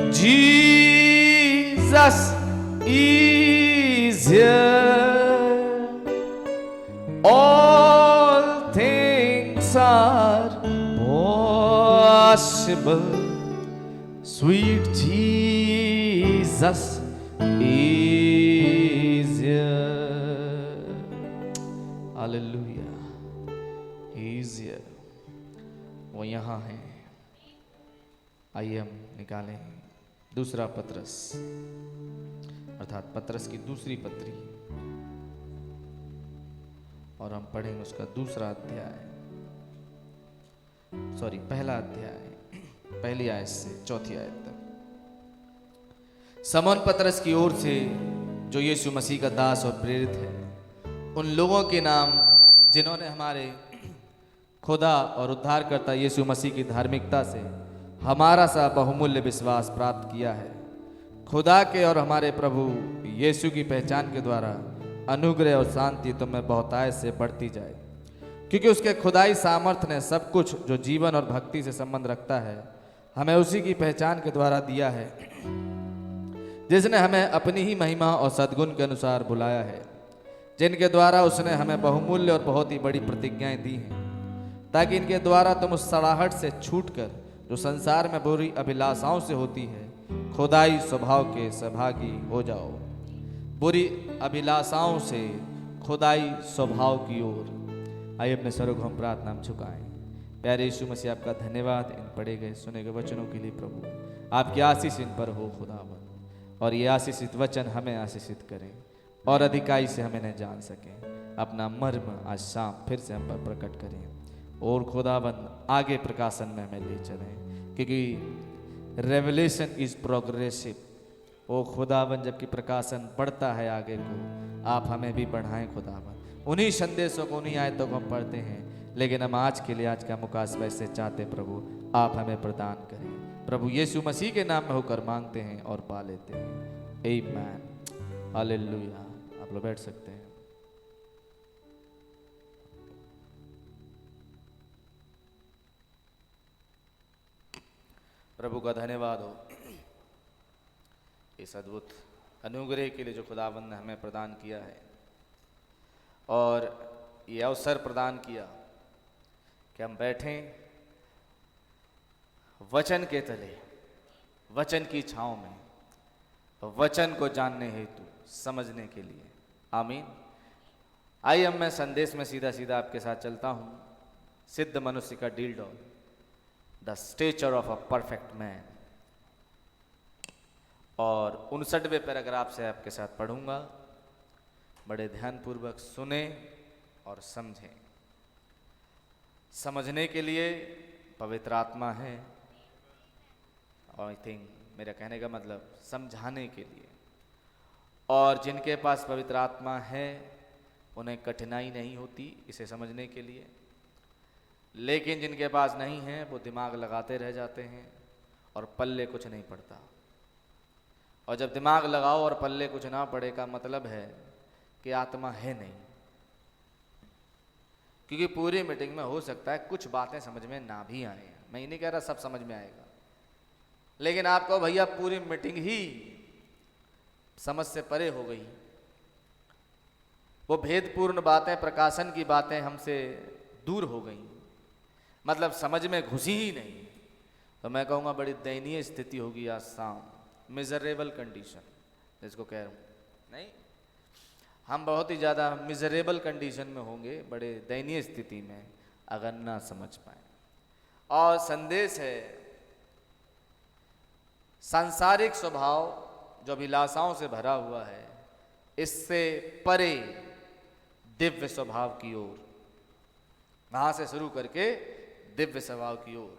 Jesus is here. All things are possible. Sweet Jesus is here. Hallelujah. He is here. वो यहाँ है. आइए हम निकालें दूसरा पत्रस, अर्थात पत्रस की दूसरी पत्री, और हम पढ़ेंगे उसका दूसरा अध्याय, पहला अध्याय, पहली आयत से चौथी आयत तक। समौन पत्रस की ओर से, जो यीशु मसीह का दास और प्रेरित है, उन लोगों के नाम जिन्होंने हमारे खुदा और उद्धारकर्ता यीशु मसीह की धार्मिकता से हमारा सा बहुमूल्य विश्वास प्राप्त किया है, खुदा के और हमारे प्रभु यीशु की पहचान के द्वारा अनुग्रह और शांति तुम्हें बहुतायत से बढ़ती जाए, क्योंकि उसके खुदाई सामर्थ्य ने सब कुछ जो जीवन और भक्ति से संबंध रखता है हमें उसी की पहचान के द्वारा दिया है, जिसने हमें अपनी ही महिमा और सद्गुण के अनुसार बुलाया है, जिनके द्वारा उसने हमें बहुमूल्य और बहुत ही बड़ी प्रतिज्ञाएं दी हैं, ताकि इनके द्वारा तुम उस सड़ाहट से छूटकर जो संसार में बुरी अभिलाषाओं से होती है खुदाई स्वभाव के सहभागी हो जाओ। बुरी अभिलाषाओं से खुदाई स्वभाव की ओर। आइए अपने सरों को हम प्रार्थना में झुकाएं। प्यारे यीशु मसीह, आपका धन्यवाद इन पढ़े गए सुने गए वचनों के लिए। प्रभु, आपकी आशीष इन पर हो खुदावन, और ये आशीषित वचन हमें आशीषित करें और अधिकाई से हमें न जान सकें। अपना मर्म आज शाम फिर से हम पर प्रकट करें, और खुदाबंद आगे प्रकाशन में हमें ले चलें, क्योंकि रेवलेशन इज प्रोग्रेसिव। ओ खुदाबंद, जबकि प्रकाशन बढ़ता है आगे को, आप हमें भी बढ़ाएं खुदाबंद। उन्हीं संदेशों को, उन्हीं आयतों को हम पढ़ते हैं, लेकिन हम आज के लिए आज का मुकासबा इससे चाहते प्रभु आप हमें प्रदान करें। प्रभु यीशु मसीह के नाम में होकर मांगते हैं और पा लेते हैं। आमीन, हालेलुया। आप लोग बैठ सकते हैं। प्रभु का धन्यवाद हो इस अद्भुत अनुग्रह के लिए जो खुदावंद ने हमें प्रदान किया है, और ये अवसर प्रदान किया कि हम बैठें वचन के तले, वचन की छांव में, वचन को जानने हेतु, समझने के लिए। आमीन। आइए अब मैं संदेश में सीधा सीधा आपके साथ चलता हूं। सिद्ध मनुष्य का deal doll, the stature of a perfect man, और 59वें पैराग्राफ से आपके साथ पढ़ूंगा। बड़े ध्यानपूर्वक सुने और समझें। समझने के लिए पवित्र आत्मा है, और आई थिंक मेरा कहने का मतलब समझाने के लिए, और जिनके पास पवित्र आत्मा है उन्हें कठिनाई नहीं होती इसे समझने के लिए, लेकिन जिनके पास नहीं है वो दिमाग लगाते रह जाते हैं और पल्ले कुछ नहीं पड़ता। और जब दिमाग लगाओ और पल्ले कुछ ना पड़े का मतलब है कि आत्मा है नहीं। क्योंकि पूरी मीटिंग में हो सकता है कुछ बातें समझ में ना भी आए। मैं ये नहीं कह रहा सब समझ में आएगा, लेकिन आपको भैया पूरी मीटिंग ही समझ से परे हो गई, वो भेदपूर्ण बातें, प्रकाशन की बातें हमसे दूर हो गई, मतलब समझ में घुसी ही नहीं, तो मैं कहूँगा बड़ी दयनीय स्थिति होगी आज शाम। मिजरेबल कंडीशन जिसको कह रहा हूँ, नहीं, हम बहुत ही ज़्यादा मिजरेबल कंडीशन में होंगे, बड़े दयनीय स्थिति में, अगर ना समझ पाए। और संदेश है सांसारिक स्वभाव जो अभिलाषाओं से भरा हुआ है, इससे परे दिव्य स्वभाव की ओर, वहां से शुरू करके दिव्य स्वभाव की ओर।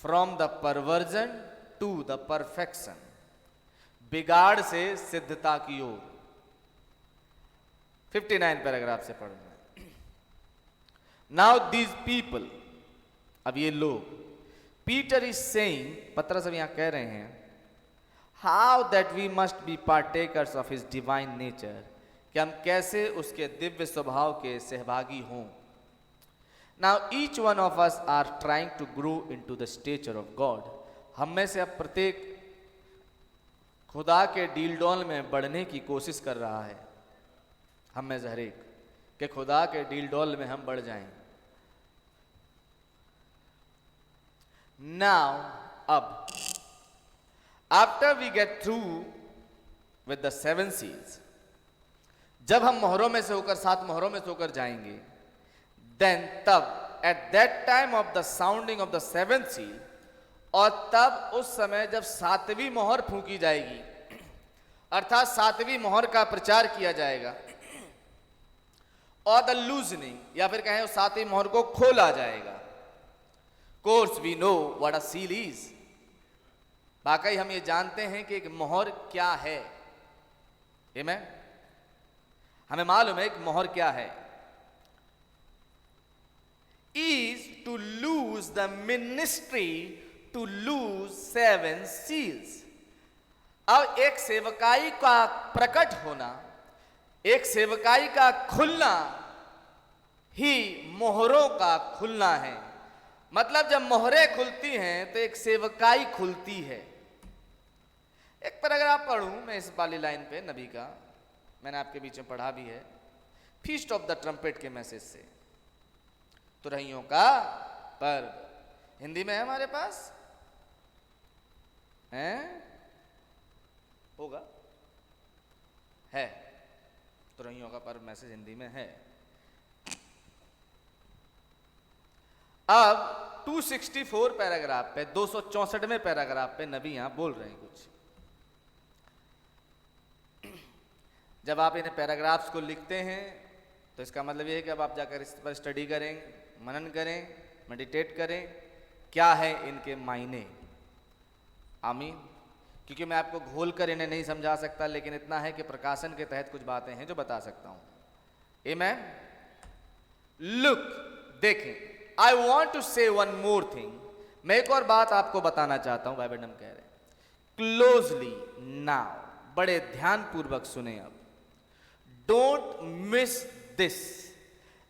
From the perversion to the perfection, बिगाड़ से सिद्धता की ओर। 59 पैराग्राफ से पढ़ना है। नाउ दीज पीपल, अब ये लोग, पीटर इज सेइंग, पतरस अब यहां कह रहे हैं, how that we must be partakers of his divine nature, कि हम कैसे उसके दिव्य स्वभाव के सहभागी हों। Now each one of us are trying to grow into the stature of God. हम में से अब प्रत्येक खुदा के डील डॉल में बढ़ने की कोशिश कर रहा है। हम में से हर एक कि खुदा के डील डॉल में हम बढ़ जाएं। नाउ अब after we get through with the 7 seals, जब हम मोहरों में से होकर 7 मोहरों में से होकर जाएंगे, देन तब at that time of the sounding of the 7th seal, और तब उस समय जब 7वीं मोहर फूंकी जाएगी, अर्थात 7वीं मोहर का प्रचार किया जाएगा, और द लूजनिंग या फिर कहें उस 7वीं मोहर को खोला जाएगा। Course we know what a seal is, वाकई हम ये जानते हैं कि एक मोहर क्या है। आमीन। हमें मालूम है एक मोहर क्या है। Is to loose the ministry to loose 7 seals. अब एक सेवकाई का प्रकट होना, एक सेवकाई का खुलना ही मोहरों का खुलना है। मतलब जब मोहरें खुलती हैं तो एक सेवकाई खुलती है। एक पैराग्राफ पढ़ूं मैं इस वाली लाइन पे नबी का, मैंने आपके बीच में पढ़ा भी है, फीस्ट ऑफ द ट्रम्पेट के मैसेज से, तुरहियों का पर्व। हिंदी में है हमारे पास, है होगा, है तुरहियों का पर्व मैसेज हिंदी में है। अब 264 पैराग्राफ पे, 264वें पैराग्राफ पे नबी यहां बोल रहे हैं कुछ। जब आप इन्हें पैराग्राफ्स को लिखते हैं तो इसका मतलब ये है कि अब आप जाकर इस पर स्टडी करें, मनन करें, मेडिटेट करें, क्या है इनके मायने। आमीन। क्योंकि मैं आपको घोल कर इन्हें नहीं समझा सकता, लेकिन इतना है कि प्रकाशन के तहत कुछ बातें हैं जो बता सकता हूं। आमीन। लुक, देखें, आई वॉन्ट टू से वन मोर थिंग। मैं एक और बात आपको बताना चाहता हूं। भाई मैडम कह रहे हैं क्लोजली नाउ, बड़े ध्यानपूर्वक सुने। अब डोंट मिस दिस,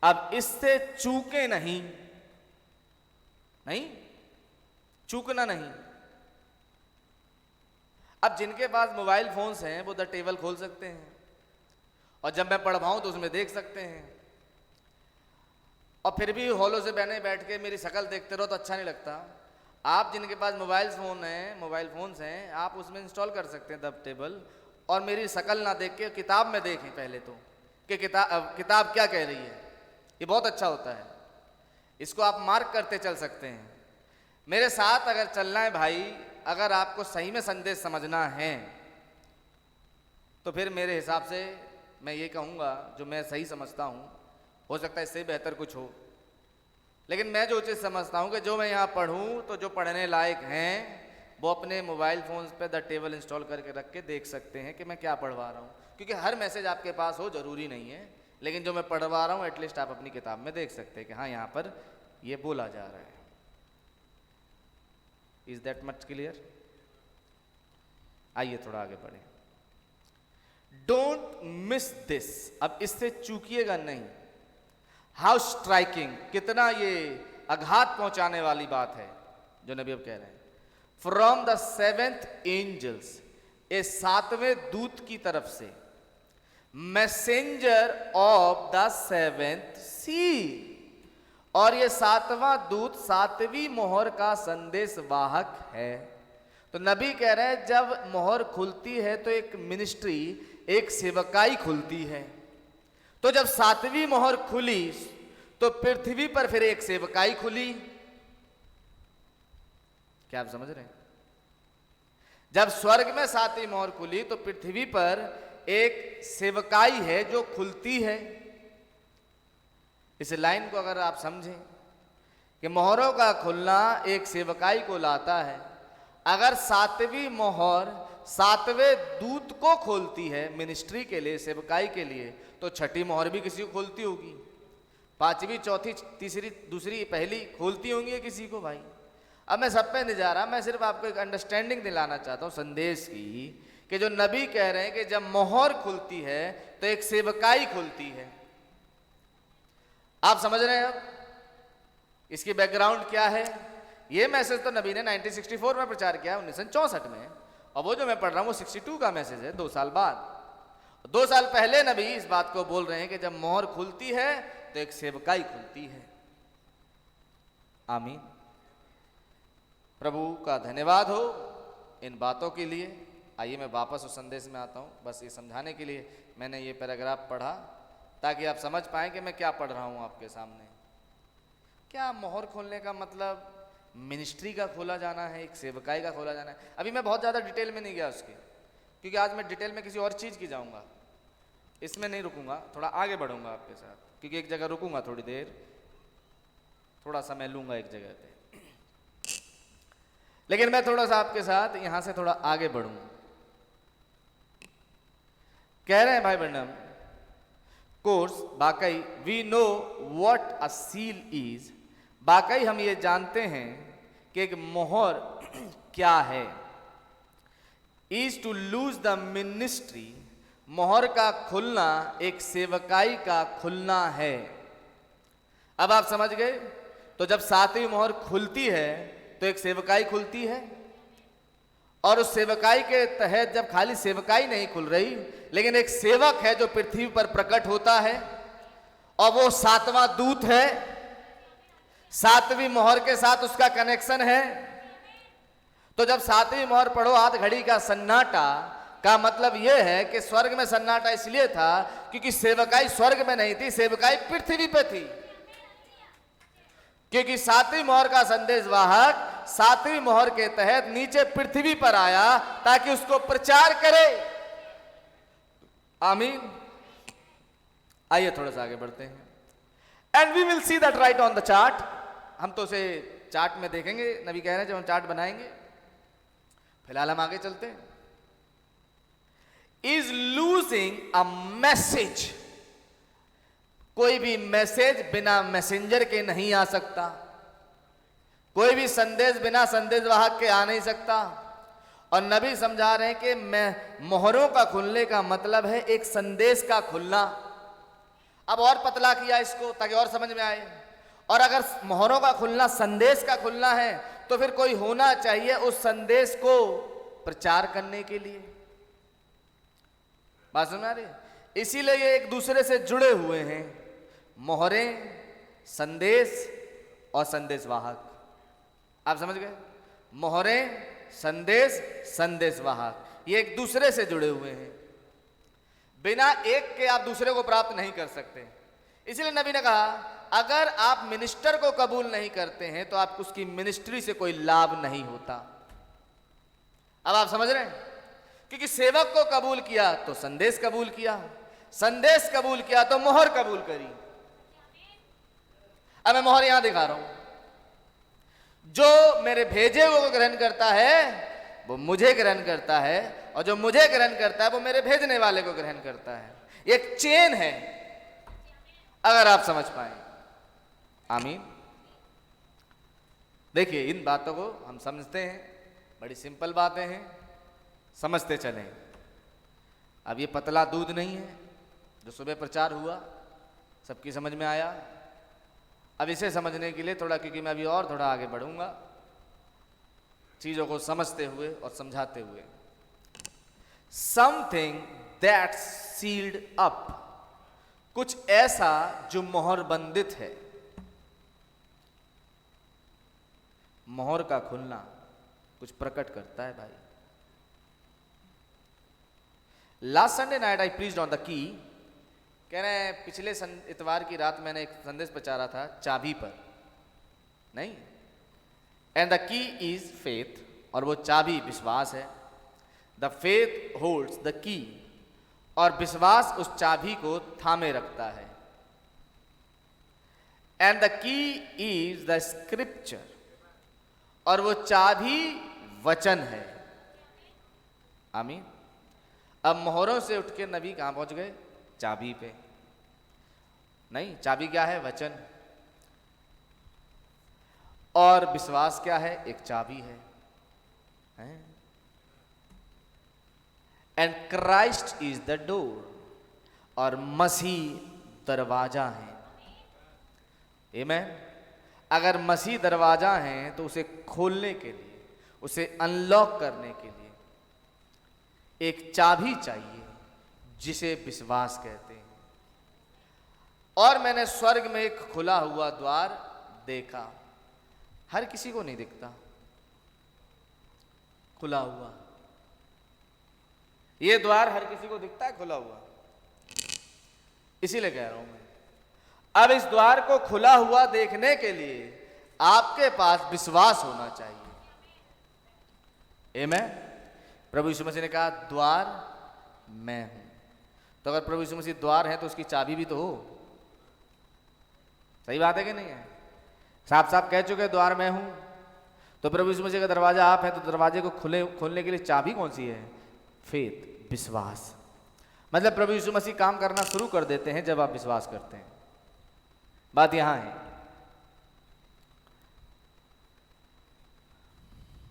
अब इससे चूके नहीं, नहीं चूकना नहीं। अब जिनके पास मोबाइल फोन्स हैं वो द टेबल खोल सकते हैं, और जब मैं पढ़वाऊं तो उसमें देख सकते हैं। और फिर भी हॉलों से बैठ के मेरी शक्ल देखते रहो तो अच्छा नहीं लगता। आप जिनके पास मोबाइल फोन्स हैं, आप उसमें इंस्टॉल कर सकते हैं द टेबल, और मेरी शक्ल ना देख के किताब में देखें पहले तो कि किताब क्या कह रही है। ये बहुत अच्छा होता है, इसको आप मार्क करते चल सकते हैं। मेरे साथ अगर चलना है भाई, अगर आपको सही में संदेश समझना है तो फिर मेरे हिसाब से मैं ये कहूँगा जो मैं सही समझता हूँ, हो सकता है इससे बेहतर कुछ हो, लेकिन मैं जो चीज़ समझता हूँ कि जो मैं यहाँ पढ़ूँ तो जो पढ़ने लायक हैं वो अपने मोबाइल फोन्स पे द टेबल इंस्टॉल करके रख के देख सकते हैं कि मैं क्या पढ़वा रहा हूँ। क्योंकि हर मैसेज आपके पास हो जरूरी नहीं है, लेकिन जो मैं पढ़वा रहा हूँ एटलीस्ट आप अपनी किताब में देख सकते हैं कि हाँ यहाँ पर ये बोला जा रहा है। Is that much clear? आइए थोड़ा आगे बढ़े। डोंट मिस दिस, अब इससे चूकिएगा नहीं। हाउ स्ट्राइकिंग, कितना ये आघात पहुंचाने वाली बात है जो नबी अब कह रहे हैं। फ्रॉम द 7th एंजल्स, ए 7वें दूत की तरफ से, messenger of the 7th seal, और ये 7वां दूत 7वीं मोहर का संदेश वाहक है। तो नबी कह रहे हैं जब मोहर खुलती है तो एक मिनिस्ट्री, एक सेवकाई खुलती है। तो जब 7वीं मोहर खुली तो पृथ्वी पर फिर एक सेवकाई खुली। क्या आप समझ रहे हैं? जब स्वर्ग में 7वीं मोहर खुली तो पृथ्वी पर एक सेवकाई है जो खुलती है। इस लाइन को अगर आप समझें कि मोहरों का खुलना एक सेवकाई को लाता है। अगर 7वीं मोहर 7वें दूत को खोलती है मिनिस्ट्री के लिए, सेवकाई के लिए, तो 6ठी मोहर भी किसी को खोलती होगी, 5वीं, चौथी, तीसरी, दूसरी, पहली खोलती होंगी किसी को। भाई अब मैं सब पे नहीं जा रहा, मैं सिर्फ आपको एक अंडरस्टैंडिंग दिलाना चाहता हूँ संदेश की, कि जो नबी कह रहे हैं कि जब मोहर खुलती है तो एक सेवकाई खुलती है। आप समझ रहे हैं? अब इसकी बैकग्राउंड क्या है ये मैसेज तो नबी ने 1964 में प्रचार किया, 1964 में, और वो जो मैं पढ़ रहा हूँ वो 62 का मैसेज है, 2 साल बाद। 2 साल पहले नबी इस बात को बोल रहे हैं कि जब मोहर खुलती है तो एक सेवकाई खुलती है। आमीन। प्रभु का धन्यवाद हो इन बातों के लिए। आइए मैं वापस उस संदेश में आता हूँ। बस ये समझाने के लिए मैंने ये पैराग्राफ पढ़ा ताकि आप समझ पाएं कि मैं क्या पढ़ रहा हूँ आपके सामने। क्या मोहर खोलने का मतलब मिनिस्ट्री का खोला जाना है, एक सेवकाई का खोला जाना है? अभी मैं बहुत ज़्यादा डिटेल में नहीं गया उसके, क्योंकि आज मैं डिटेल में किसी और चीज़ की जाऊँगा, इसमें नहीं रुकूंगा, थोड़ा आगे बढ़ूंगा आपके साथ, क्योंकि एक जगह रुकूंगा थोड़ी देर, थोड़ा समय लूंगा एक जगह पे, लेकिन मैं थोड़ा सा आपके साथ यहां से थोड़ा आगे बढ़ूं। कह रहे हैं भाई ब्रैनम, कोर्स वाकई we know what a seal is, वाकई हम ये जानते हैं कि एक मोहर क्या है। Is to loose the ministry, मोहर का खुलना एक सेवकाई का खुलना है। अब आप समझ गए? तो जब 7वीं मोहर खुलती है तो एक सेवकाई खुलती है, और उस सेवकाई के तहत जब खाली सेवकाई नहीं खुल रही, लेकिन एक सेवक है जो पृथ्वी पर प्रकट होता है, और वो 7वां दूत है। 7वीं मोहर के साथ उसका कनेक्शन है। तो जब 7वीं मोहर पढ़ो आध घड़ी का सन्नाटा, का मतलब यह है कि स्वर्ग में सन्नाटा इसलिए था क्योंकि सेवकाई स्वर्ग में नहीं थी, सेवकाई पृथ्वी पे थी। क्योंकि 7वीं मोहर का संदेश वाहक 7वीं मोहर के तहत नीचे पृथ्वी पर आया ताकि उसको प्रचार करे। आमीन। आइए थोड़ा सा आगे बढ़ते हैं। And we will see that right on the chart. हम तो उसे चार्ट में देखेंगे, नबी कह रहे हैं जब हम चार्ट बनाएंगे। फिलहाल हम आगे चलते हैं। इज लूजिंग अ मैसेज, कोई भी मैसेज बिना मैसेंजर के नहीं आ सकता, कोई भी संदेश बिना संदेश वाहक के आ नहीं सकता। और नबी समझा रहे हैं कि मोहरों का खुलने का मतलब है एक संदेश का खुलना। अब और पतला किया इसको ताकि और समझ में आए। और अगर मोहरों का खुलना संदेश का खुलना है तो फिर कोई होना चाहिए उस संदेश को प्रचार करने के लिए। बात समझ आ रही? इसीलिए ये एक दूसरे से जुड़े हुए हैं, मोहरें, संदेश और संदेशवाहक। आप समझ गए? मोहरें, संदेश, संदेशवाहक, ये एक दूसरे से जुड़े हुए हैं। बिना एक के आप दूसरे को प्राप्त नहीं कर सकते। इसलिए नबी ने कहा अगर आप मिनिस्टर को कबूल नहीं करते हैं तो आपको उसकी मिनिस्ट्री से कोई लाभ नहीं होता। अब आप समझ रहे हैं? क्योंकि सेवक को कबूल किया तो संदेश कबूल किया, संदेश कबूल किया तो मोहर कबूल करी। अब मैं मोहर यहां दिखा रहा हूं। जो मेरे भेजे को ग्रहण करता है वो मुझे ग्रहण करता है, और जो मुझे ग्रहण करता है वो मेरे भेजने वाले को ग्रहण करता है। एक चेन है, अगर आप समझ पाए। आमीन। देखिए इन बातों को हम समझते हैं, बड़ी सिंपल बातें हैं, समझते चलें। अब ये पतला दूध नहीं है जो सुबह प्रचार हुआ, सबकी समझ में आया। अब इसे समझने के लिए थोड़ा, क्योंकि मैं अभी और थोड़ा आगे बढ़ूंगा चीजों को समझते हुए और समझाते हुए। समथिंग दैट सील्ड अप, कुछ ऐसा जो मोहर बंदित है। मोहर का खुलना कुछ प्रकट करता है भाई। Last Sunday night I preached on the key. कह रहे हैं पिछले इतवार की रात मैंने एक संदेश प्रचारा था चाबी पर, नहीं? And the key is faith, और वो चाबी विश्वास है। The faith holds the key, और विश्वास उस चाबी को थामे रखता है। And the key is the scripture, और वो चाबी वचन है। आमीन। अब मोहरों से उठ के नबी कहां पहुंच गए? चाबी पे। नहीं, चाबी क्या है? वचन। और विश्वास क्या है? एक चाबी है। And Christ is the door, और मसीह दरवाजा है। आमीन। अगर मसीह दरवाजा है तो उसे खोलने के लिए, उसे अनलॉक करने के लिए एक चाबी चाहिए जिसे विश्वास कहते हैं। और मैंने स्वर्ग में एक खुला हुआ द्वार देखा। हर किसी को नहीं दिखता खुला हुआ, ये द्वार हर किसी को दिखता है खुला हुआ, इसीलिए कह रहा हूं मैं। अब इस द्वार को खुला हुआ देखने के लिए आपके पास विश्वास होना चाहिए। आमीन। प्रभु यीशु मसीह ने कहा द्वार मैं हूं। तो अगर प्रभु यीशु मसीह द्वार है तो उसकी चाबी भी तो हो। सही बात है कि नहीं है? साफ साफ कह चुके द्वार मैं हूं। तो प्रभु यीशु मसीह का दरवाजा आप है तो दरवाजे को खोलने के लिए चाबी कौन सी है? फेथ, विश्वास। मतलब प्रभु यीशु मसीह काम करना शुरू कर देते हैं जब आप विश्वास करते हैं। बात यहां है।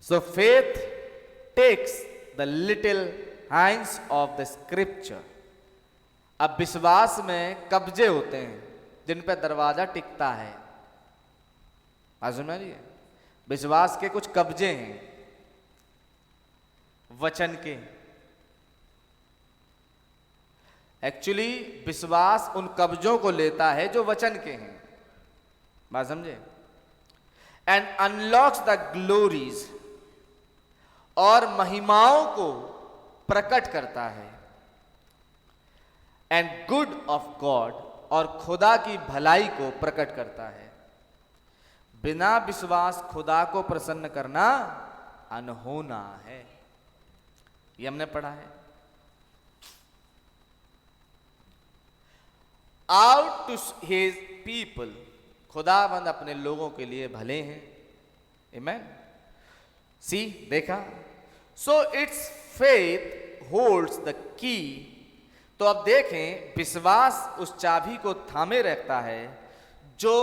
So faith takes the little hands of the scripture. अब विश्वास में कब्जे होते हैं जिन पे दरवाजा टिकता है। सुन लीजिए, विश्वास के कुछ कब्जे हैं वचन के। एक्चुअली विश्वास उन कब्जों को लेता है जो वचन के हैं। बात समझे? एंड अनलॉक्स द ग्लोरीज, और महिमाओं को प्रकट करता है। एंड गुड ऑफ गॉड, और खुदा की भलाई को प्रकट करता है। बिना विश्वास खुदा को प्रसन्न करना अनहोना है, ये हमने पढ़ा है। आउट टू हिज पीपल, खुदाबंद अपने लोगों के लिए भले हैं। आमीन। सी, देखा? So it's faith holds the key. तो अब देखें, विश्वास उस चाबी को थामे रखता है जो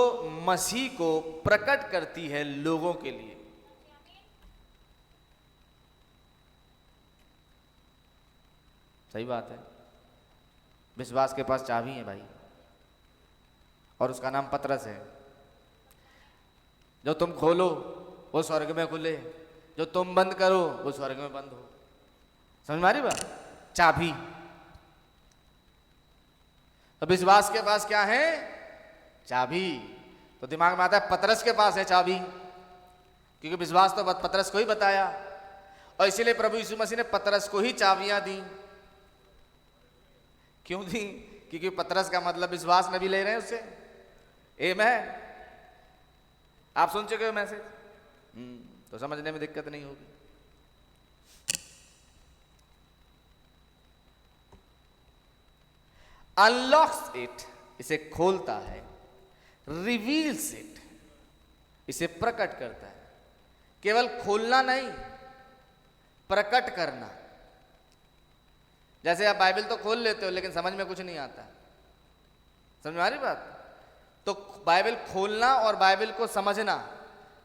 मसीह को प्रकट करती है लोगों के लिए। सही बात है। विश्वास के पास चाबी है भाई, और उसका नाम पतरस है। जो तुम खोलो वो स्वर्ग में खुले, जो तुम बंद करो वो स्वर्ग में बंद हो। समझ में आ रही बात? चाबी। तो विश्वास के पास क्या है? चाबी। तो दिमाग में आता है पतरस के पास है चाबी, क्योंकि विश्वास तो पतरस को ही बताया, और इसीलिए प्रभु यीशु मसीह ने पतरस को ही चाबियां दी। क्यों दी? क्योंकि पतरस का मतलब विश्वास नबी ले रहे हैं उससे। आमीन। आप सुन चुके हो मैसेज, तो समझने में दिक्कत नहीं होगी। अनलॉक्स इट, इसे खोलता है। रिवील्स इट, इसे प्रकट करता है। केवल खोलना नहीं, प्रकट करना। जैसे आप बाइबल तो खोल लेते हो लेकिन समझ में कुछ नहीं आता। समझ में आ रही बात? तो बाइबल खोलना और बाइबल को समझना,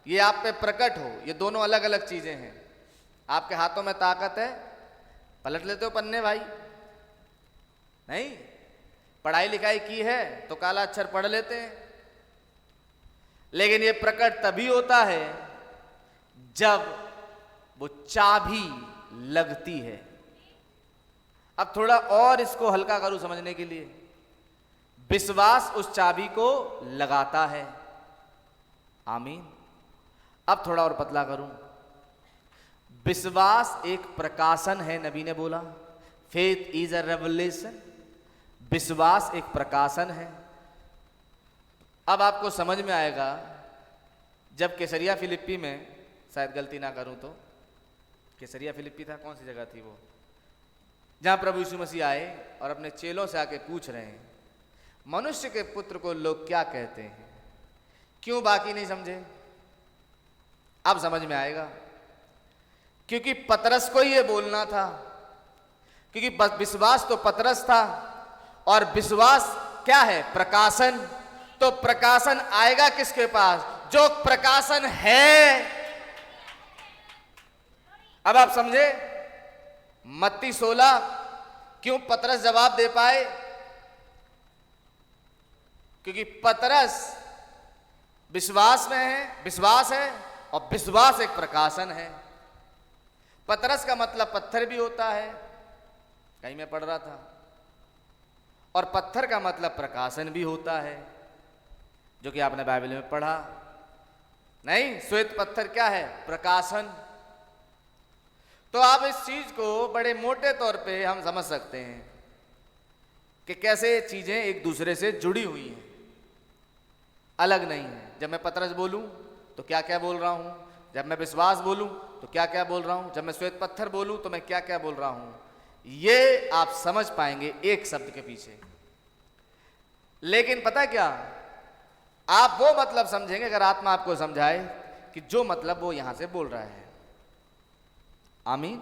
ये आप पे प्रकट हो, ये दोनों अलग अलग चीजें हैं। आपके हाथों में ताकत है, पलट लेते हो पन्ने भाई? नहीं। पढ़ाई लिखाई की है तो काला अक्षर पढ़ लेते हैं, लेकिन ये प्रकट तभी होता है जब वो चाबी लगती है। अब थोड़ा और इसको हल्का करूं समझने के लिए। विश्वास उस चाबी को लगाता है। आमीन। अब थोड़ा और पतला करूं। विश्वास एक प्रकाशन है, नबी ने बोला फेथ इज अ रेवलेशन। विश्वास एक प्रकाशन है। अब आपको समझ में आएगा जब कैसरिया फिलिप्पी में, शायद गलती ना करूं तो कैसरिया फिलिप्पी था, कौन सी जगह थी वो, जहां प्रभु यीशु मसीह आए और अपने चेलों से आके पूछ रहे हैं मनुष्य के पुत्र को लोग क्या कहते हैं। क्यों बाकी नहीं समझे? अब समझ में आएगा। क्योंकि पतरस को ही ये बोलना था, क्योंकि विश्वास तो पतरस था, और विश्वास क्या है? प्रकाशन। तो प्रकाशन आएगा किसके पास? जो प्रकाशन है। अब आप समझे? मत्ती 16 क्यों पतरस जवाब दे पाए? क्योंकि पतरस विश्वास में है, विश्वास है, और विश्वास एक प्रकाशन है। पतरस का मतलब पत्थर भी होता है, कहीं मैं पढ़ रहा था, और पत्थर का मतलब प्रकाशन भी होता है, जो कि आपने बाइबल में पढ़ा। नहीं, श्वेत पत्थर क्या है? प्रकाशन। तो आप इस चीज को बड़े मोटे तौर पे हम समझ सकते हैं कि कैसे चीजें एक दूसरे से जुड़ी हुई हैं, अलग नहीं है। जब मैं पतरस बोलूं तो क्या क्या बोल रहा हूं, जब मैं विश्वास बोलूं तो क्या क्या बोल रहा हूं, जब मैं श्वेत पत्थर बोलूं तो मैं क्या क्या बोल रहा हूं, ये आप समझ पाएंगे एक शब्द के पीछे। लेकिन पता है क्या, आप वो मतलब समझेंगे अगर आत्मा आपको समझाए कि जो मतलब वो यहां से बोल रहा है। आमीन।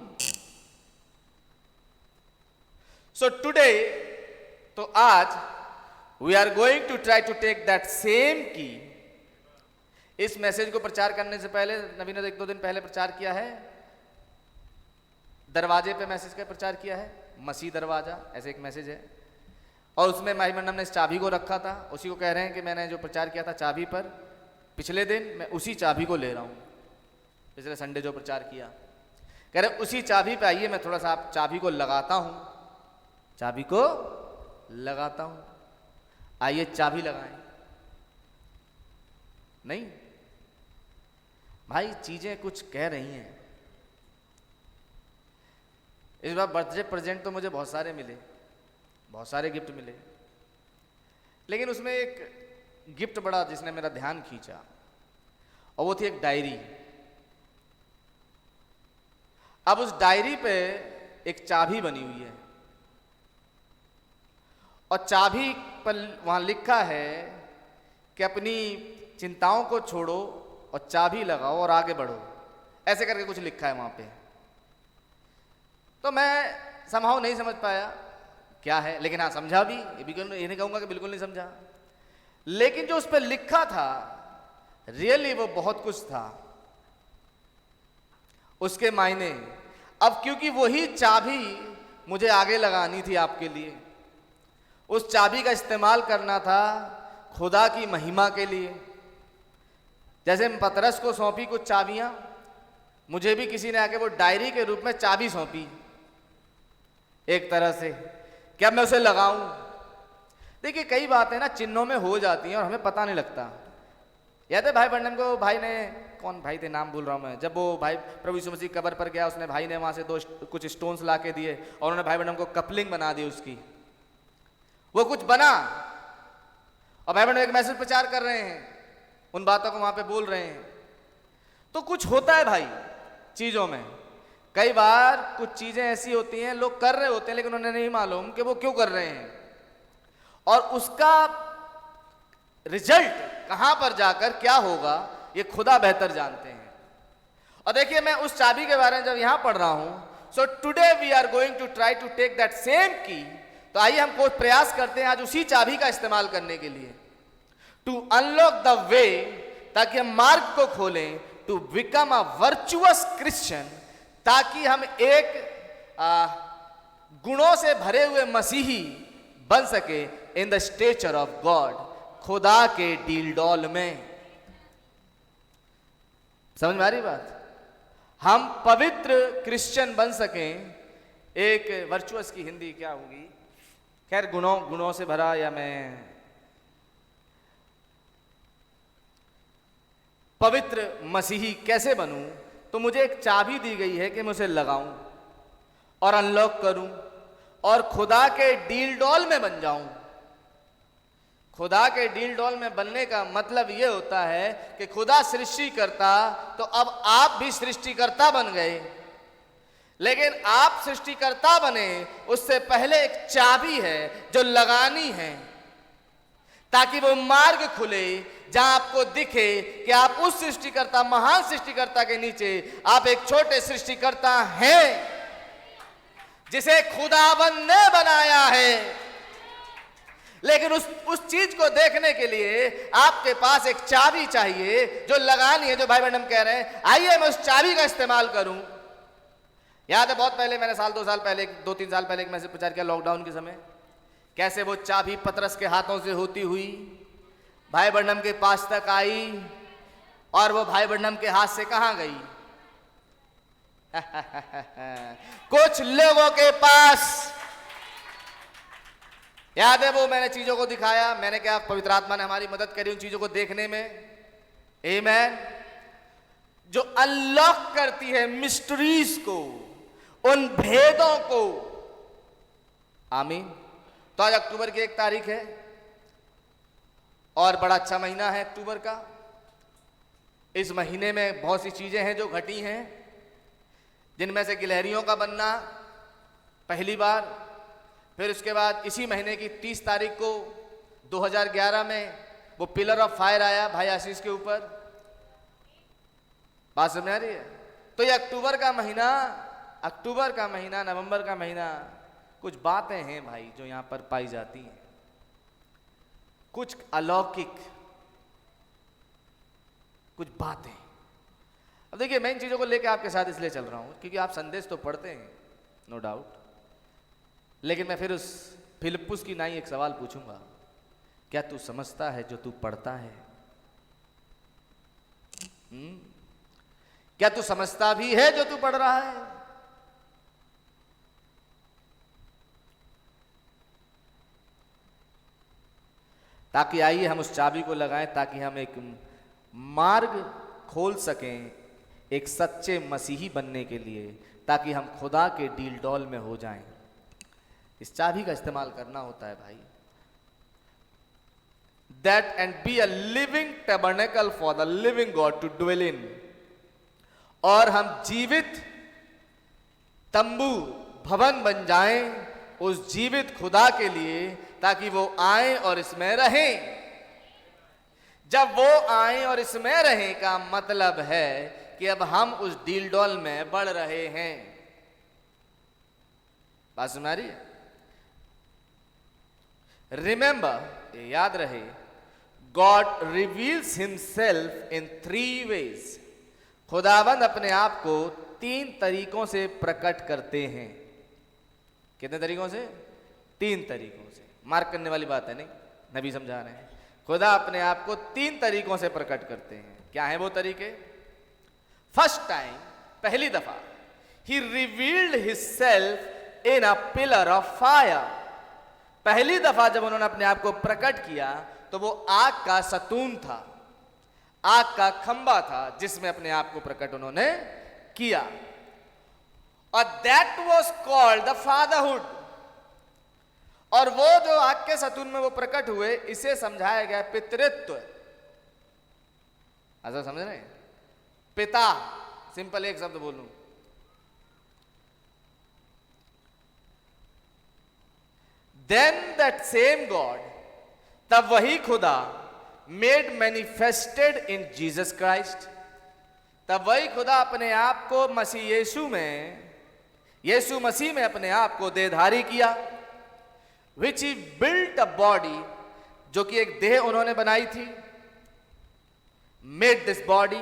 सो टुडे, तो आज we are going to try to take that same key. इस मैसेज को प्रचार करने से पहले नबी ने 1-2 दिन पहले प्रचार किया है, दरवाजे पे मैसेज का प्रचार किया है, मसीह दरवाजा, ऐसे एक मैसेज है। और उसमें माही मंडम ने इस चाबी को रखा था, उसी को कह रहे हैं कि मैंने जो प्रचार किया था चाबी पर, पिछले दिन मैं उसी चाबी को ले रहा हूं। पिछले संडे जो प्रचार किया, कह रहे उसी चाबी पे आइए, मैं थोड़ा सा आप चाबी को लगाता हूं, चाबी को लगाता हूं, आइए चाबी लगाएं। नहीं भाई, चीजें कुछ कह रही हैं। इस बार बर्थडे प्रेजेंट तो मुझे बहुत सारे मिले, बहुत सारे गिफ्ट मिले, लेकिन उसमें एक गिफ्ट बड़ा जिसने मेरा ध्यान खींचा, और वो थी एक डायरी। अब उस डायरी पे एक चाबी बनी हुई है, और चाबी पर वहां लिखा है कि अपनी चिंताओं को छोड़ो और चाबी लगाओ और आगे बढ़ो, ऐसे करके कुछ लिखा है वहां पे। तो मैं समहाउ नहीं समझ पाया क्या है, लेकिन हाँ समझा भी, ये नहीं कहूंगा कि बिल्कुल नहीं समझा, लेकिन जो उस पर लिखा था रियली वो बहुत कुछ था, उसके मायने। अब क्योंकि वही चाबी मुझे आगे लगानी थी आपके लिए, उस चाबी का इस्तेमाल करना था खुदा की महिमा के लिए। जैसे पतरस को सौंपी कुछ चाबियां, मुझे भी किसी ने आके वो डायरी के रूप में चाबी सौंपी एक तरह से, क्या मैं उसे लगाऊं। देखिए कई बातें ना चिन्हों में हो जाती हैं और हमें पता नहीं लगता। याद है भाई बंडम को, भाई ने, कौन भाई थे नाम भूल रहा हूं मैं, जब वो भाई प्रभु यीशु मसीह कब्र पर गया, उसने भाई ने वहां से कुछ स्टोन्स ला के दिए और उन्होंने भाई बंडम को कपलिंग बना दी उसकी, वो कुछ बना, और भाई बंडम एक मैसेज प्रचार कर रहे हैं, उन बातों को वहां पे बोल रहे हैं। तो कुछ होता है भाई चीजों में। कई बार कुछ चीजें ऐसी होती हैं, लोग कर रहे होते हैं लेकिन उन्हें नहीं मालूम कि वो क्यों कर रहे हैं, और उसका रिजल्ट कहां पर जाकर क्या होगा ये खुदा बेहतर जानते हैं। और देखिए मैं उस चाबी के बारे में जब यहां पढ़ रहा हूं, so today we are going to try to take that same key. तो आइए हम कुछ प्रयास करते हैं आज उसी चाबी का इस्तेमाल करने के लिए, टू अनलॉक द वे, ताकि हम मार्ग को खोलें, to become a virtuous Christian, ताकि हम एक गुणों से भरे हुए मसीही बन सके in the stature of God, खुदा के डील डॉल में। समझ में आ रही बात? हम पवित्र क्रिश्चियन बन सकें, एक वर्चुअस की हिंदी क्या होगी, खैर गुणों से भरा, या मैं पवित्र मसीही कैसे बनूं, तो मुझे एक चाबी दी गई है कि मैं उसे लगाऊं और अनलॉक करूं और खुदा के डील डॉल में बन जाऊं। खुदा के डील डॉल में बनने का मतलब यह होता है कि खुदा सृष्टि करता, तो अब आप भी सृष्टिकर्ता बन गए, लेकिन आप सृष्टिकर्ता बने उससे पहले एक चाबी है जो लगानी है, ताकि वो मार्ग खुले जहां आपको दिखे कि आप उस सृष्टिकर्ता, महान सृष्टिकर्ता के नीचे आप एक छोटे सृष्टिकर्ता हैं जिसे खुदाबंद ने बनाया है। लेकिन उस चीज को देखने के लिए आपके पास एक चाबी चाहिए जो लगानी है, जो भाई मैडम कह रहे हैं आइए मैं उस चाबी का इस्तेमाल करूं। याद है बहुत पहले मैंने 2 साल पहले 2-3 साल पहले एक मैसेज प्रचार किया लॉकडाउन के समय, कैसे वो चाबी पतरस के हाथों से होती हुई भाई ब्रैनम के पास तक आई और वो भाई ब्रैनम के हाथ से कहां गई? कुछ लोगों के पास याद है वो मैंने चीजों को दिखाया, मैंने क्या, पवित्र आत्मा ने हमारी मदद करी उन चीजों को देखने में। आमेन। जो अनलॉक करती है मिस्ट्रीज को, उन भेदों को। आमीन। तो आज अक्टूबर की 1 तारीख है और बड़ा अच्छा महीना है अक्टूबर का। इस महीने में बहुत सी चीजें हैं जो घटी हैं, जिनमें से गिलहरियों का बनना पहली बार, फिर उसके बाद इसी महीने की 30 तारीख को 2011 में वो पिलर ऑफ फायर आया भाई आशीष के ऊपर। बात समझ आ रही है? तो ये अक्टूबर का महीना, नवंबर का महीना, कुछ बातें हैं भाई जो यहां पर पाई जाती हैं, कुछ अलौकिक कुछ बातें। अब देखिए, मैं इन चीजों को लेकर आपके साथ इसलिए चल रहा हूं क्योंकि आप संदेश तो पढ़ते हैं, नो डाउट, लेकिन मैं फिर उस फिलिप्पुस की नाई एक सवाल पूछूंगा, क्या तू समझता है जो तू पढ़ता है? क्या तू समझता भी है जो तू पढ़ रहा है? ताकि आइए हम उस चाबी को लगाएं, ताकि हम एक मार्ग खोल सकें एक सच्चे मसीही बनने के लिए, ताकि हम खुदा के डील डॉल में हो जाएं। इस चाबी का इस्तेमाल करना होता है भाई। That and be a living tabernacle for the living God to dwell in। और हम जीवित तंबू भवन बन जाएं उस जीवित खुदा के लिए, ताकि वो आए और इसमें रहें। जब वो आए और इसमें रहें का मतलब है कि अब हम उस डील डॉल में बढ़ रहे हैं। बात सुना रही है? रिमेंबर, याद रहे, God reveals himself in 3 ways। खुदाबंद अपने आप को 3 तरीकों से प्रकट करते हैं। कितने तरीकों से? 3 तरीकों से। मार्क करने वाली बात है, नहीं, नबी समझा रहे हैं। खुदा अपने आप को 3 तरीकों से प्रकट करते हैं। क्या है वो तरीके? फर्स्ट टाइम, पहली दफा, he revealed himself in a pillar of fire. पहली दफा जब उन्होंने अपने आप को प्रकट किया तो वो आग का सतून था, आग का खंबा था, जिसमें अपने आप को प्रकट उन्होंने किया। और that was called the fatherhood. और वो जो आग के सतून में वो प्रकट हुए, इसे समझाया गया पितृत्व। ऐसा समझ रहे हैं? पिता, सिंपल एक शब्द बोलूं, देन दैट सेम गॉड, तब वही खुदा, made manifested in Jesus Christ, तब वही खुदा अपने आप को मसीह यीशु मसीह में अपने आप को देहधारी किया। विच ही बिल्ट अ बॉडी, जो कि एक देह उन्होंने बनाई थी। मेड दिस बॉडी,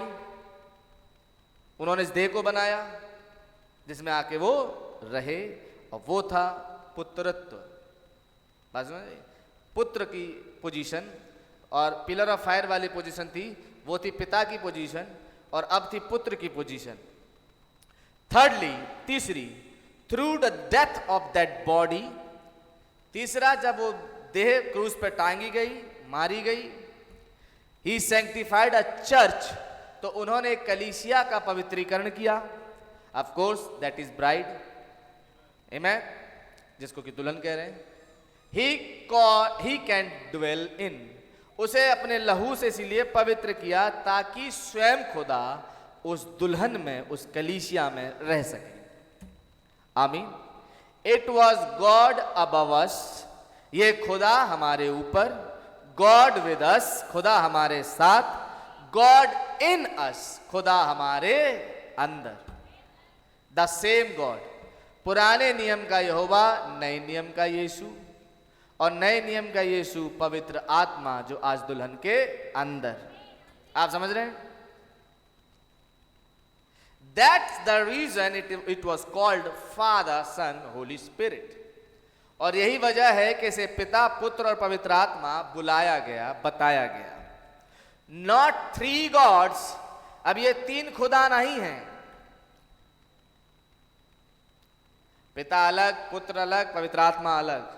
उन्होंने इस देह को बनाया जिसमें आके वो रहे, और वो था पुत्रत्व। बात समझ? पुत्र की पोजीशन, और पिलर ऑफ फायर वाली पोजीशन थी, वो थी पिता की पोजीशन, और अब थी पुत्र की पोजीशन। थर्डली, तीसरी, through the death of that body, तीसरा, जब वो देह क्रूस पर टांगी गई, मारी गई, ही सैंक्टिफाइड अ चर्च, तो उन्होंने एक कलीसिया का पवित्रीकरण किया। Of course that is bride, आमेन, जिसको कि दुल्हन कह रहे हैं। ही कैन ड्वेल इन, उसे अपने लहू से इसीलिए पवित्र किया ताकि स्वयं खुदा उस दुल्हन में, उस कलीसिया में रह सके। आमीन। इट वॉज गॉड अबव अस, ये खुदा हमारे ऊपर, गॉड विद अस, खुदा हमारे साथ, गॉड इन अस, खुदा हमारे अंदर। द सेम गॉड, पुराने नियम का यहोवा, नए नियम का यीशु, और नए नियम का यीशु पवित्र आत्मा जो आज दुल्हन के अंदर। आप समझ रहे हैं? That's the reason it was called Father, Son, Holy Spirit। और यही वजह है कि इसे पिता, पुत्र और पवित्र आत्मा बुलाया गया, बताया गया। Not three gods. अब ये तीन खुदा नहीं है। पिता अलग, पुत्र अलग, पवित्र आत्मा अलग।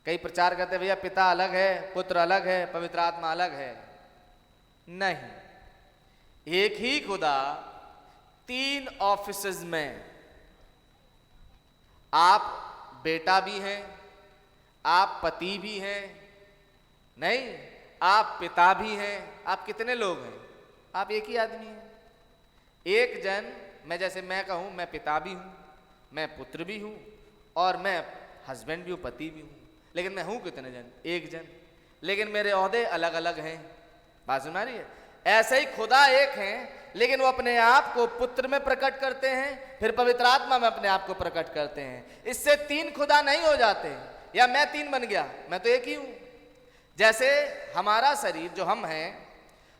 कई प्रचार करते हैं भैया पिता अलग है, पुत्र अलग है, पवित्र आत्मा अलग है। नहीं, एक ही खुदा तीन ऑफिसेज में। आप बेटा भी हैं, आप पति भी हैं, नहीं आप पिता भी हैं। आप कितने लोग हैं? आप एक ही आदमी हैं। एक जन, मैं जैसे मैं कहूं मैं पिता भी हूं, मैं पुत्र भी हूं और मैं हस्बैंड भी हूं, पति भी हूं, लेकिन मैं हूं कितने जन? एक जन, लेकिन मेरे ओहदे अलग अलग हैं। बात सुना रही है? ऐसे ही खुदा एक हैं, लेकिन वो अपने आप को पुत्र में प्रकट करते हैं, फिर पवित्र आत्मा में अपने आप को प्रकट करते हैं। इससे तीन खुदा नहीं हो जाते, या मैं तीन बन गया, मैं तो एक ही हूं। जैसे हमारा शरीर जो हम हैं,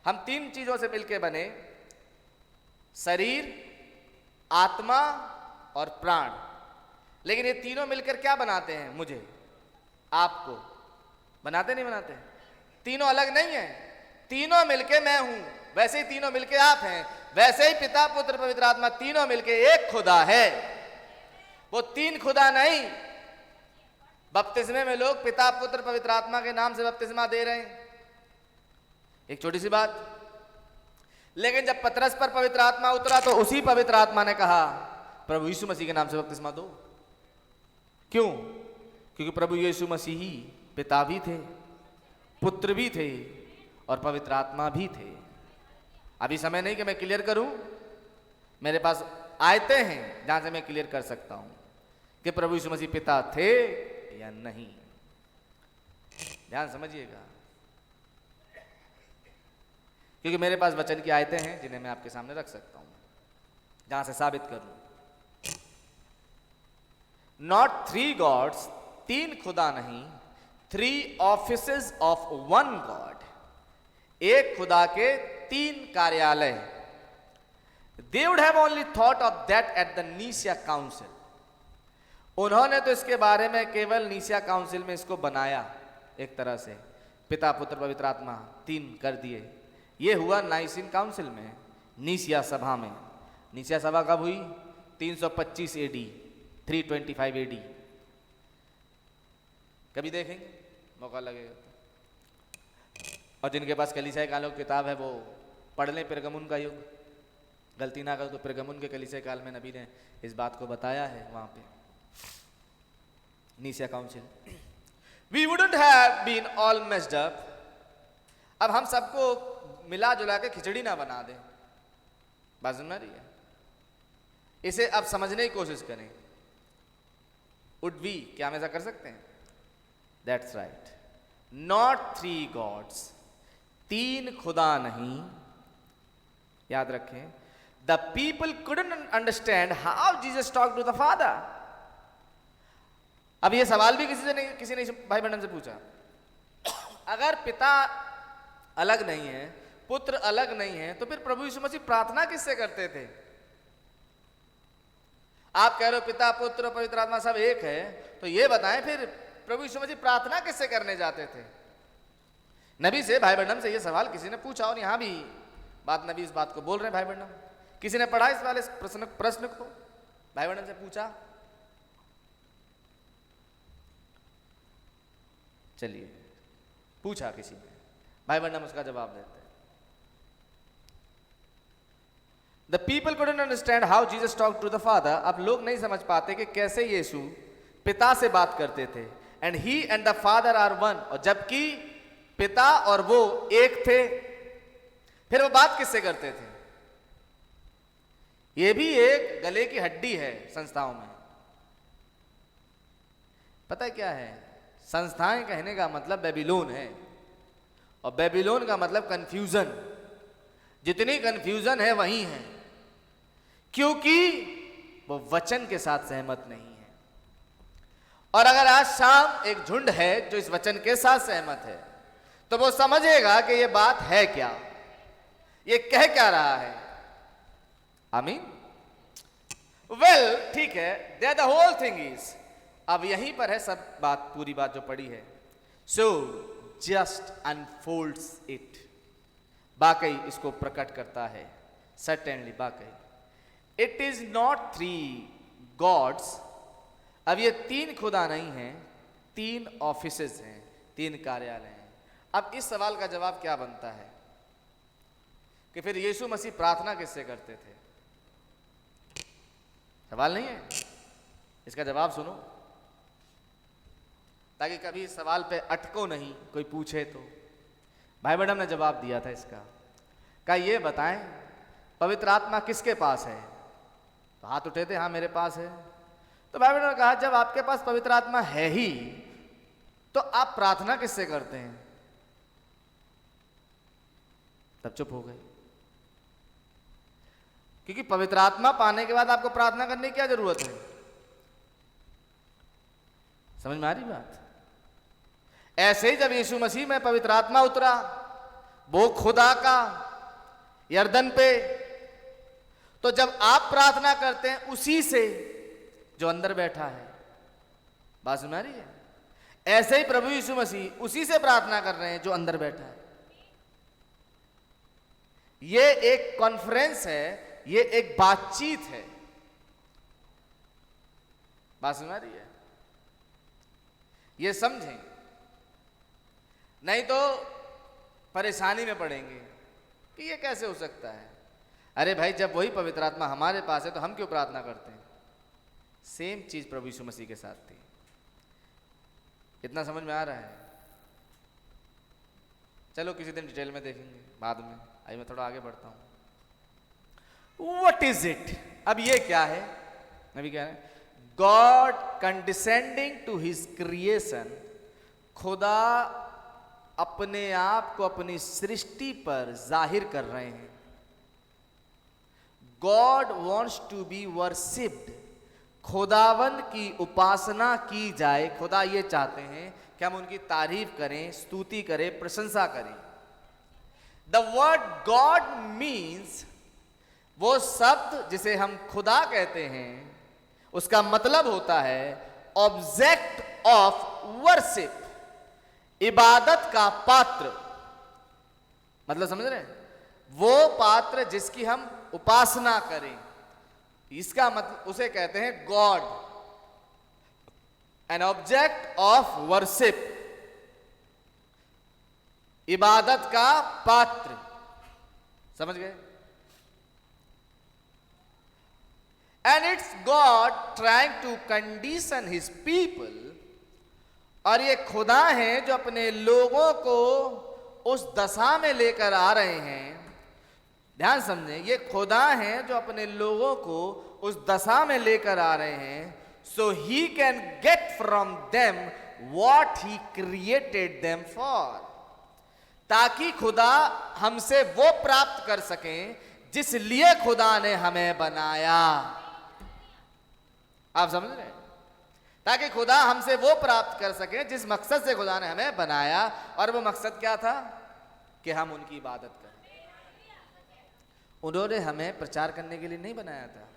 हम तीन चीजों से मिलकर बने, शरीर, आत्मा और प्राण। लेकिन ये तीनों मिलकर क्या बनाते हैं? मुझे, आपको। बनाते नहीं बनाते? तीनों अलग नहीं है, तीनों मिलके मैं हूं। वैसे ही तीनों मिलके आप हैं, वैसे ही पिता, पुत्र, पवित्र आत्मा तीनों मिलके एक खुदा है। वो तीन खुदा नहीं। बपतिस्मे में लोग पिता, पुत्र, पवित्र आत्मा के नाम से बपतिस्मा दे रहे हैं, एक छोटी सी बात। लेकिन जब पतरस पर पवित्र आत्मा उतरा तो उसी पवित्र आत्मा ने कहा प्रभु यीशु मसीह के नाम से बपतिस्मा दो। क्यों? क्योंकि प्रभु यीशु मसीह ही पिता भी थे, पुत्र भी थे और पवित्र आत्मा भी थे। अभी समय नहीं कि मैं क्लियर करूं, मेरे पास आयतें हैं जहां से मैं क्लियर कर सकता हूं कि प्रभु यीशु मसीह पिता थे या नहीं। ध्यान समझिएगा, क्योंकि मेरे पास वचन की आयतें हैं जिन्हें मैं आपके सामने रख सकता हूं, जहां से साबित करूं। नॉट थ्री गॉड्स, तीन खुदा नहीं, three offices of one god, एक खुदा के तीन कार्यालय। They would have only thought of that at the Nicea council. उन्होंने तो इसके बारे में केवल नीसिया काउंसिल में इसको बनाया, एक तरह से पिता, पुत्र, पवित्र आत्मा तीन कर दिए। ये हुआ नाइसिन काउंसिल में, नीसिया सभा में। नीसिया सभा कब हुई? 325 एडी, 325 एडी। कभी देखेंगे, मौका लगेगा। और जिनके पास कलीसिया कालों की किताब है वो पढ़ लें पेरगमुन का युग। गलती ना करो तो पेरगमुन के कलीसिया काल में नबी ने इस बात को बताया है वहां पे, Nicea council. We wouldn't have been all messed up. अब हम सबको मिला जुला के खिचड़ी ना बना दें। बात सुन रही है? इसे अब समझने की कोशिश करें। वुड वी, क्या हम ऐसा कर सकते हैं? That's right, not three gods, तीन खुदा नहीं। याद रखें, the people couldn't understand how Jesus talk to the father. अब यह सवाल भी किसी ने भाई बहन से पूछा, अगर पिता अलग नहीं है, पुत्र अलग नहीं है, तो फिर प्रभु यीशु मसीह प्रार्थना किससे करते थे? आप कह रहे हो पिता, पुत्र, पवित्र आत्मा सब एक है, तो ये बताएं फिर प्रभु यीशु मसीह प्रार्थना किससे करने जाते थे? नबी से, भाई बहन से ये सवाल किसी ने पूछा, और यहां भी नबी इस बात को बोल रहे हैं। भाई बहन, किसी ने पढ़ा इस वाले प्रश्न को? भाई बहन से पूछा? चलिए, पूछा किसी ने, भाई बहन उसका जवाब देते हैं। The people couldn't understand how Jesus talk to the father. अब लोग नहीं समझ पाते कि कैसे यीशु पिता से बात करते थे। And he and the father are one, और जबकि पिता और वो एक थे, फिर वो बात किससे करते थे? ये भी एक गले की हड्डी है संस्थाओं में। पता है क्या है? संस्थाएं कहने का मतलब बेबीलोन है, और बेबीलोन का मतलब कंफ्यूजन। जितनी कंफ्यूजन है वही है, क्योंकि वो वचन के साथ सहमत नहीं है। और अगर आज शाम एक झुंड है जो इस वचन के साथ सहमत है, तो वो समझेगा कि ये बात है क्या, ये कह क्या रहा है। आमीन। वेल, ठीक है, there the whole thing is. अब यहीं पर है सब बात, पूरी बात जो पड़ी है। So just unfolds it. वाकई इसको प्रकट करता है। सर्टेनली, वाकई। It is not 3 gods. अब ये 3 खुदा नहीं हैं, 3 ऑफिसेज हैं, 3 कार्यालय हैं। अब इस सवाल का जवाब क्या बनता है कि फिर यीशु मसीह प्रार्थना किससे करते थे? सवाल नहीं है, इसका जवाब सुनो, ताकि कभी इस सवाल पे अटको नहीं, कोई पूछे तो। भाई मैडम ने जवाब दिया था इसका, कहा ये बताएं पवित्र आत्मा किसके पास है? तो हाथ उठे थे, हाँ मेरे पास है। तो भाई मैडम ने कहा जब आपके पास पवित्र आत्मा है ही तो आप प्रार्थना किससे करते हैं? तब चुप हो गए, क्योंकि पवित्र आत्मा पाने के बाद आपको प्रार्थना करने की क्या जरूरत है? समझ में आ रही बात? ऐसे ही जब यीशु मसीह में पवित्र आत्मा उतरा, वो खुदा का यर्दन पे, तो जब आप प्रार्थना करते हैं उसी से जो अंदर बैठा है। बात समझ में आ रही है? ऐसे ही प्रभु यीशु मसीह उसी से प्रार्थना कर रहे हैं जो अंदर बैठा है। ये एक कॉन्फ्रेंस है, ये एक बातचीत है। बात समझ में आ रही है? ये समझें, नहीं तो परेशानी में पड़ेंगे कि ये कैसे हो सकता है। अरे भाई, जब वही पवित्र आत्मा हमारे पास है तो हम क्यों प्रार्थना करते हैं? सेम चीज प्रभु यीशु मसीह के साथ थी। इतना समझ में आ रहा है? चलो किसी दिन डिटेल में देखेंगे बाद में। आइए मैं थोड़ा आगे बढ़ता हूं। What is it? अब ये क्या है? नबी क्या है? God condescending to his creation. खुदा अपने आप को अपनी सृष्टि पर जाहिर कर रहे हैं। God wants to be worshipped. खुदावंद की उपासना की जाए। खुदा ये चाहते हैं कि हम उनकी तारीफ करें, स्तुति करें, प्रशंसा करें। द वर्ड गॉड मीन्स, वो शब्द जिसे हम खुदा कहते हैं, उसका मतलब होता है ऑब्जेक्ट ऑफ वर्शिप, इबादत का पात्र। मतलब समझ रहे हैं? वो पात्र जिसकी हम उपासना करें, इसका मतलब उसे कहते हैं God. An object of worship, इबादत का पात्र। समझ गए? And it's God trying to condition his people. और ये खुदा हैं जो अपने लोगों को उस दशा में लेकर आ रहे हैं। ध्यान समझें, ये खुदा हैं जो अपने लोगों को उस दशा में लेकर आ रहे हैं, so he can get from them what he created them for. ताकि खुदा हमसे वो प्राप्त कर सकें जिस लिए खुदा ने हमें बनाया। आप समझ रहे हैं? ताकि खुदा हमसे वो प्राप्त कर सके जिस मकसद से खुदा ने हमें बनाया। और वो मकसद क्या था? कि हम उनकी इबादत करें। उन्होंने हमें प्रचार करने के लिए नहीं बनाया था,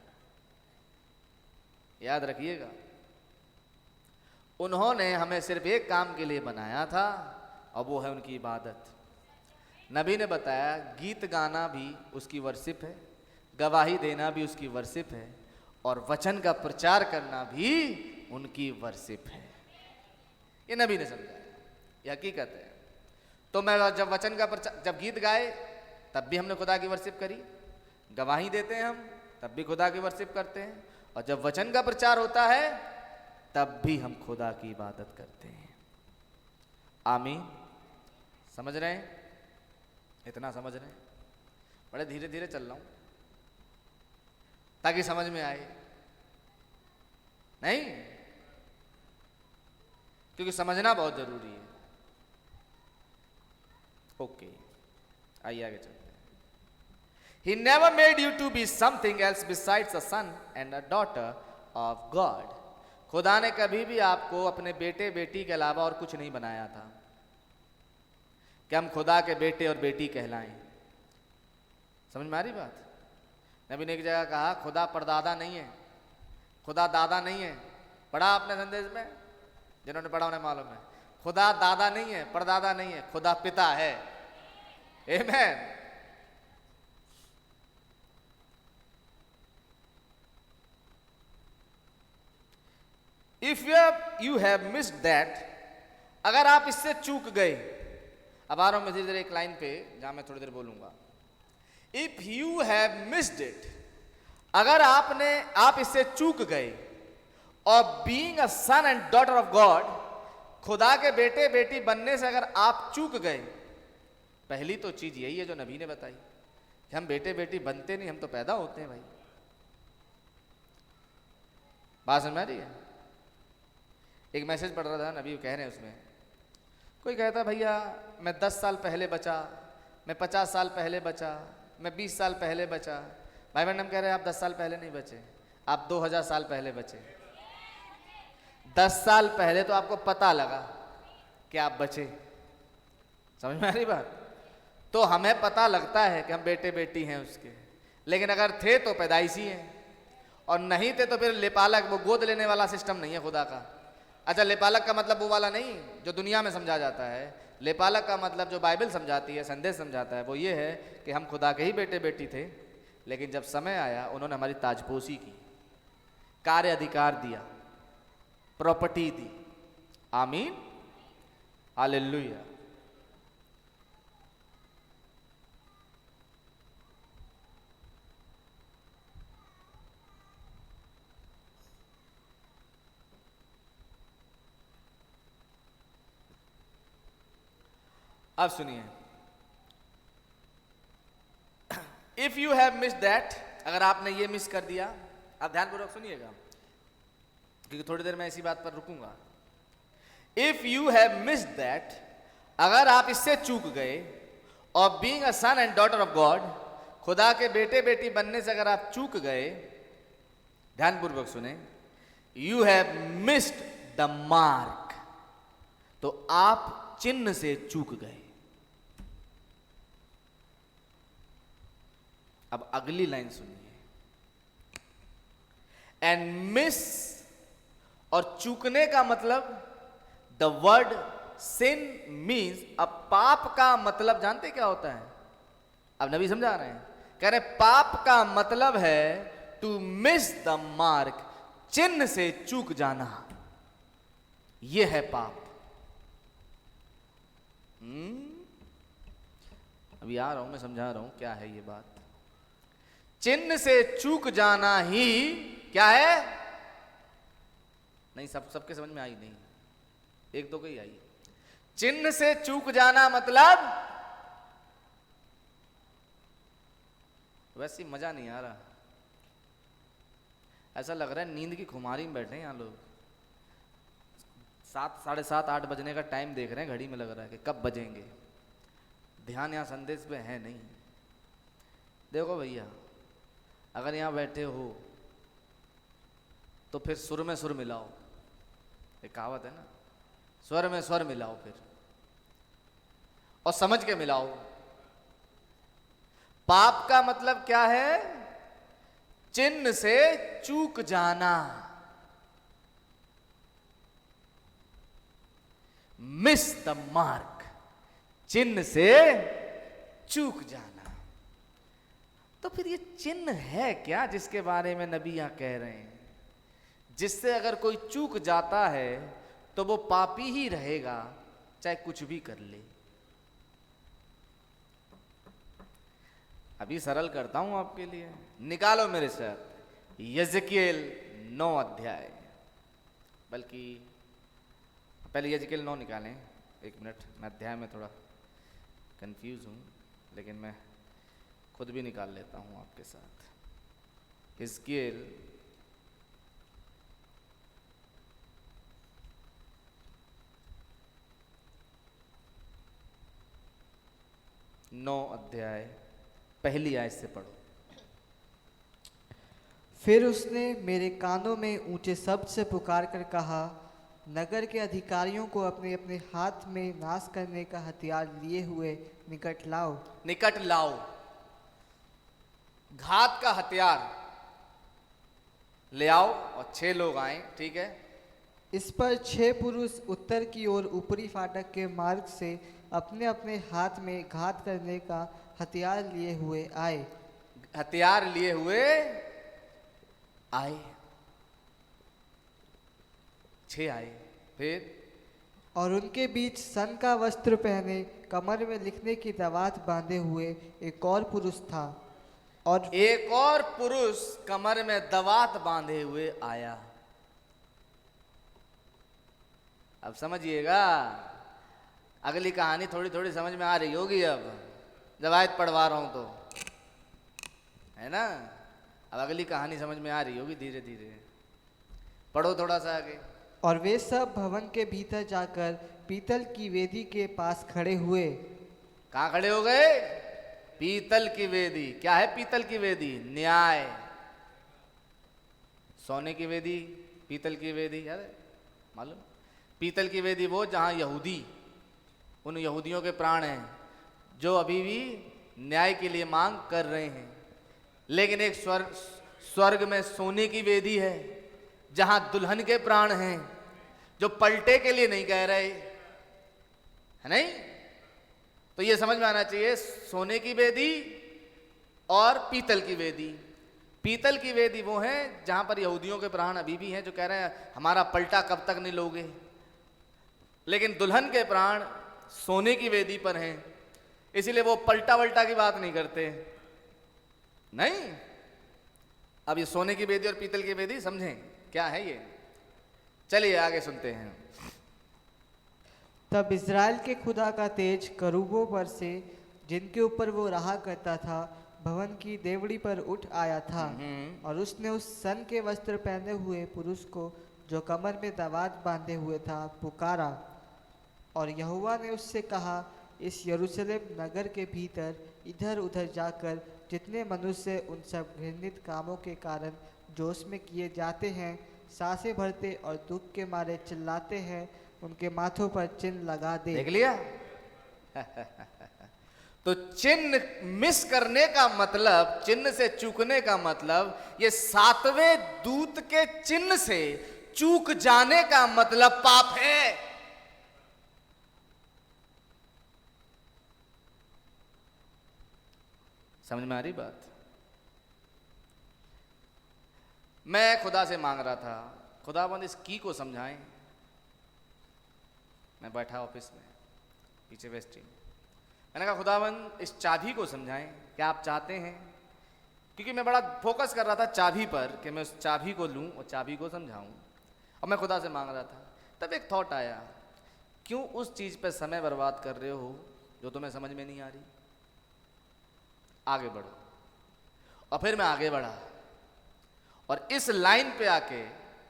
याद रखिएगा। उन्होंने हमें सिर्फ एक काम के लिए बनाया था, और वो है उनकी इबादत। नबी ने बताया गीत गाना भी उसकी वर्शिप है, गवाही देना भी उसकी वर्शिप है, और वचन का प्रचार करना भी उनकी वर्शिप है। ये नबी ने समझाया, ये हकीकत है। तो मैं जब वचन का प्रचार, जब गीत गाए तब भी हमने खुदा की वर्शिप करी, गवाही देते हैं हम तब भी खुदा की वर्शिप करते हैं, और जब वचन का प्रचार होता है तब भी हम खुदा की इबादत करते हैं। आमीन। समझ रहे हैं? इतना समझ रहे हैं? बड़े धीरे धीरे चल रहा हूं ताकि समझ में आए। नहीं, क्योंकि समझना बहुत जरूरी है। ओके, आइए आगे चलते हैं। He never made you to be something else besides a son and a daughter of God. खुदा ने कभी भी आपको अपने बेटे बेटी के अलावा और कुछ नहीं बनाया था कि हम खुदा के बेटे और बेटी कहलाएं। समझ में आ रही बात? नबी ने एक जगह कहा खुदा परदादा नहीं है, खुदा दादा नहीं है। पढ़ा आपने संदेश में? जिन्होंने पढ़ा उन्हें मालूम है। खुदा दादा नहीं है, परदादा नहीं है, खुदा पिता है। आमीन। If you have missed that, अगर आप इससे चूक गए। अब आ रहा हूं मैं धीरे धीरे एक लाइन पे जहां मैं थोड़ी देर बोलूंगा। If you have missed it, अगर आप इससे चूक गए, और being a son and daughter of God, खुदा के बेटे बेटी बनने से अगर आप चूक गए, पहली तो चीज यही है जो नबी ने बताई कि हम बेटे बेटी बनते नहीं, हम तो पैदा होते हैं भाई। बात समझ आ रही है? एक मैसेज पढ़ रहा था, नबी कह रहे हैं उसमें, कोई कहता भैया मैं 10 साल पहले बचा, मैं 50 साल पहले बचा, मैं 20 साल पहले बचा। भाई मैडम कह रहे हैं आप 10 साल पहले नहीं बचे, आप 2000 साल पहले बचे। 10 साल पहले तो आपको पता लगा कि आप बचे। समझ में आ रही बात? तो हमें पता लगता है कि हम बेटे बेटी हैं उसके, लेकिन अगर थे तो पैदाइशी हैं, और नहीं थे तो फिर लेपालक, वो गोद लेने वाला सिस्टम नहीं है खुदा का। अच्छा, लेपालक का मतलब वो वाला नहीं जो दुनिया में समझा जाता है। लेपालक का मतलब जो बाइबल समझाती है, संदेश समझाता है, वो ये है कि हम खुदा के ही बेटे बेटी थे, लेकिन जब समय आया उन्होंने हमारी ताजपोशी की, कार्य अधिकार दिया, प्रॉपर्टी दी। आमीन, हालेलुया। अब सुनिए, if you have miss that, अगर आपने ये मिस कर दिया, आप ध्यानपूर्वक सुनिएगा क्योंकि थोड़ी देर मैं इसी बात पर रुकूंगा। If you have miss that, अगर आप इससे चूक गए, और being a son and daughter of God, खुदा के बेटे बेटी बनने से अगर आप चूक गए, ध्यानपूर्वक सुने, you have missed the mark, तो आप चिन्ह से चूक गए। अब अगली लाइन सुनिए, एंड मिस, और चूकने का मतलब, द वर्ड सिन मीन्स, अब पाप का मतलब जानते क्या होता है? अब नबी समझा रहे हैं, कह रहे पाप का मतलब है टू मिस द मार्क, चिन्ह से चूक जाना, यह है पाप। अभी आ रहा हूं, मैं समझा रहा हूं क्या है ये बात। चिन्ह से चूक जाना ही क्या है? नहीं, सबके समझ में आई नहीं, एक दो को ही आई। चिन्ह से चूक जाना मतलब, वैसे मजा नहीं आ रहा, ऐसा लग रहा है नींद की खुमारी में बैठे हैं यहाँ लोग। 7, 7:30, 8 बजने का टाइम देख रहे हैं घड़ी में, लग रहा है कि कब बजेंगे। ध्यान यहाँ संदेश पे है नहीं। देखो भैया, अगर यहाँ बैठे हो तो फिर सुर में सुर मिलाओ, एक कहावत है ना, स्वर में स्वर मिलाओ फिर, और समझ के मिलाओ। पाप का मतलब क्या है? चिन्ह से चूक जाना, मिस द मार्क, चिन्ह से चूक जाना। तो फिर ये चिन्ह है क्या जिसके बारे में नबी यहां कह रहे हैं, जिससे अगर कोई चूक जाता है तो वो पापी ही रहेगा, चाहे कुछ भी कर ले। अभी सरल करता हूं आपके लिए, निकालो मेरे साथ यजकेल 9 अध्याय, बल्कि पहले यजकेल 9 निकालें। एक मिनट, मैं अध्याय में थोड़ा कंफ्यूज हूं, लेकिन मैं खुद भी निकाल लेता हूं आपके साथ। यजकेल 9 अध्याय पहली आयत से पढ़ो। फिर उसने मेरे कानों में ऊंचे शब्द से पुकार कर कहा, नगर के अधिकारियों को अपने अपने हाथ में नाश करने का हथियार लिए हुए निकट लाओ। निकट लाओ, घात का हथियार ले आओ, और 6 लोग आए, ठीक है। इस पर 6 पुरुष उत्तर की ओर ऊपरी फाटक के मार्ग से अपने अपने हाथ में घात करने का हथियार लिए हुए आए। हथियार लिए हुए आए। 6 आए। फिर और उनके बीच सन का वस्त्र पहने कमर में लिखने की दवात बांधे हुए एक और पुरुष था, और एक और पुरुष कमर में दवात बांधे हुए आया। अब समझिएगा, अगली कहानी थोड़ी थोड़ी समझ में आ रही होगी अब, जब आयत पढ़वा रहा हूं तो, है ना। अब अगली कहानी समझ में आ रही होगी धीरे धीरे। पढ़ो थोड़ा सा आगे। और वे सब भवन के भीतर जाकर पीतल की वेदी के पास खड़े हुए। कहां खड़े हो गए? पीतल की वेदी। क्या है पीतल की वेदी? न्याय। सोने की वेदी, पीतल की वेदी, याद है? मालूम? पीतल की वेदी वो जहां यहूदी, उन यहूदियों के प्राण हैं जो अभी भी न्याय के लिए मांग कर रहे हैं। लेकिन एक स्वर्ग में सोने की वेदी है जहां दुल्हन के प्राण हैं जो पलटे के लिए नहीं कह रहे, है नहीं? तो ये समझ में आना चाहिए, सोने की वेदी और पीतल की वेदी। पीतल की वेदी वो है जहां पर यहूदियों के प्राण अभी भी हैं जो कह रहे हैं हमारा पलटा कब तक नहीं लोगे। लेकिन दुल्हन के प्राण सोने की वेदी पर हैं, इसीलिए वो पलटा वल्टा की बात नहीं करते। नहीं, अब ये सोने की वेदी और पीतल की वेदी समझें क्या है ये। चलिए आगे सुनते हैं। तब इज़राइल के खुदा का तेज करूबों पर से, जिनके ऊपर वो रहा करता था, भवन की देवड़ी पर उठ आया था। और उसने उस सन के वस्त्र पहने हुए पुरुष को जो कमर में दवात बांधे हुए था पुकारा। और यहोवा ने उससे कहा, इस यरूशलेम नगर के भीतर इधर उधर जाकर जितने मनुष्य उन सब घृणित कामों के कारण जोश में किए जाते हैं, सांसें भरते और दुख के मारे चिल्लाते हैं, उनके माथों पर चिन्ह लगा दे। देख लिया? तो चिन्ह मिस करने का मतलब, चिन्ह से चूकने का मतलब, ये 7वें दूत के चिन्ह से चूक जाने का मतलब पाप है। समझ में आ रही बात? मैं खुदा से मांग रहा था, खुदाबंद इस की को समझाएं। मैं बैठा ऑफिस में पीछे वेस्टिंग, मैंने कहा खुदाबंद इस चाबी को समझाएं, क्या आप चाहते हैं? क्योंकि मैं बड़ा फोकस कर रहा था चाबी पर कि मैं उस चाबी को लूं और चाबी को समझाऊं, और मैं खुदा से मांग रहा था। तब एक थॉट आया, क्यों उस चीज पर समय बर्बाद कर रहे हो जो तुम्हें समझ में नहीं आ रही? आगे बढ़ो। और फिर मैं आगे बढ़ा, और इस लाइन पे आके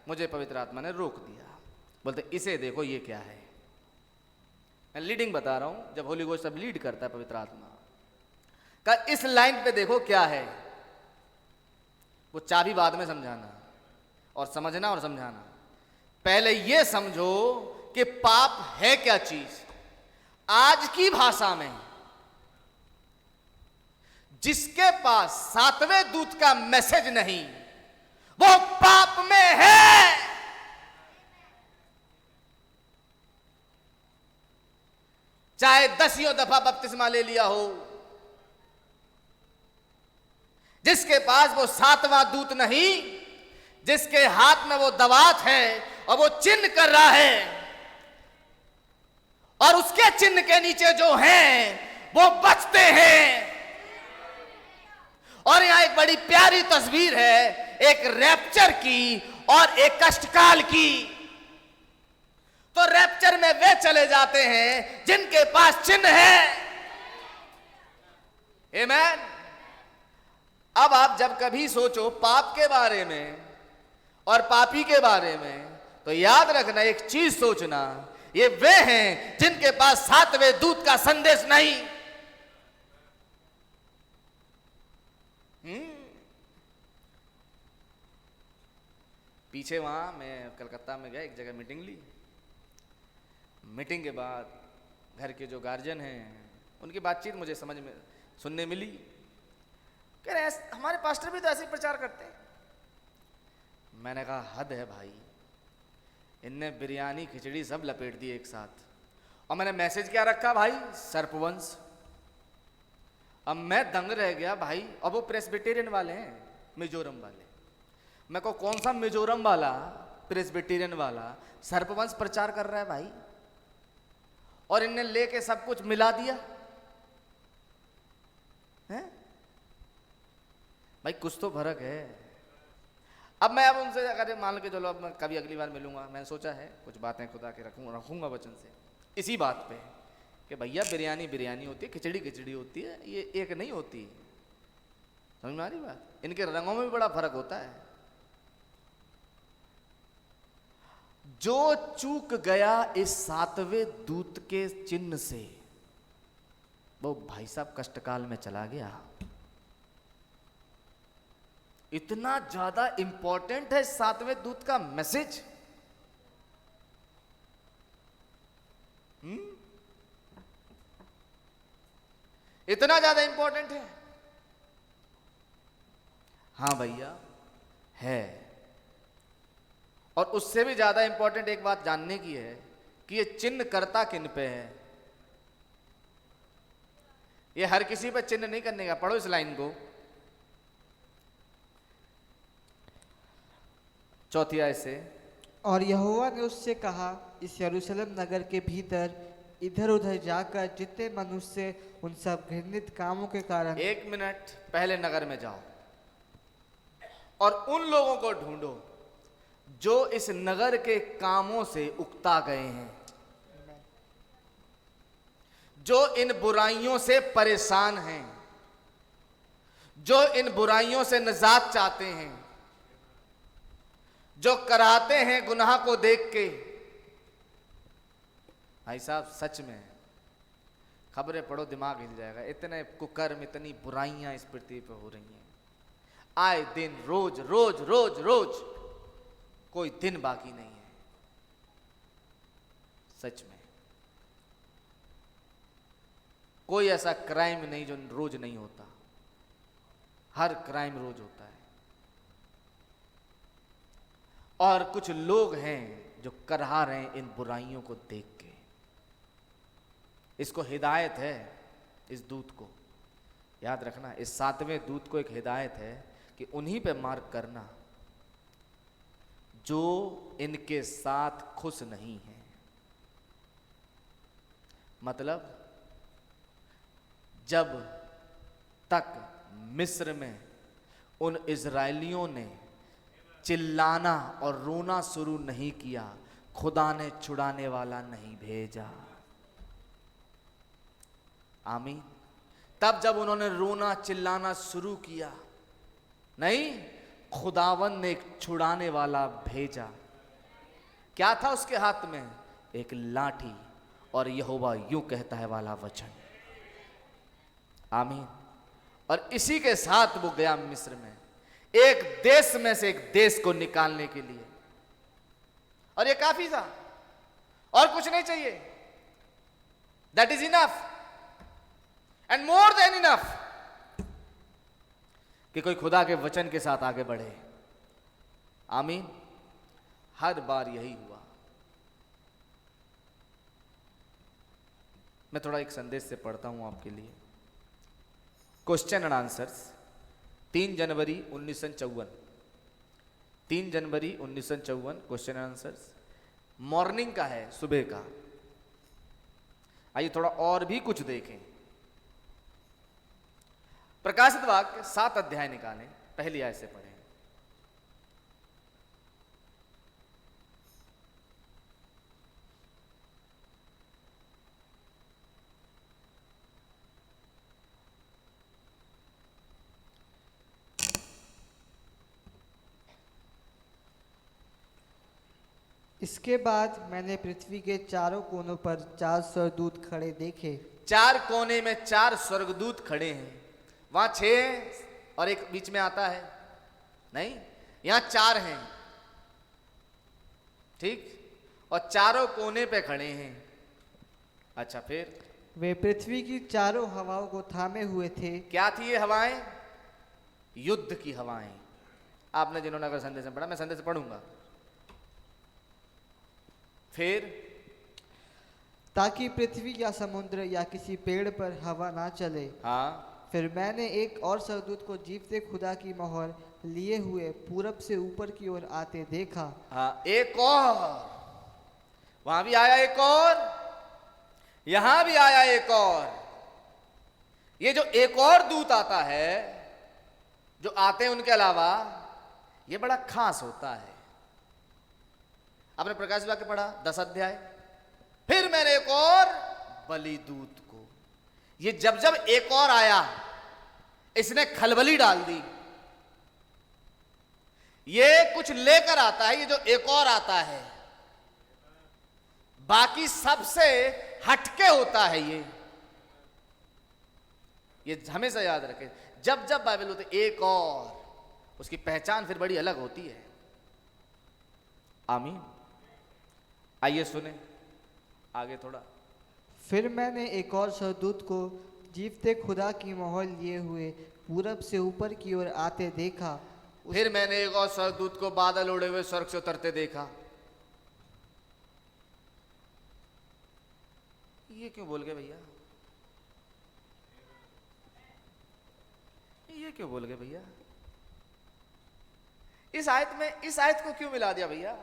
मुझे पवित्र आत्मा ने रोक दिया। बोलते इसे देखो, ये क्या है। मैं लीडिंग बता रहा हूं, जब होली गोस्ट सब लीड करता है पवित्र आत्मा का, इस लाइन पे देखो क्या है। वो चाबी बाद में समझाना और समझना और समझाना। पहले ये समझो कि पाप है क्या चीज। आज की भाषा में जिसके पास 7वें दूत का मैसेज नहीं, वो पाप में है। चाहे 10 दफा बपतिस्मा ले लिया हो, जिसके पास वो 7वां दूत नहीं, जिसके हाथ में वो दवात है और वो चिन्ह कर रहा है, और उसके चिन्ह के नीचे जो हैं वो बचते हैं। और यहां एक बड़ी प्यारी तस्वीर है, एक रैप्चर की और एक कष्टकाल की। तो रैप्चर में वे चले जाते हैं जिनके पास चिन्ह है। आमीन। अब आप जब कभी सोचो पाप के बारे में और पापी के बारे में, तो याद रखना एक चीज सोचना, ये वे हैं जिनके पास 7वें दूत का संदेश नहीं। पीछे वहां मैं कलकत्ता में गया, एक जगह मीटिंग ली। मीटिंग के बाद घर के जो गार्जियन हैं उनकी बातचीत मुझे समझ में सुनने मिली। कह रहे हमारे पास्टर भी तो ऐसे ही प्रचार करते हैं। मैंने कहा हद है भाई, इनने बिरयानी खिचड़ी सब लपेट दी एक साथ। और मैंने मैसेज क्या रखा भाई, सर्पवंश। अब मैं दंग रह गया भाई। अब वो प्रेस्बिटेरियन वाले हैं, मिजोरम वाले। मैं को कौन सा मिजोरम वाला प्रेस्बिटेरियन वाला सर्पवंश प्रचार कर रहा है भाई, और इनने लेके सब कुछ मिला दिया है भाई, कुछ तो फर्क है। अब मैं उनसे अगर मान के चलो, अब मैं कभी अगली बार मिलूंगा, मैंने सोचा है कुछ बातें खुदा के रखूंगा वचन से इसी बात पे कि भैया बिरयानी बिरयानी होती है, खिचड़ी खिचड़ी होती है, ये एक नहीं होती। समझ में आ रही बात? इनके रंगों में भी बड़ा फर्क होता है। जो चूक गया इस 7वें दूत के चिन्ह से, वो भाई साहब कष्टकाल में चला गया। इतना ज्यादा इंपॉर्टेंट है 7वें दूत का मैसेज। इतना ज्यादा इंपॉर्टेंट है। हाँ भैया है। और उससे भी ज्यादा इंपॉर्टेंट एक बात जानने की है कि ये चिन्ह करता किन पे है। ये हर किसी पे चिन्ह नहीं करने का। पढ़ो इस लाइन को, 4 आयत से। और यहोवा ने उससे कहा, इस यरूशलेम नगर के भीतर इधर उधर जाकर जितने मनुष्य उन सब घृणित कामों के कारण। 1 मिनट पहले नगर में जाओ और उन लोगों को ढूंढो जो इस नगर के कामों से उकता गए हैं, जो इन बुराइयों से परेशान हैं, जो इन बुराइयों से निजात चाहते हैं, जो कराहते हैं गुनाह को देख के। भाई साहब सच में खबरें पढ़ो, दिमाग हिल जाएगा। इतने कुकर्म, इतनी बुराइयां इस पृथ्वी पर हो रही हैं आए दिन, रोज रोज रोज रोज, कोई दिन बाकी नहीं है। सच में कोई ऐसा क्राइम नहीं जो रोज नहीं होता। हर क्राइम रोज होता है। और कुछ लोग हैं जो करहा रहे हैं इन बुराइयों को देख के। इसको हिदायत है, इस दूत को याद रखना। इस 7वें दूत को एक हिदायत है कि उन्हीं पे मार्क करना जो इनके साथ खुश नहीं है। मतलब जब तक मिस्र में उन इजरायलियों ने चिल्लाना और रोना शुरू नहीं किया, खुदा ने छुड़ाने वाला नहीं भेजा। आमीन। तब जब उन्होंने रोना चिल्लाना शुरू किया, नहीं, खुदावन ने एक छुड़ाने वाला भेजा। क्या था उसके हाथ में? एक लाठी और यहोवा यूं कहता है वाला वचन। आमीन। और इसी के साथ वो गया मिस्र में, एक देश में से एक देश को निकालने के लिए। और ये काफी था, और कुछ नहीं चाहिए। That is enough and more than enough कि कोई खुदा के वचन के साथ आगे बढ़े। आमीन। हर बार यही हुआ। मैं थोड़ा एक संदेश से पढ़ता हूं आपके लिए। Question and answers, 3 January 1954, 3 January 1954 question and answers. Morning का है, सुबह का। आइए थोड़ा और भी कुछ देखें। प्रकाशित वाक्य 7 अध्याय निकालें, पहली आयत से पढ़ें। इसके बाद मैंने पृथ्वी के चारों कोनों पर 4 स्वर्गदूत खड़े देखे। 4 कोने में 4 स्वर्गदूत खड़े हैं। वहां 6 हैं और एक बीच में आता है, नहीं, यहां 4 हैं, ठीक, और चारों कोने पे खड़े हैं। अच्छा, फिर वे पृथ्वी की चारों हवाओं को थामे हुए थे। क्या थी ये हवाएं? युद्ध की हवाएं। आपने जिन्होंने अगर संदेश में पढ़ा, मैं संदेश पढ़ूंगा। फिर ताकि पृथ्वी या समुद्र या किसी पेड़ पर हवा ना चले। हाँ। फिर मैंने एक और स्वर्गदूत को जीवते खुदा की मोहर लिए हुए पूरब से ऊपर की ओर आते देखा। हाँ, एक और, वहां भी आया एक और, यहां भी आया एक और। ये जो एक और दूत आता है, जो आते हैं उनके अलावा, ये बड़ा खास होता है। आपने प्रकाश वाक्य पढ़ा 10 अध्याय। फिर मैंने एक और बलि दूत को, ये जब जब एक और आया इसने खलबली डाल दी। ये कुछ लेकर आता है, ये जो एक और आता है बाकी सबसे हटके होता है। ये हमेशा याद रखें, जब जब बाइबल होते एक और, उसकी पहचान फिर बड़ी अलग होती है। आमीन। आइए सुने आगे थोड़ा। फिर मैंने एक और स्वर्गदूत को जीवते खुदा की मोहर लिए हुए पूरब से ऊपर की ओर आते देखा। फिर मैंने एक और स्वर्गदूत को बादल उड़े हुए स्वर्ग से उतरते देखा। ये क्यों बोल गए भैया? ये क्यों बोल गए भैया? इस आयत को क्यों मिला दिया भैया?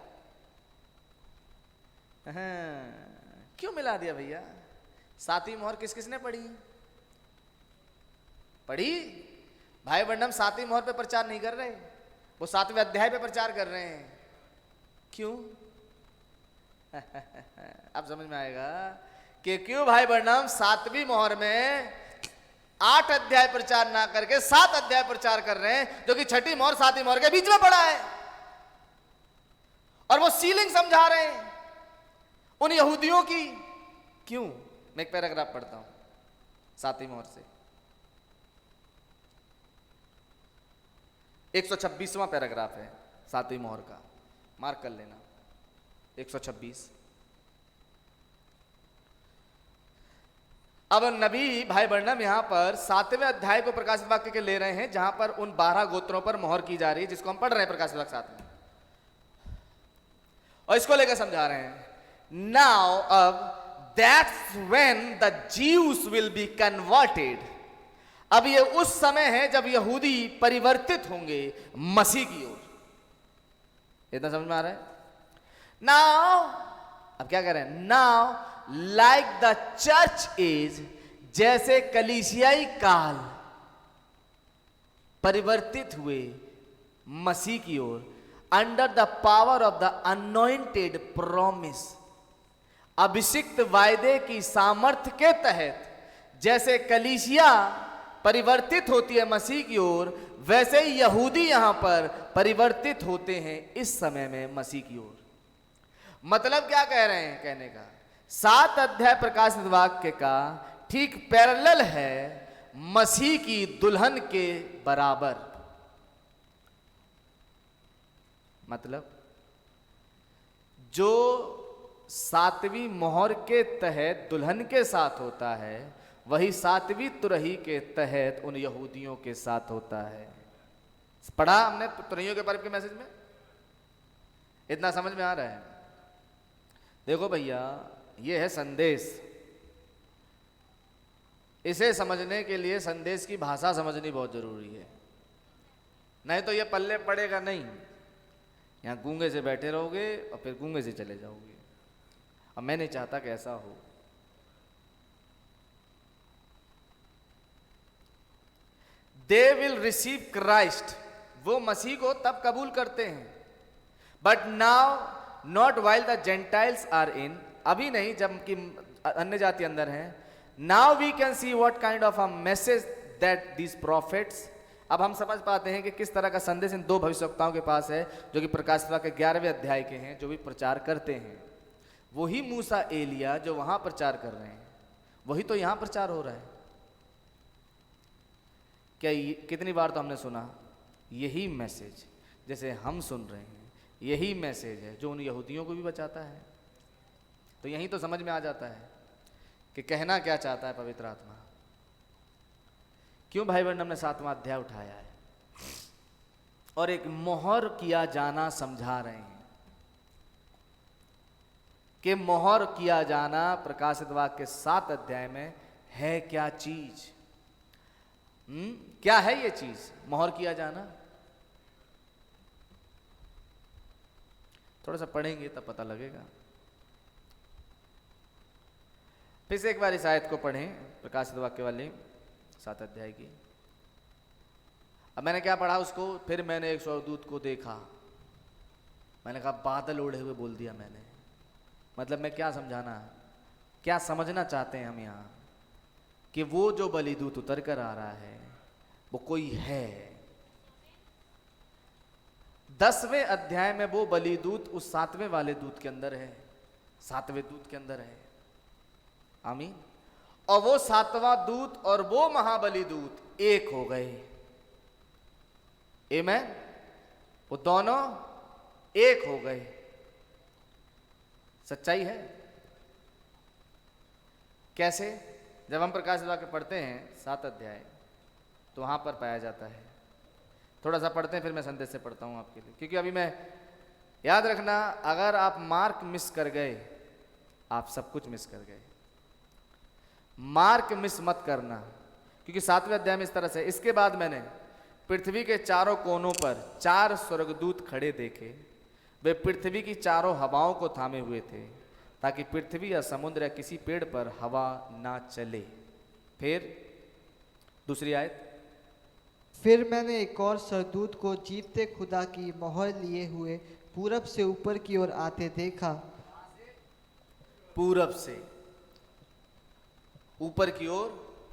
क्यों मिला दिया भैया? सातवीं मोहर किस किसने पढ़ी? पढ़ी? भाई बंडम सातवीं मोहर पे प्रचार नहीं कर रहे, वो 7वें अध्याय पे प्रचार कर रहे हैं। क्यों? अब समझ में आएगा कि क्यों भाई बंडम 7वीं मोहर में 8 अध्याय प्रचार ना करके 7 अध्याय प्रचार कर रहे हैं, जो कि 6ठी मोहर 7वीं मोहर के बीच में पड़ा है। और वो सीलिंग समझा रहे हैं उन यहूदियों की। क्यों? मैं एक पैराग्राफ पढ़ता हूं 7वीं मोहर से, 126वां पैराग्राफ है 7वीं मोहर का, मार्क कर लेना 126। अब नबी भाई बर्नम यहां पर 7वें अध्याय को प्रकाशित वाक्य के ले रहे हैं, जहां पर उन 12 गोत्रों पर मोहर की जा रही है, जिसको हम पढ़ रहे हैं प्रकाशित वाक्य 7 में, और इसको लेकर समझा रहे हैं। नाउ अब that's when the juice will be converted. अब ये उस समय है जब यहूदी परिवर्तित होंगे मसीह की ओर। इतना समझ में आ रहा है? नाउ अब क्या कह रहे हैं? Now like the church age, जैसे कलीसियाई काल परिवर्तित हुए मसीह की ओर, under the power of the anointed promise, अभिषिक्त वायदे की सामर्थ्य के तहत जैसे कलीसिया परिवर्तित होती है मसीह की ओर, वैसे ही यहूदी यहां पर परिवर्तित होते हैं इस समय में मसीह की ओर। मतलब क्या कह रहे हैं? कहने का 7 अध्याय प्रकाशित वाक्य का ठीक पैरेलल है मसीह की दुल्हन के बराबर। मतलब जो 7वीं मोहर के तहत दुल्हन के साथ होता है, वही 7वीं तुरही के तहत उन यहूदियों के साथ होता है। पढ़ा हमने तुरहियों के पर्व के मैसेज में? इतना समझ में आ रहा है? देखो भैया, ये है संदेश। इसे समझने के लिए संदेश की भाषा समझनी बहुत जरूरी है, नहीं तो ये पल्ले पड़ेगा नहीं। यहां गूंगे से बैठे रहोगे और फिर गूंगे से चले जाओगे, अब मैं नहीं चाहता कि ऐसा हो। दे विल रिसीव क्राइस्ट, वो मसीह को तब कबूल करते हैं, but now not while the Gentiles are in, अभी नहीं जबकि अन्य जाति अंदर हैं। Now we can see what kind of a message that these prophets, अब हम समझ पाते हैं कि किस तरह का संदेश इन 2 भविष्यवक्ताओं के पास है, जो कि प्रकाशित वाक्य 11वें अध्याय के हैं, जो भी प्रचार करते हैं। वही मूसा एलिया जो वहां प्रचार कर रहे हैं, वही तो यहां प्रचार हो रहा है। क्या कितनी बार तो हमने सुना यही मैसेज, जैसे हम सुन रहे हैं, यही मैसेज है जो उन यहूदियों को भी बचाता है। तो यही तो समझ में आ जाता है कि कहना क्या चाहता है पवित्र आत्मा। क्यों भाई बहन हमने 7वां अध्याय उठाया है और एक मोहर किया जाना समझा रहे हैं कि मोहर किया जाना प्रकाशित वाक्य 7 अध्याय में है क्या चीज? क्या है ये चीज मोहर किया जाना? थोड़ा सा पढ़ेंगे तब पता लगेगा। फिर से एक बार इस आयत को पढ़ें, प्रकाशित वाक्य वाले 7 अध्याय की। अब मैंने क्या पढ़ा उसको, फिर मैंने एक स्वर्गदूत को देखा। मैंने कहा बादल ओढ़े हुए बोल दिया मैंने। मतलब मैं क्या समझाना, क्या समझना चाहते हैं हम यहाँ, कि वो जो बलिदूत उतर कर आ रहा है वो कोई है। 10वें अध्याय में वो बलिदूत उस 7वें वाले दूत के अंदर है, 7वें दूत के अंदर है। आमीन। और वो 7वां दूत और वो महाबली दूत एक हो गए। आमीन। वो दोनों एक हो गए। सच्चाई है। कैसे? जब हम प्रकाश वाक्य पढ़ते हैं 7 अध्याय, तो वहां पर पाया जाता है। थोड़ा सा पढ़ते हैं फिर मैं संदेश से पढ़ता हूं आपके लिए, क्योंकि अभी मैं, याद रखना, अगर आप मार्क मिस कर गए आप सब कुछ मिस कर गए। मार्क मिस मत करना, क्योंकि 7वें अध्याय में इस तरह से, इसके बाद मैंने पृथ्वी के चारों कोनों पर 4 स्वर्गदूत खड़े देखे। वे पृथ्वी की चारों हवाओं को थामे हुए थे, ताकि पृथ्वी या समुद्र या किसी पेड़ पर हवा ना चले। फिर दूसरी आयत। फिर मैंने एक और स्वर्गदूत को जीवते खुदा की मोहर लिए हुए पूरब से ऊपर की ओर आते देखा। पूरब से ऊपर की ओर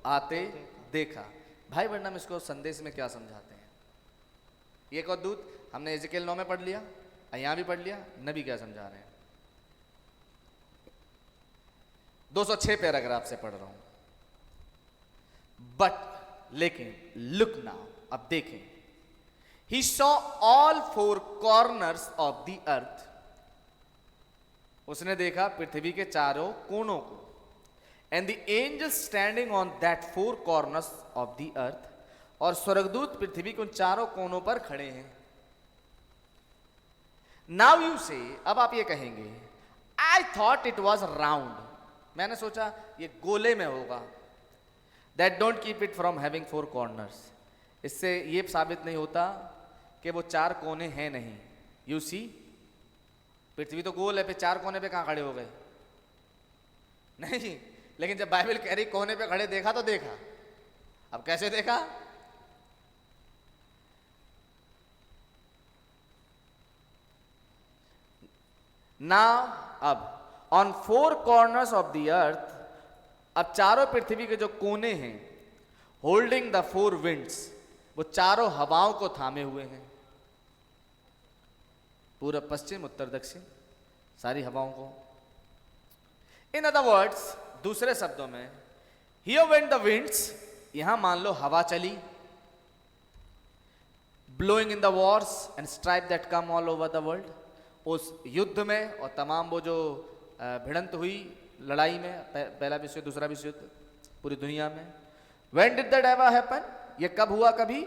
आते देखा। भाई वरना हम इसको संदेश में क्या समझाते हैं? एक और दूत हमने एजेकिएल 9 में पढ़ लिया, यहां भी पढ़ लिया। नबी क्या समझा रहे हैं? 206 पैराग्राफ से पढ़ रहा हूं। बट लेकिन लुक नाउ, अब देखें, he saw all 4 corners of the earth. उसने देखा पृथ्वी के चारों कोनों को। And the angel standing on that 4 corners of the earth. और स्वर्गदूत पृथ्वी के उन चारों कोनों पर खड़े हैं। नाउ यू से, अब आप ये कहेंगे, I thought it was round. मैंने सोचा ये गोले में होगा। That don't keep it from having 4 corners. इससे ये साबित नहीं होता कि वो 4 कोने हैं नहीं। यू सी, पृथ्वी तो गोल है, पे 4 कोने पे कहां खड़े हो गए? नहीं, लेकिन जब बाइबल कह रही कोने पे खड़े देखा तो देखा। अब कैसे देखा? नाउ अब on 4 corners of the earth, अब चारों पृथ्वी के जो कोने हैं, होल्डिंग द 4 विंड्स, वो चारों हवाओं को थामे हुए हैं। पूरब पश्चिम उत्तर दक्षिण, सारी हवाओं को। इन अदर वर्ड्स, दूसरे शब्दों में, हियर वेंट द विंड्स, यहां मान लो हवा चली, blowing in the Wars and stripe that come all over the world. उस युद्ध में और तमाम वो जो भिड़ंत हुई लड़ाई में, पहला विश्व युद्ध, दूसरा विश्व युद्ध, पूरी दुनिया में। When did that ever happen? ये कब हुआ? कभी?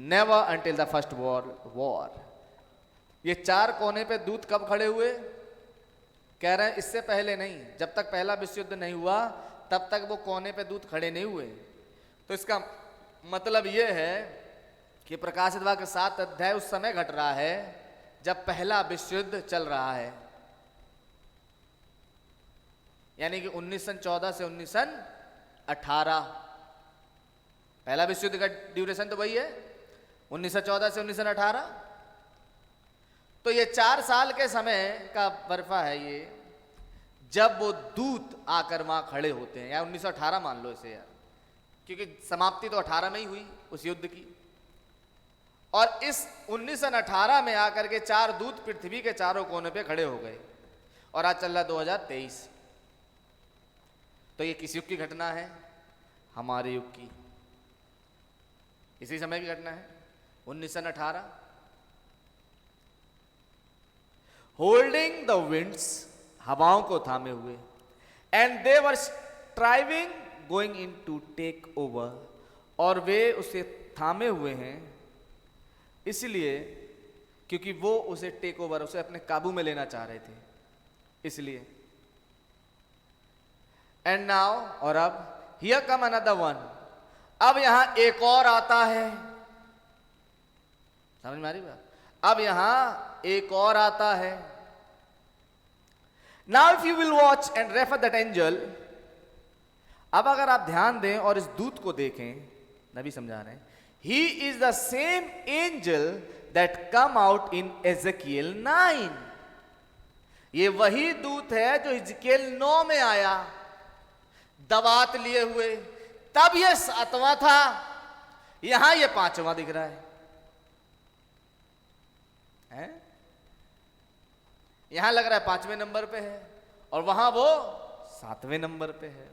Never until the first world war. ये 4 कोने पे दूत कब खड़े हुए? कह रहे हैं इससे पहले नहीं, जब तक पहला विश्व युद्ध नहीं हुआ तब तक वो कोने पे दूत खड़े नहीं हुए। तो इसका मतलब ये है कि प्रकाशित वाक्य 7 अध्याय उस समय घट रहा है जब पहला विश्व युद्ध चल रहा है, यानी कि 1914 से 1918। पहला विश्व युद्ध का ड्यूरेशन तो वही है, 1914 से 1918। तो ये 4 साल के समय का बर्फा है ये, जब वो दूत आकर वहां खड़े होते हैं। या 1918 मान लो इसे यार, क्योंकि समाप्ति तो 18 में ही हुई उस युद्ध की। और इस 1918 में आकर के 4 दूत पृथ्वी के चारों कोने पे खड़े हो गए। और आज चल रहा 2023। तो ये किस युग की घटना है? हमारे युग की, इसी समय की घटना है, 1918। होल्डिंग द विंड्स, हवाओं को थामे हुए, and they were striving going in to take over, और वे उसे थामे हुए हैं इसलिए क्योंकि वो उसे टेक ओवर, उसे अपने काबू में लेना चाह रहे थे, इसलिए। एंड नाउ, और अब, हियर कम अनदर वन, अब यहां एक और आता है। समझ में आ रही बात? अब यहां एक और आता है। Now if you will watch and refer that angel, अब अगर आप ध्यान दें और इस दूत को देखें, नबी समझा रहे हैं, he is the same angel that come out in Ezekiel 9। ये वही दूत है जो हिजकियेल 9 में आया दवात लिए हुए, तब ये 7वां था, यहां ये 5वां दिख रहा है? यहां लग रहा है 5वें नंबर पे है और वहां वो 7वें नंबर पे है।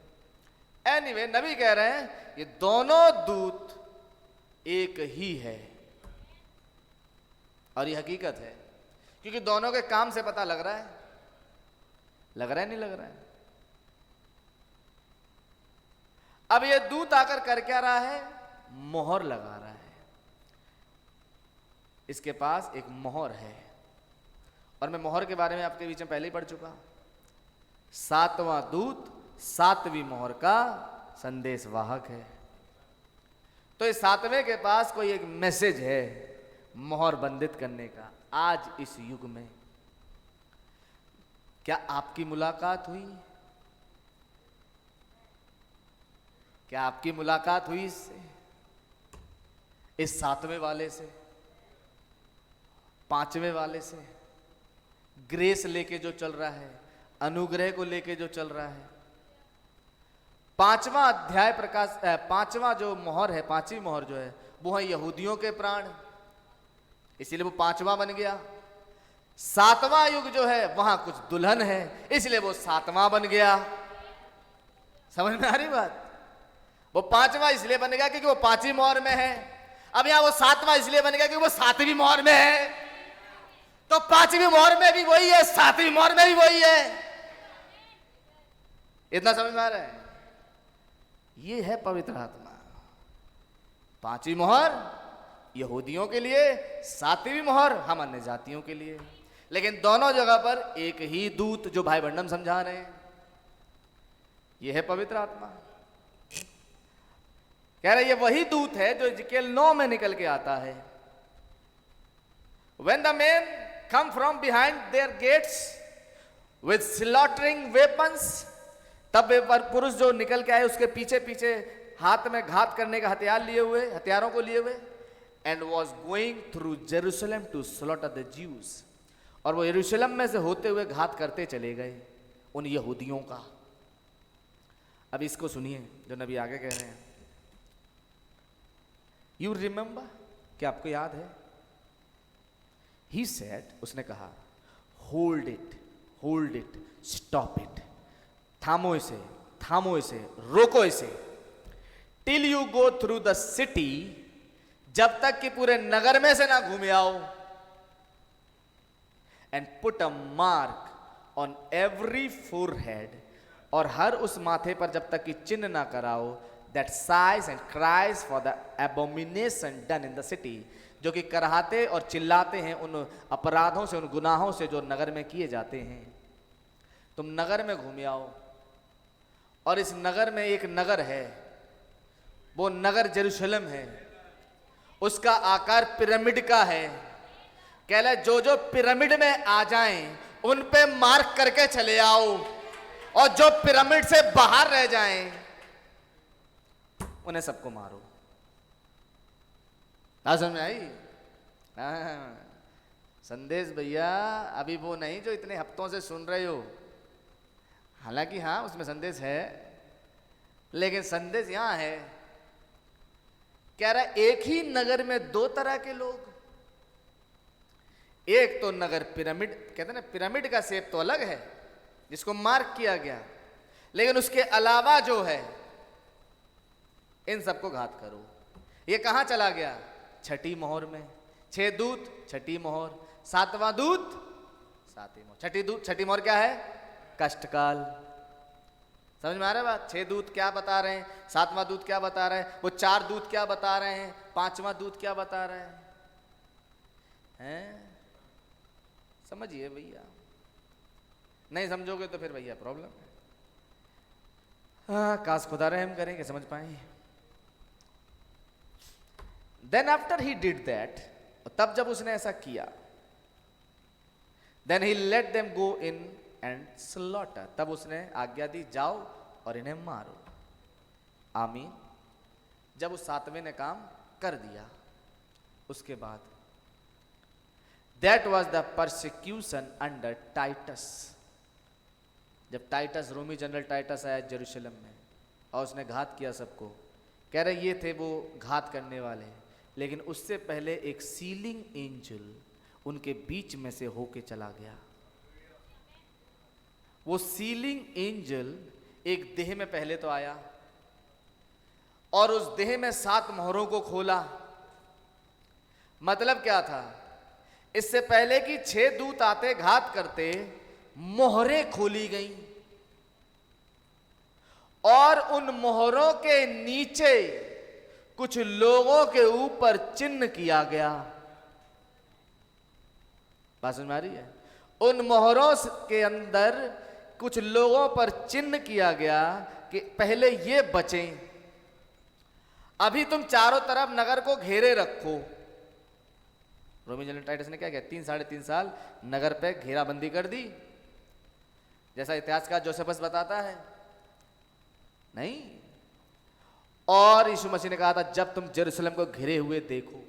एनीवे, नबी कह रहे हैं ये दोनों दूत एक ही है, और ये हकीकत है, क्योंकि दोनों के काम से पता लग रहा है। लग रहा है नहीं लग रहा है? अब ये दूत आकर कर क्या रहा है? मोहर लगा रहा है। इसके पास एक मोहर है, और मैं मोहर के बारे में आपके बीच में पहले ही पढ़ चुका। 7वां दूत 7वीं मोहर का संदेशवाहक है। तो इस 7वें के पास कोई एक मैसेज है मोहर बंदित करने का। आज इस युग में क्या आपकी मुलाकात हुई? क्या आपकी मुलाकात हुई इससे? इस 7वें वाले से, 5वें वाले से, ग्रेस लेके जो चल रहा है, अनुग्रह को लेके जो चल रहा है। 5वां अध्याय प्रकाश, 5वां जो मोहर है, 5वीं मोहर जो है, वो है यहूदियों के प्राण, इसीलिए वो 5वां बन गया। 7वां युग जो है वहां कुछ दुल्हन है, इसलिए वो 7वां बन गया। समझ में आ रही बात? वो 5वां इसलिए बन गया क्योंकि वो 5वीं मोहर में है। अब यहां वो 7वां इसलिए बन गया क्योंकि वो 7वीं मोहर में है। तो 5वीं मोहर में भी वही है, 7वीं मोहर में भी वही है। इतना समझ में आ रहा है? ये है पवित्र आत्मा। 5वीं मोहर यहूदियों के लिए, 7वीं मोहर हम अन्य जातियों के लिए, लेकिन दोनों जगह पर एक ही दूत, जो भाई बंडम समझा रहे हैं, ये है पवित्र आत्मा। कह रहे ये वही दूत है जो हिजकियेल 9 में निकल के आता है। When the men come from behind their gates with slaughtering weapons, तब वे पुरुष जो निकल के आए उसके पीछे पीछे हाथ में घात करने का हथियारों को लिए हुए, and was going through Jerusalem to slaughter the Jews, और वो यरूशलेम में से होते हुए घात करते चले गए उन यहूदियों का। अब इसको सुनिए जो नबी आगे कह रहे हैं। यू रिमेंबर, क्या आपको याद है? ही सेड, उसने कहा, होल्ड इट, स्टॉप इट, थामो इसे, रोको इसे, till you go through the city, जब तक कि पूरे नगर में से ना घूमे आओ, and put a mark on every forehead, और हर उस माथे पर जब तक कि चिन्ह ना कराओ, that sighs and cries for the abomination done in the city, जो कि कराहते और चिल्लाते हैं उन अपराधों से, उन गुनाहों से जो नगर में किए जाते हैं। तुम नगर में घूम आओ, और इस नगर में एक नगर है, वो नगर जेरूशलेम है, उसका आकार पिरामिड का है। कह ले जो जो पिरामिड में आ जाएं उन पे मार्क करके चले आओ, और जो पिरामिड से बाहर रह जाएं उन्हें सबको मारो। ना समझ में आई? संदेश भैया अभी वो नहीं जो इतने हफ्तों से सुन रहे हो। हालांकि हाँ उसमें संदेश है, लेकिन संदेश यहां है, कह रहा एक ही नगर में 2 तरह के लोग। एक तो नगर पिरामिड, कहते हैं ना पिरामिड का शेप तो अलग है जिसको मार्क किया गया, लेकिन उसके अलावा जो है इन सबको घात करो। ये कहां चला गया? 6ठी मोहर में। 6 दूत 6ठी मोहर, 7वां दूत 7वीं मोहर। 6ठी मोहर क्या है? कष्टकाल। समझ में आ रहा है बात? 6 दूत क्या बता रहे हैं, 7वां दूत क्या बता रहे हैं, वो 4 दूत क्या बता रहे हैं, 5वां दूत क्या बता रहे हैं? समझिए भैया, नहीं समझोगे तो फिर भैया प्रॉब्लम है। हाँ, काश खुदा रहम करें कि समझ पाए। Then after he did that, तब जब उसने ऐसा किया, then he let them go in and slaughter, तब उसने आज्ञा दी जाओ और इन्हें मारो। आमीन। जब उस सातवें ने काम कर दिया, उसके बाद that was the persecution under Titus. जब टाइटस, रोमी जनरल टाइटस आया जेरूशलेम में और उसने घात किया सबको, कह रहे ये थे वो घात करने वाले, लेकिन उससे पहले एक सीलिंग एंजल उनके बीच में से होके चला गया। वो सीलिंग एंजल एक देह में पहले तो आया और उस देह में 7 मोहरों को खोला। मतलब क्या था? इससे पहले कि 6 दूत आते घात करते, मोहरें खोली गईं और उन मोहरों के नीचे कुछ लोगों के ऊपर चिन्ह किया गया। बात समझ में आ रही है? उन मोहरों के अंदर कुछ लोगों पर चिन्ह किया गया कि पहले ये बचें, अभी तुम चारों तरफ नगर को घेरे रखो। रोमी जनरल टाइटस ने क्या किया? 3 साढ़े 3 साल नगर पे घेराबंदी कर दी, जैसा इतिहास का जोसेफस बताता है। नहीं, और यीशु मसीह ने कहा था जब तुम जेरूशलेम को घिरे हुए देखो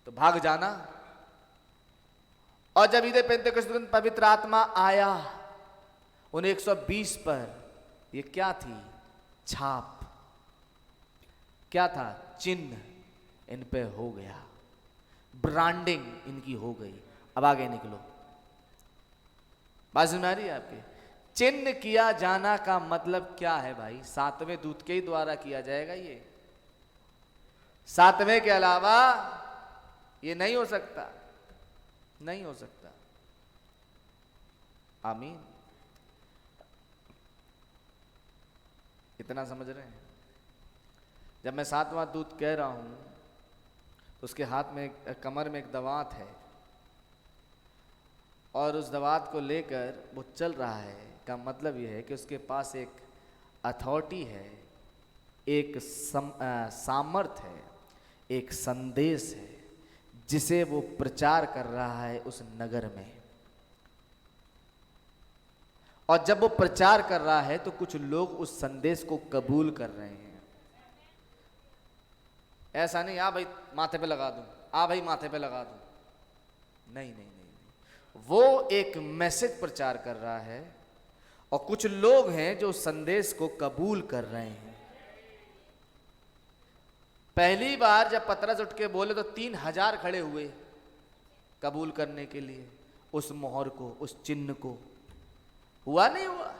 तो भाग जाना। और जब ईद पेंतेकोस्त के दिन पवित्र आत्मा आया उन 120 पर, ये क्या थी? छाप। क्या था? चिन्ह इन पे हो गया, ब्रांडिंग इनकी हो गई। अब आगे निकलो। बात सुना रही है आपके? चिन्ह किया जाना का मतलब क्या है भाई? 7वें दूत के ही द्वारा किया जाएगा ये, 7वें के अलावा ये नहीं हो सकता, नहीं हो सकता। आमीन। इतना समझ रहे हैं? जब मैं 7वां दूत कह रहा हूं तो उसके हाथ में कमर में एक दवात है और उस दवात को लेकर वो चल रहा है। का मतलब यह है कि उसके पास एक अथॉरिटी है, एक सामर्थ्य है, एक संदेश है जिसे वो प्रचार कर रहा है उस नगर में। और जब वो प्रचार कर रहा है तो कुछ लोग उस संदेश को कबूल कर रहे हैं। ऐसा नहीं आ भाई माथे पे लगा दूं, आ भाई माथे पे लगा दूं, नहीं नहीं नहीं, नहीं। वो एक मैसेज प्रचार कर रहा है और कुछ लोग हैं जो संदेश को कबूल कर रहे हैं। पहली बार जब पतरस उठ के बोले तो 3000 खड़े हुए कबूल करने के लिए उस मोहर को, उस चिन्ह को। हुआ नहीं हुआ?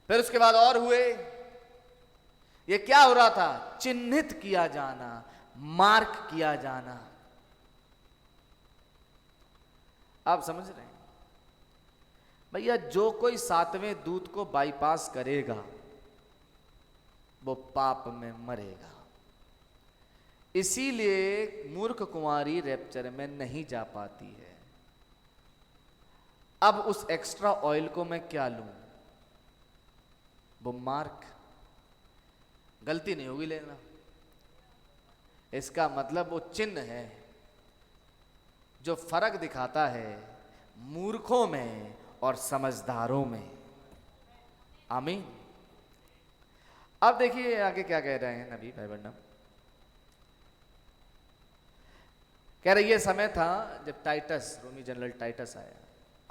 फिर उसके बाद और हुए। ये क्या हो रहा था? चिन्हित किया जाना, मार्क किया जाना। आप समझ रहे हैं भैया? जो कोई 7वें दूत को बाईपास करेगा वो पाप में मरेगा। इसीलिए मूर्ख कुंवारी रैप्चर में नहीं जा पाती है। अब उस एक्स्ट्रा ऑयल को मैं क्या लूं? वो मार्क। गलती नहीं होगी लेना, इसका मतलब वो चिन्ह है जो फर्क दिखाता है मूर्खों में और समझदारों में। आमीन। अब देखिए आगे क्या कह रहे हैं नबी भाई बन्नम। कह रहे ये समय था जब टाइटस, रोमी जनरल टाइटस आया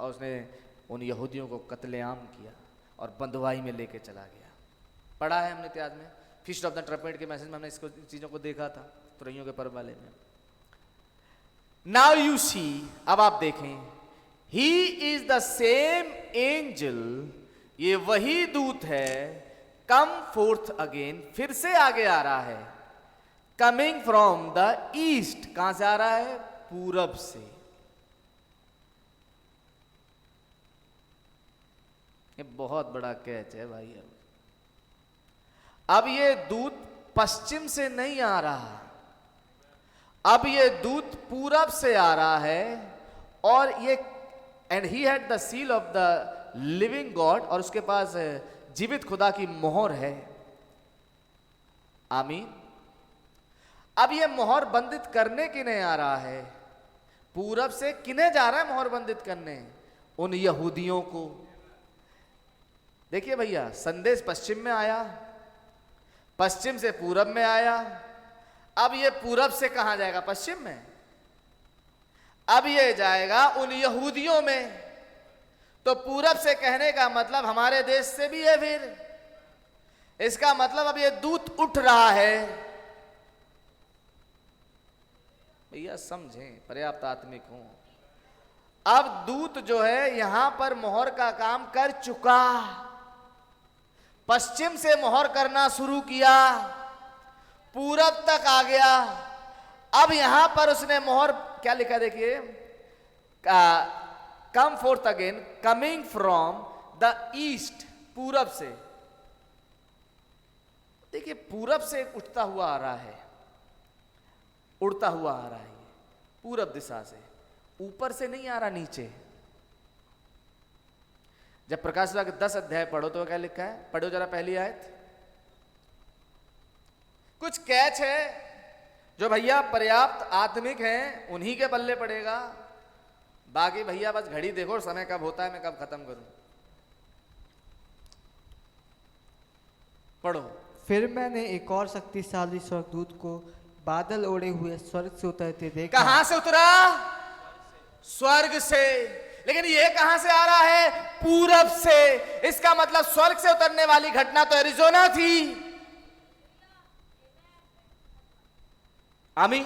और उसने उन यहूदियों को कत्लेआम किया और बंधुआई में लेके चला गया। पढ़ा है हमने इतिहास में, फीस्ट ऑफ द ट्रम्पेट के मैसेज में हमने इसको चीजों को देखा था, तुरैयों के पर्व वाले में। नाउ यू सी, अब आप देखें, he is the same angel, ये वही दूत है, कम फोर्थ अगेन, फिर से आगे आ रहा है, कमिंग फ्रॉम द ईस्ट। कहां से आ रहा है? पूरब से। ये बहुत बड़ा कैच है भाई। अब ये दूत पश्चिम से नहीं आ रहा, अब ये दूत पूरब से आ रहा है और ये and he had the seal of the living God, और उसके पास जीवित खुदा की मोहर है। आमीन। अब ये मोहर बंदित करने की नहीं आ रहा है, पूरब से किन्हें जा रहा है मोहर बंदित करने? उन यहूदियों को। देखिए भैया, संदेश पश्चिम में आया, पश्चिम से पूरब में आया, अब ये पूरब से कहां जाएगा? पश्चिम में। अब ये जाएगा उन यहूदियों में। तो पूरब से कहने का मतलब हमारे देश से भी है। फिर इसका मतलब अब ये दूत उठ रहा है। भैया समझें, पर्याप्त आत्मिक हूं। अब दूत जो है यहां पर मोहर का काम कर चुका, पश्चिम से मोहर करना शुरू किया, पूरब तक आ गया। अब यहां पर उसने मोहर क्या लिखा देखिए, कम fourth again coming from the east, पूरब से। देखिए पूरब से उठता हुआ आ रहा है, उड़ता हुआ आ रहा है, पूरब दिशा से, ऊपर से नहीं आ रहा नीचे। जब प्रकाश वाक्य 10 अध्याय पढ़ो तो क्या लिखा है, पढ़ो जरा पहली आयत। कुछ कैच है जो भैया पर्याप्त आत्मिक हैं उन्हीं के बल्ले पड़ेगा। बाकी भैया बस घड़ी देखो समय कब होता है, मैं कब खत्म करूं। पढ़ो। फिर मैंने एक और शक्तिशाली स्वर्गदूत को बादल ओढ़े हुए स्वर्ग से उतरते देखा। कहां से उतरा? स्वर्ग से। लेकिन ये कहां से आ रहा है? पूरब से। इसका मतलब स्वर्ग से उतरने वाली घटना तो एरिजोना थी। आमीन।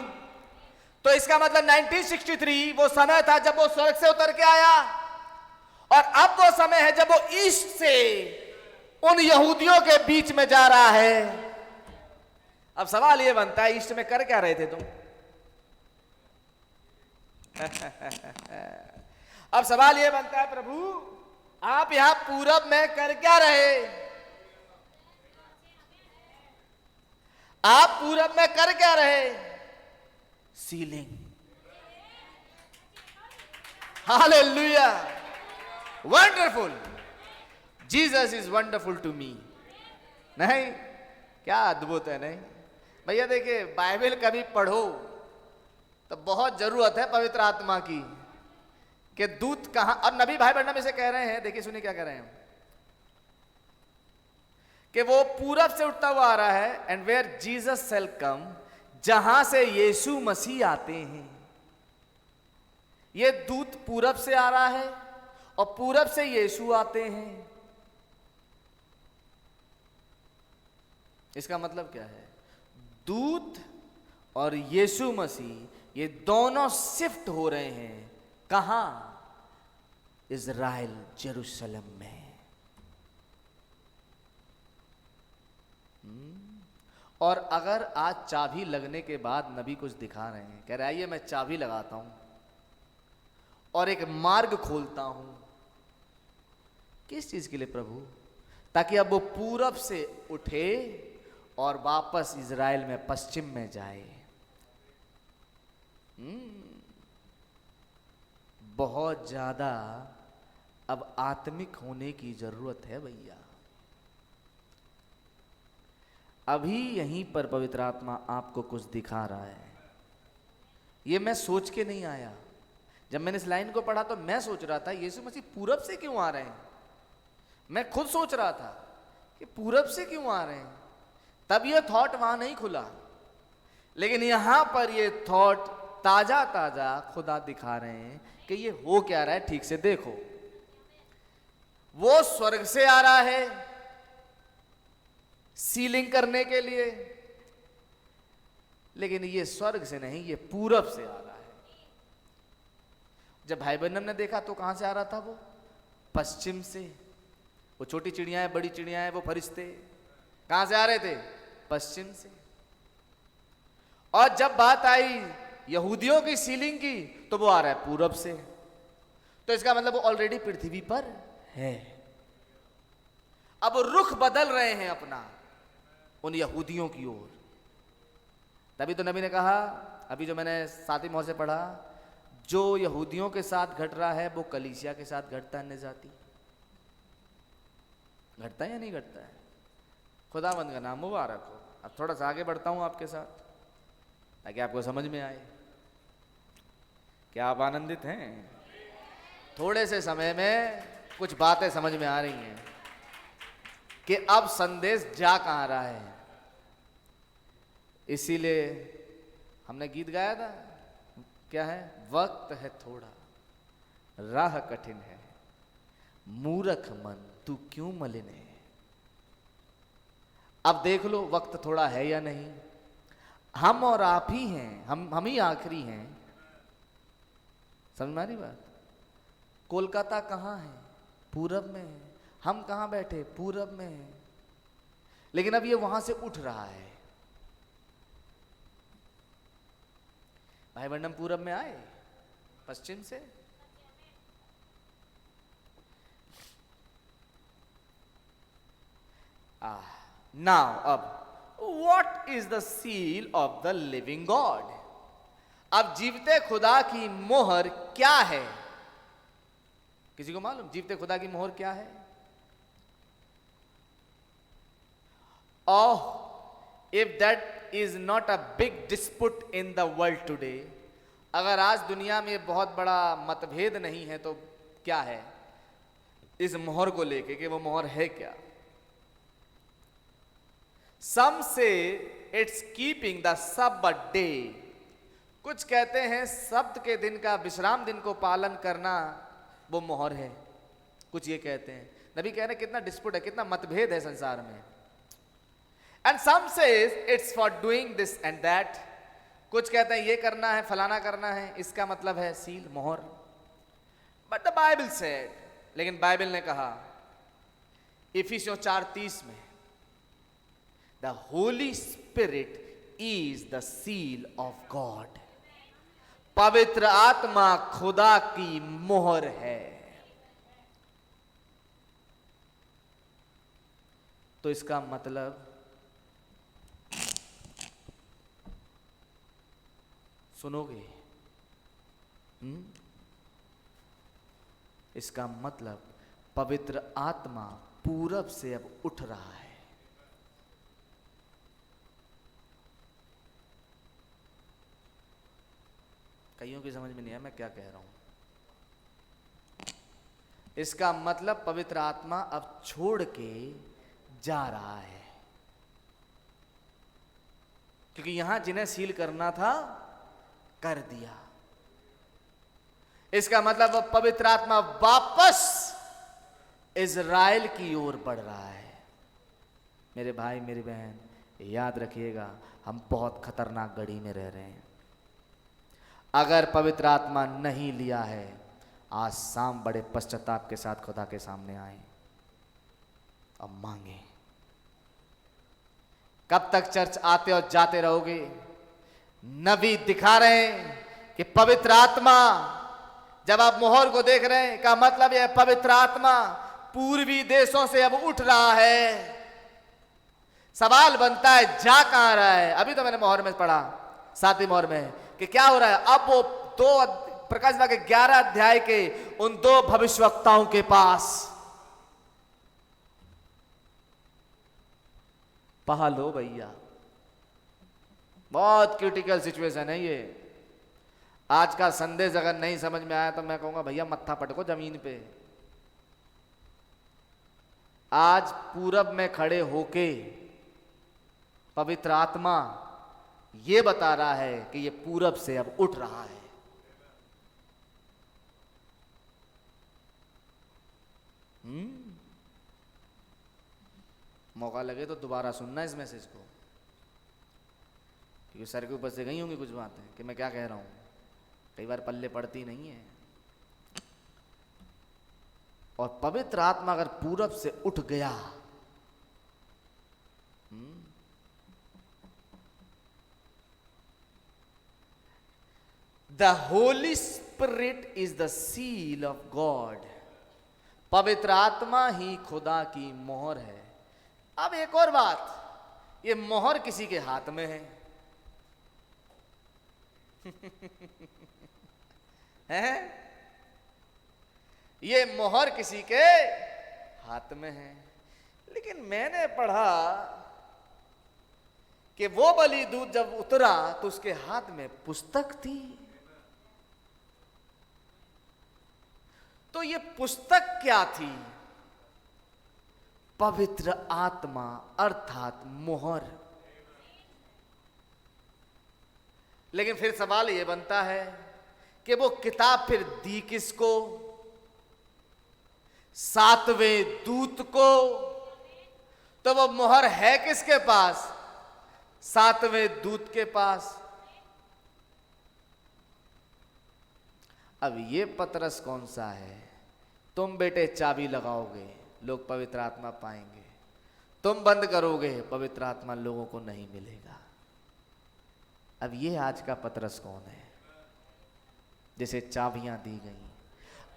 तो इसका मतलब 1963 वो समय था जब वो स्वर्ग से उतर के आया, और अब वो समय है जब वो ईस्ट से उन यहूदियों के बीच में जा रहा है। अब सवाल ये बनता है, ईस्ट में कर क्या रहे थे तुम? अब सवाल ये बनता है, प्रभु आप यहां पूरब में कर क्या रहे? आप पूरब में कर क्या रहे? Sealing. Hallelujah, wonderful. Jesus is wonderful to me. नहीं, क्या अद्भुत है। नहीं भैया, देखिए बाइबल कभी पढ़ो तो बहुत जरूरत है पवित्र आत्मा की कि दूत कहां। और नबी भाई बहना में से कह रहे हैं, देखिए सुनिए क्या कह रहे हैं, कि वो पूरब से उठता हुआ आ रहा है। एंड वेयर जीसस शैल कम, जहां से यीशु मसीह आते हैं। ये दूत पूरब से आ रहा है और पूरब से यीशु आते हैं। इसका मतलब क्या है? दूत और यीशु मसीह ये दोनों शिफ्ट हो रहे हैं। कहां? इज़राइल, जेरूशलेम में। और अगर आज चाबी लगने के बाद नबी कुछ दिखा रहे हैं, कह रहे आइए मैं चाबी लगाता हूं और एक मार्ग खोलता हूं। किस चीज के लिए प्रभु? ताकि अब वो पूरब से उठे और वापस इज़राइल में पश्चिम में जाए। बहुत ज्यादा अब आत्मिक होने की जरूरत है भैया। अभी यहीं पर पवित्र आत्मा आपको कुछ दिखा रहा है। ये मैं सोच के नहीं आया। जब मैंने इस लाइन को पढ़ा तो मैं सोच रहा था यीशु मसीह पूरब से क्यों आ रहे हैं। मैं खुद सोच रहा था कि पूरब से क्यों आ रहे हैं। तब ये थॉट वहां नहीं खुला, लेकिन यहां पर ये थॉट ताजा ताजा खुदा दिखा रहे हैं कि ये हो क्या रहा है। ठीक से देखो, वो स्वर्ग से आ रहा है सीलिंग करने के लिए, लेकिन ये स्वर्ग से नहीं, ये पूरब से आ रहा है। जब भाई बहन ने देखा तो कहां से आ रहा था? वो पश्चिम से। वो छोटी चिड़ियां, बड़ी चिड़ियां, वो फरिश्ते कहां से आ रहे थे? पश्चिम से। और जब बात आई यहूदियों की सीलिंग की तो वो आ रहा है पूरब से। तो इसका मतलब वो ऑलरेडी पृथ्वी पर है। अब वो रुख बदल रहे हैं अपना उन यहूदियों की ओर। तभी तो नबी ने कहा, अभी जो मैंने साथी मोह से पढ़ा, जो यहूदियों के साथ घट रहा है वो कलीसिया के साथ घटता है। अन्य जाति घटता है या नहीं घटता है? खुदावंद का नाम मुबारक हो। अब थोड़ा सा आगे बढ़ता हूं आपके साथ ताकि आपको समझ में आए क्या आप आनंदित हैं? थोड़े से समय में कुछ बातें समझ में आ रही हैं कि अब संदेश जा कहां रहा है। इसीलिए हमने गीत गाया था, क्या है? वक्त है थोड़ा, राह कठिन है, मूर्ख मन तू क्यों मलिन है। अब देख लो वक्त थोड़ा है या नहीं। हम और आप ही हैं, हम ही आखिरी हैं। समझ में आ रही बात? कोलकाता कहाँ है? पूरब में है। हम कहाँ बैठे? पूरब में है। लेकिन अब ये वहां से उठ रहा है। भाई बंडम पूरब में आए, पश्चिम से। नाउ अब what is the seal of the living God? अब जीवते खुदा की मोहर क्या है? किसी को मालूम जीवते खुदा की मोहर क्या है? Oh, if that is not a big dispute in the world today, अगर आज दुनिया में बहुत बड़ा मतभेद नहीं है तो क्या है इस मोहर को लेके कि वो मोहर है क्या? सम से इट्स कीपिंग द सब्बत डे, कुछ कहते हैं सब्त के दिन का, विश्राम दिन को पालन करना वो मोहर है। कुछ ये कहते हैं। नबी कह रहे हैं कितना डिस्प्यूट है, कितना मतभेद है संसार में। And some says it's for doing this and that, कुछ कहते हैं ये करना है, फलाना करना है, इसका मतलब है सील, मोहर। बट द बाइबल सेड, लेकिन बाइबल ने कहा इफिसियों 4:30 में, the Holy spirit is the seal of God, पवित्र आत्मा खुदा की मोहर है। तो इसका मतलब सुनोगे? इसका मतलब पवित्र आत्मा पूरब से अब उठ रहा है। कईयों की समझ में नहीं आया मैं क्या कह रहा हूं। इसका मतलब पवित्र आत्मा अब छोड़ के जा रहा है, क्योंकि यहां जिन्हें सील करना था कर दिया। इसका मतलब अब पवित्र आत्मा वापस इज़राइल की ओर बढ़ रहा है। मेरे भाई मेरी बहन याद रखिएगा, हम बहुत खतरनाक घड़ी में रह रहे हैं। अगर पवित्र आत्मा नहीं लिया है, आज शाम बड़े पश्चाताप के साथ खुदा के सामने आए और मांगे। कब तक चर्च आते और जाते रहोगे? नबी दिखा रहे हैं कि पवित्र आत्मा, जब आप मोहर को देख रहे हैं, का मतलब यह पवित्र आत्मा पूर्वी देशों से अब उठ रहा है। सवाल बनता है जा कहां रहा है? अभी तो मैंने मोहर में पढ़ा, 7वीं मोहर में, कि क्या हो रहा है। अब वो प्रकाश बाग के 11 अध्याय के उन 2 भविष्यवक्ताओं के पास पहा लो भैया, बहुत क्रिटिकल सिचुएशन है ये। आज का संदेश अगर नहीं समझ में आया तो मैं कहूंगा भैया मत्था पटको जमीन पे। आज पूरब में खड़े होके पवित्र आत्मा ये बता रहा है कि ये पूरब से अब उठ रहा है। मौका लगे तो दोबारा सुनना इस मैसेज को, क्योंकि सर के ऊपर से गई होंगी कुछ बातें कि मैं क्या कह रहा हूं, कई बार पल्ले पड़ती नहीं है। और पवित्र आत्मा अगर पूरब से उठ गया, the Holy spirit is the seal of God, पवित्र आत्मा ही खुदा की मोहर है। अब एक और बात, ये मोहर किसी के हाथ में है हैं? ये मोहर किसी के हाथ में है। लेकिन मैंने पढ़ा कि वो बलि दूत जब उतरा तो उसके हाथ में पुस्तक थी। तो ये पुस्तक क्या थी? पवित्र आत्मा अर्थात मोहर। लेकिन फिर सवाल यह बनता है कि वो किताब फिर दी किसको? सातवें दूत को। तो वो मोहर है किसके पास? सातवें दूत के पास। अब ये पतरस कौन सा है? तुम बेटे चाबी लगाओगे, लोग पवित्र आत्मा पाएंगे। तुम बंद करोगे, पवित्र आत्मा लोगों को नहीं मिलेगा। अब ये आज का पतरस कौन है जिसे चाबियां दी गई?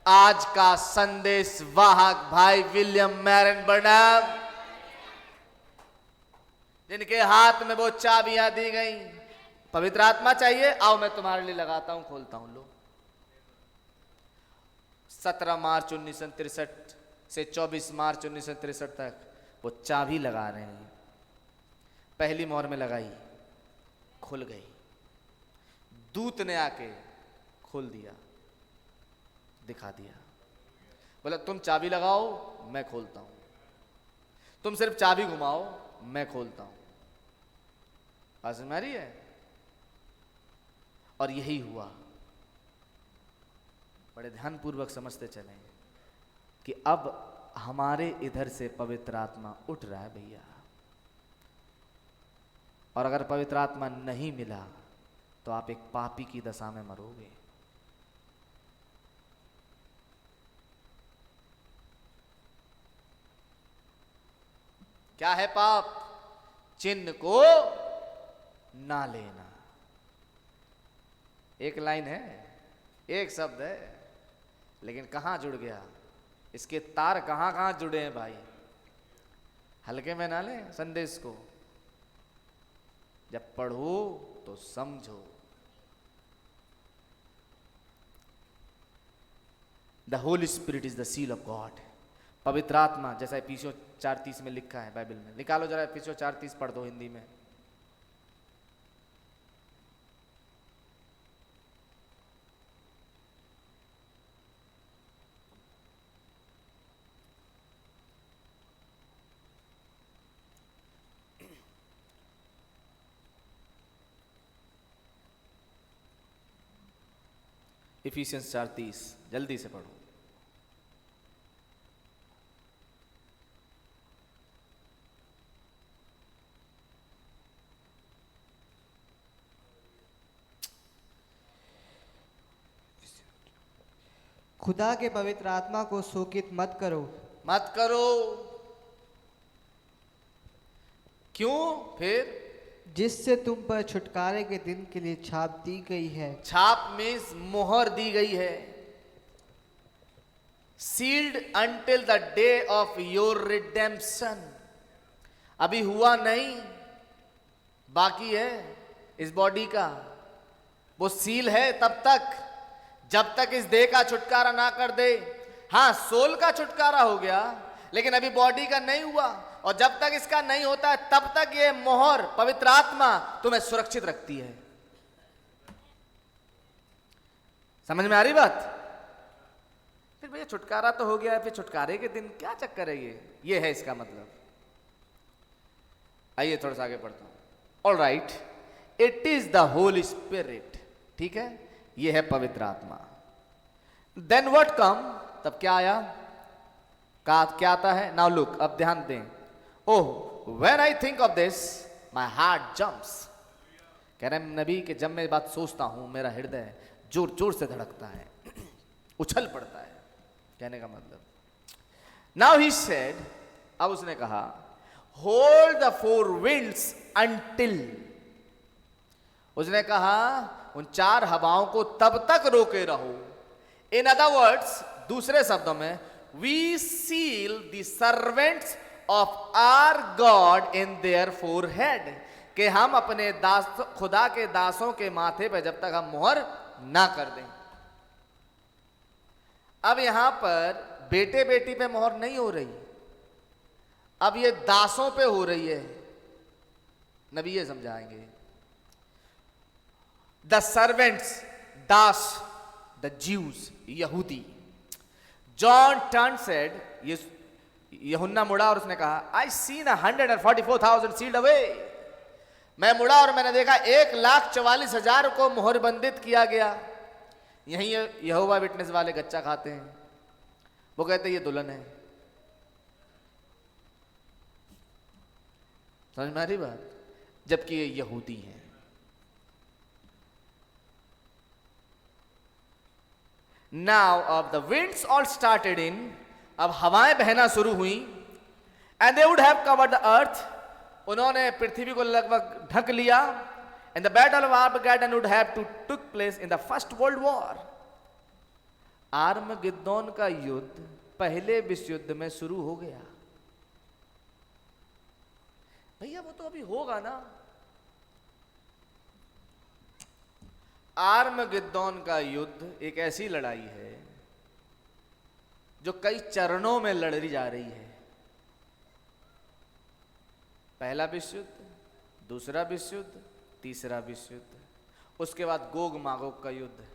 आज का संदेश वाहक भाई विलियम मैरन बर्नम, जिनके हाथ में वो चाबियां दी गई। पवित्र आत्मा चाहिए? आओ मैं तुम्हारे लिए लगाता हूं, खोलता हूं। लो, 17 मार्च 1963 से 24 मार्च 1963 तक वो चाबी लगा रहे हैं। पहली मोहर में लगाई, खुल गई। दूत ने आके खोल दिया, दिखा दिया, बोला तुम चाबी लगाओ, मैं खोलता हूं। तुम सिर्फ चाबी घुमाओ, मैं खोलता हूं। बात समझ में आ रही है? और यही हुआ। बड़े ध्यानपूर्वक समझते चलें कि अब हमारे इधर से पवित्र आत्मा उठ रहा है भैया। और अगर पवित्र आत्मा नहीं मिला तो आप एक पापी की दशा में मरोगे। क्या है पाप? चिन्ह को ना लेना। एक लाइन है, एक शब्द है, लेकिन कहां जुड़ गया? इसके तार कहां कहां जुड़े हैं भाई। हल्के में ना लें संदेश को। जब पढ़ो तो समझो। The Holy spirit is the seal of God. पवित्र आत्मा, जैसा एफिसियों 4:30 में लिखा है बाइबल में। निकालो जरा एफिसियों 4:30 पढ़ दो हिंदी में। इफिसियंस 4:30 जल्दी से पढ़ो। खुदा के पवित्र आत्मा को शोकित मत करो। मत करो। क्यों? फिर जिससे तुम पर छुटकारे के दिन के लिए छाप दी गई है। छाप मीन्स मोहर दी गई है। Sealed until the day of your redemption. अभी हुआ नहीं, बाकी है इस बॉडी का। वो सील है तब तक जब तक इस देह का छुटकारा ना कर दे। हां, सोल का छुटकारा हो गया, लेकिन अभी बॉडी का नहीं हुआ। और जब तक इसका नहीं होता है तब तक ये मोहर पवित्र आत्मा तुम्हें सुरक्षित रखती है। समझ में आ रही बात? फिर भैया छुटकारा तो हो गया है, फिर छुटकारे के दिन क्या चक्कर है? ये है इसका मतलब। आइए थोड़ा सा आगे पढ़ता हूं। All right, it is the Holy Spirit. ठीक है, ये है पवित्र आत्मा। Then what come? तब क्या आया? क्या आता है? नाउ लुक, अब ध्यान दें। Oh, when I think of this my heart jumps. कह रहे हैं नबी कि जब मैं बात सोचता हूं मेरा हृदय जोर जोर से धड़कता है, उछल पड़ता है। कहने का मतलब, नाउ ही सेड, अब उसने कहा, hold the four winds until. उसने कहा उन चार हवाओं को तब तक रोके रहो। इन अदर वर्ड्स, दूसरे शब्दों में, we seal the servants of our God in their forehead. कि हम अपने दास, खुदा के दासों के माथे पे जब तक हम मोहर ना कर दें। अब यहां पर बेटे बेटी पे मोहर नहीं हो रही, अब ये दासों पे हो रही है। नबी ये समझाएंगे। The servants, Das, the Jews, यहूदी, जॉन टर्न सेड, यूहन्ना मुड़ा और उसने कहा, आई सीन 144,000 सील्ड अवे। मैं मुड़ा और मैंने देखा 1,44,000 को मोहरबंदित किया गया। यही यहोवा विटनेस वाले गच्चा खाते हैं, वो कहते ये दुल्हन है। समझ में आ रही बात? जबकि ये यहूदी हैं। Now of the winds all started in, अब हवाएं बहना शुरू हुई। And they would have covered the earth, उन्होंने पृथ्वी को लगभग ढक लिया। And the battle of Armageddon would have to took place in the first world war. Armageddon का युद्ध पहले विश्व युद्ध में शुरू हो गया। भैया वो तो अभी होगा ना। आर्मगेदोन का युद्ध एक ऐसी लड़ाई है जो कई चरणों में लड़ी जा रही है। पहला विश्व युद्ध, दूसरा विश्व युद्ध, तीसरा विश्व युद्ध, उसके बाद गोग मागोग का युद्ध।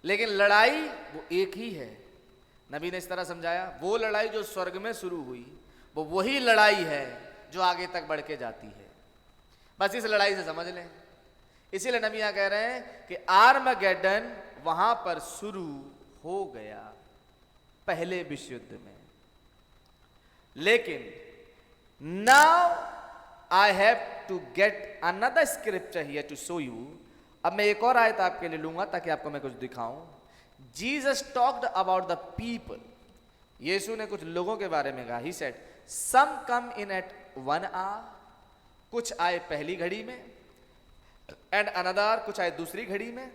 लेकिन लड़ाई वो एक ही है। नबी ने इस तरह समझाया, वो लड़ाई जो स्वर्ग में शुरू हुई वो वही लड़ाई है जो आगे तक बढ़ के जाती है। बस इस लड़ाई से समझ लें। इसीलिए नबी यहां कह रहे हैं कि आर्मगेडन वहां पर शुरू हो गया पहले विश्व युद्ध में। लेकिन now I have to get another scripture here to show you. अब मैं एक और आयत आपके लिए लूंगा ताकि आपको मैं कुछ दिखाऊं। Jesus talked about the people, यीशु ने कुछ लोगों के बारे में कहा। He said some come in at 1 hour, कुछ आए पहली घड़ी में, एंड अनदर, कुछ आए दूसरी घड़ी में,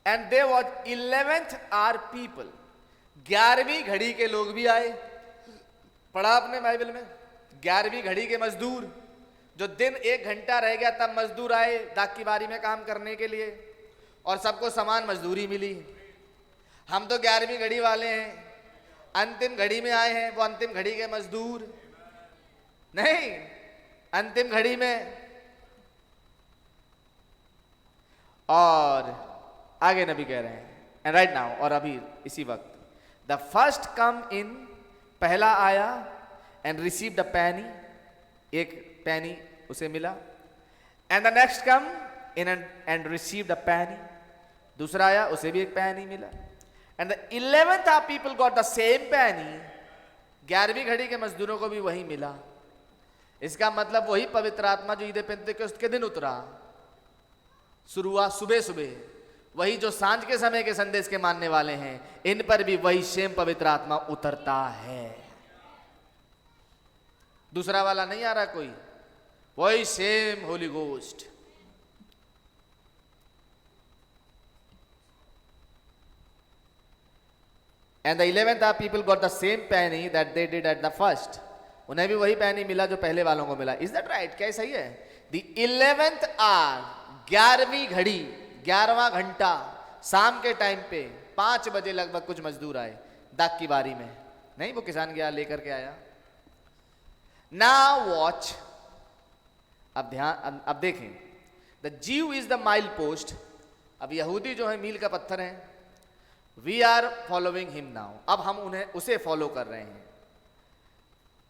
and there was 11th hour people, 11वीं घड़ी के लोग भी आए। पढ़ा आपने बाइबल में? 11वीं घड़ी के मजदूर, जो दिन 1 घंटा रह गया तब मजदूर आए दाग की बारी में काम करने के लिए, और सबको समान मजदूरी मिली। हम तो 11वीं घड़ी वाले हैं, अंतिम घड़ी में आए हैं, वो अंतिम घड़ी के मजदूर नहीं, अंतिम घड़ी में। और आगे नबी कह रहे हैं, एंड राइट नाउ, और अभी इसी वक्त, द फर्स्ट कम इन, पहला आया, एंड रिसीव द पैनी, एक पैनी उसे मिला। And the next come in and receive the पैनी, दूसरा आया, उसे भी एक पैनी मिला। And the 11th hour people got the same पैनी, 11वीं घड़ी के मजदूरों को भी वही मिला। इसका मतलब वही पवित्र आत्मा जो ईद पेंतेकोस्त के दिन उतरा, शुरुआत सुबह सुबह, वही जो सांझ के समय के संदेश के मानने वाले हैं, इन पर भी वही सेम पवित्र आत्मा उतरता है। दूसरा वाला नहीं आ रहा कोई, वही same holy ghost. And the 11th hour people got the same penny that they did at the first, उन्हें भी वही पैनी मिला जो पहले वालों को मिला। Is that right? क्या सही है? द 11th hour, 11वीं घड़ी, 11वां घंटा, शाम के टाइम पे 5 बजे लगभग कुछ मजदूर आए दाग की बारी में। नहीं, वो किसान गया लेकर के आया। नाउ वॉच, अब ध्यान, अब देखें, द जीव इज द माइल पोस्ट, अब यहूदी जो है मील का पत्थर है। We are following him now, अब हम उन्हें उसे फॉलो कर रहे हैं।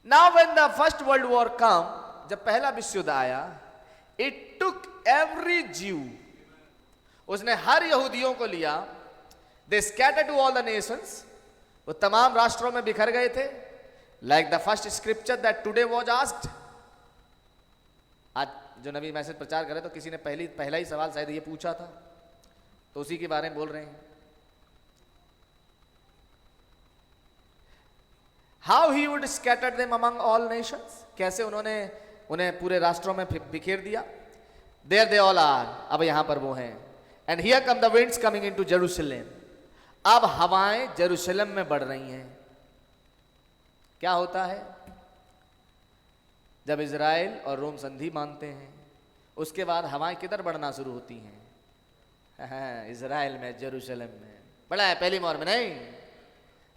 Now when the first world war come, जब पहला विश्व युद्ध आया, इट टुक एवरी जीव, उसने हर यहूदियों को लिया। They scattered to all the nations, वो तमाम राष्ट्रों में बिखर गए थे। Like the first scripture that today was asked, आज जो नबी मैसेज प्रचार करे तो किसी ने पहला ही सवाल शायद ये पूछा था, तो उसी के बारे में बोल रहे हैं। How he would scatter them among all Nations, कैसे उन्होंने उन्हें पूरे राष्ट्रों में बिखेर दिया। देयर दे ऑल आर, अब यहां पर वो हैं। And here come the winds coming into Jerusalem, अब हवाएं जेरूशलेम में बढ़ रही हैं। क्या होता है? जब इजराइल और रोम संधि मानते हैं, उसके बाद हवाएं किधर बढ़ना शुरू होती हैं? इजराइल में, जेरूशलेम में। बड़ा है पहली मोहर में नहीं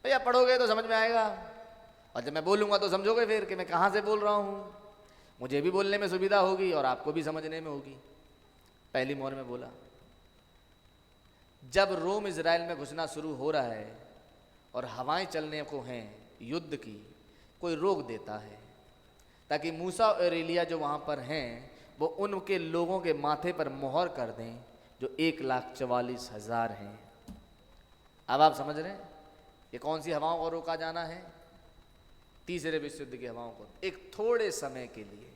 भैया, पढ़ोगे तो समझ में आएगा, और जब मैं बोलूंगा तो समझोगे फिर कि मैं कहां से बोल रहा हूं। मुझे भी बोलने में सुविधा होगी और आपको भी समझने में होगी। पहली मोहर में बोला, जब रोम इज़राइल में घुसना शुरू हो रहा है और हवाएं चलने को हैं युद्ध की, कोई रोक देता है ताकि मूसा और एलिया जो वहाँ पर हैं वो उनके लोगों के माथे पर मोहर कर दें जो 1,44,000 हैं। अब आप समझ रहे हैं ये कौन सी हवाओं को रोका जाना है? तीसरे विश्व युद्ध की हवाओं को, एक थोड़े समय के लिए।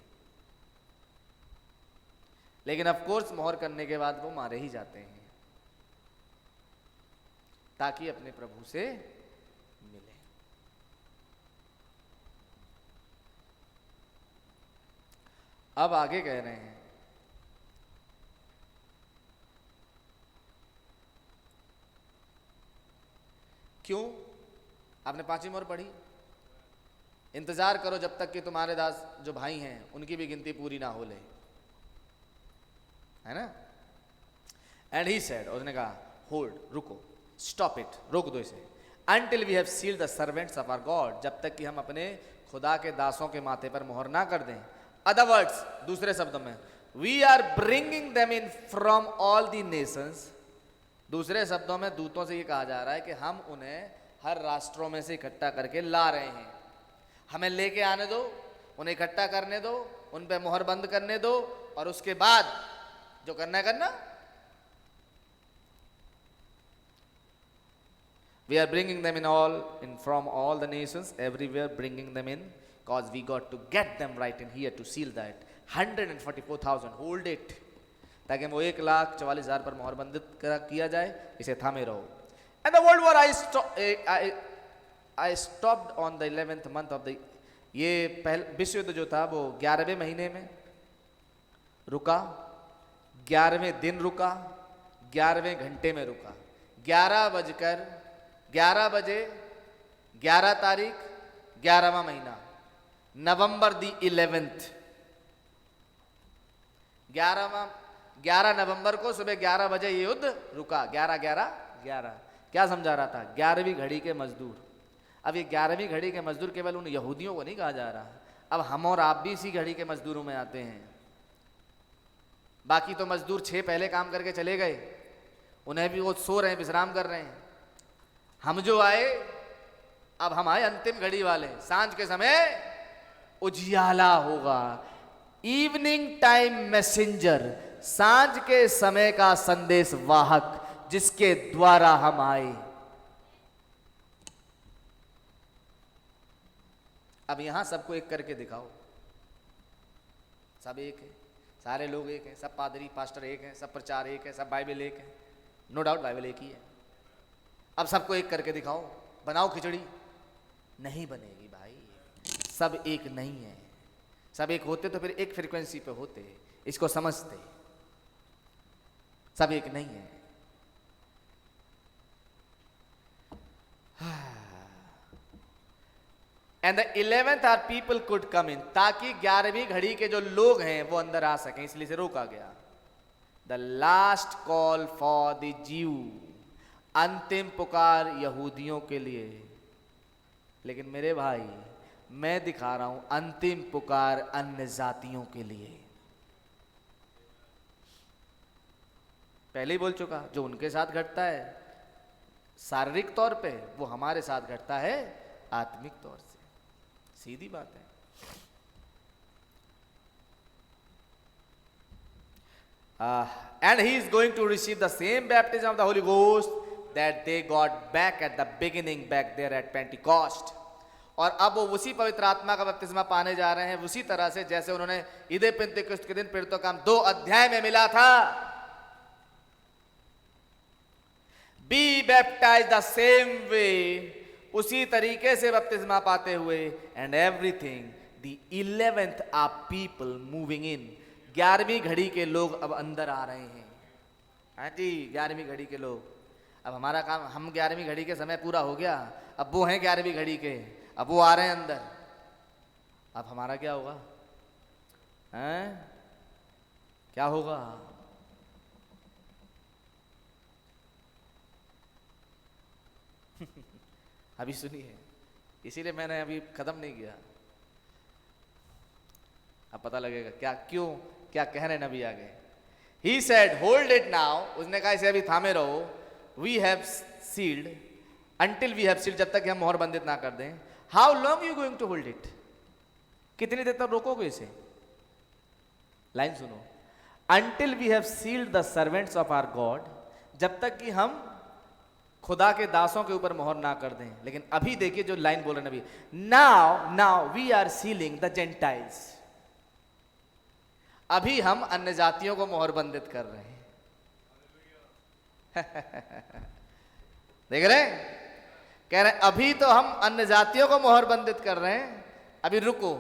लेकिन ऑफ कोर्स मोहर करने के बाद वो मारे ही जाते हैं ताकि अपने प्रभु से मिले। अब आगे कह रहे हैं क्यों? आपने 5वीं मोहर पढ़ी, इंतजार करो जब तक कि तुम्हारे दास जो भाई हैं उनकी भी गिनती पूरी ना हो ले, है ना। एंड ही सेड, उसने कहा होल्ड, रुको, स्टॉप इट, रोक दो इसे, until we have sealed the servants of our God, जब तक कि हम अपने खुदा के दासों के माथे पर मोहर ना कर दें। अदर वर्ड्स, दूसरे शब्दों में, we are bringing them in from all the nations, दूसरे शब्दों में दूतों से ये कहा जा रहा है कि हम उन्हें हर राष्ट्रों में से इकट्ठा करके ला रहे हैं, हमें लेके आने दो, उन्हें इकट्ठा करने दो, उन पे मोहर बंद करने दो, और उसके बाद जो करना है करना। We are bringing them in from all the nations, everywhere bringing them in, cause we got to get them right in here to seal that 144,000, hold it, ताकि वो 1,44,000 पर मोहर बंदित किया जाए, इसे थामे रहो। And the World War I stopped on the 11th month of the, ये पहले विश्व युद्ध जो था वो 11वें महीने में रुका, 11वें दिन रुका, 11वें घंटे में रुका, 11 बजे 11 तारीख 11वां महीना, नवंबर दी 11th, 11 नवंबर को सुबह 11 बजे ये युद्ध रुका। 11 क्या समझा रहा था? 11वीं घड़ी के मजदूर। अब ये 11वीं घड़ी के मजदूर केवल उन यहूदियों को नहीं कहा जा रहा, अब हम और आप भी इसी घड़ी के मजदूरों में आते हैं। बाकी तो मजदूर 6 पहले काम करके चले गए, उन्हें भी वो सो रहे हैं, विश्राम कर रहे हैं। हम जो आए, अब हम आए अंतिम घड़ी वाले, सांझ के समय उजियाला होगा, इवनिंग टाइम मैसेंजर, सांझ के समय का संदेश वाहक, जिसके द्वारा हम आए। अब यहां सबको एक करके दिखाओ, सब एक है, सारे लोग एक हैं, सब पादरी पास्टर एक हैं, सब प्रचार एक है, सब बाइबल एक है, नो डाउट बाइबल एक ही है। अब सबको एक करके दिखाओ, बनाओ खिचड़ी, नहीं बनेगी भाई, सब एक नहीं है। सब एक होते तो फिर एक फ्रीक्वेंसी पे होते, इसको समझते। सब एक नहीं है। And the 11th hour people could come in, ताकि 11वीं घड़ी के जो लोग हैं वो अंदर आ सकें, इसलिए से रोका गया। The last call for the ज्यू, अंतिम पुकार यहूदियों के लिए। लेकिन मेरे भाई, मैं दिखा रहा हूं अंतिम पुकार अन्य जातियों के लिए। पहले ही बोल चुका, जो उनके साथ घटता है शारीरिक तौर पे, वो हमारे साथ घटता है आत्मिक तौर से। सीधी बात है। And he is going to receive the same baptism of the Holy Ghost that they got back at the beginning, back there at Pentecost. और अब वो उसी पवित्र आत्मा का बपतिस्मा पाने जा रहे हैं, उसी तरह से जैसे उन्होंने ईदे पेंतेकोस्त के दिन पीड़ितों का काम 2 अध्याय में मिला था। Be baptized the same way, उसी तरीके से बपतिस्मा पाते हुए। And everything, the 11th are people moving in, 11वीं घड़ी के लोग अब अंदर आ रहे हैं। हाँ जी, 11वीं घड़ी के लोग। अब हमारा काम, हम 11वीं घड़ी के समय पूरा हो गया, अब वो हैं 11वीं घड़ी के, अब वो आ रहे हैं अंदर। अब हमारा क्या होगा? हैं? क्या होगा? अभी सुनिए, इसीलिए मैंने अभी खत्म नहीं किया, अब पता लगेगा क्या, क्यों, क्या कह रहे नबी आगे। He said, hold it now, उसने कहा इसे अभी थामे रहो, we have sealed, until we have sealed, जब तक हम मोहर बंधित ना कर दें, how long you going to hold it, कितनी देर तक रोकोगे इसे? लाइन सुनो, until we have sealed the servants of our God, जब तक कि हम खुदा के दासों के ऊपर मोहर ना कर दें। लेकिन अभी देखिए जो लाइन बोल रहे हैं अभी, now we are sealing the Gentiles, अभी हम अन्य जातियों को मोहर बंधित कर रहे हैं। देख रहे हैं, कह रहे हैं अभी तो हम अन्य जातियों को मोहर बंधित कर रहे हैं, अभी रुको,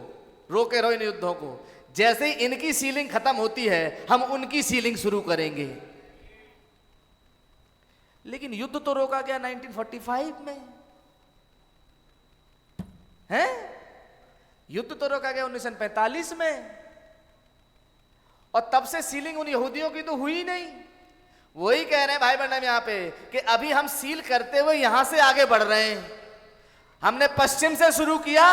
रोके रहो इन युद्धों को, जैसे ही इनकी सीलिंग खत्म होती है हम उनकी सीलिंग शुरू करेंगे। लेकिन युद्ध तो रोका गया 1945 में, है? युद्ध तो रोका गया 1945 में, और तब से सीलिंग उन यहूदियों की तो हुई नहीं। वही कह रहे हैं भाई बहन यहां पे कि अभी हम सील करते हुए यहां से आगे बढ़ रहे हैं। हमने पश्चिम से शुरू किया,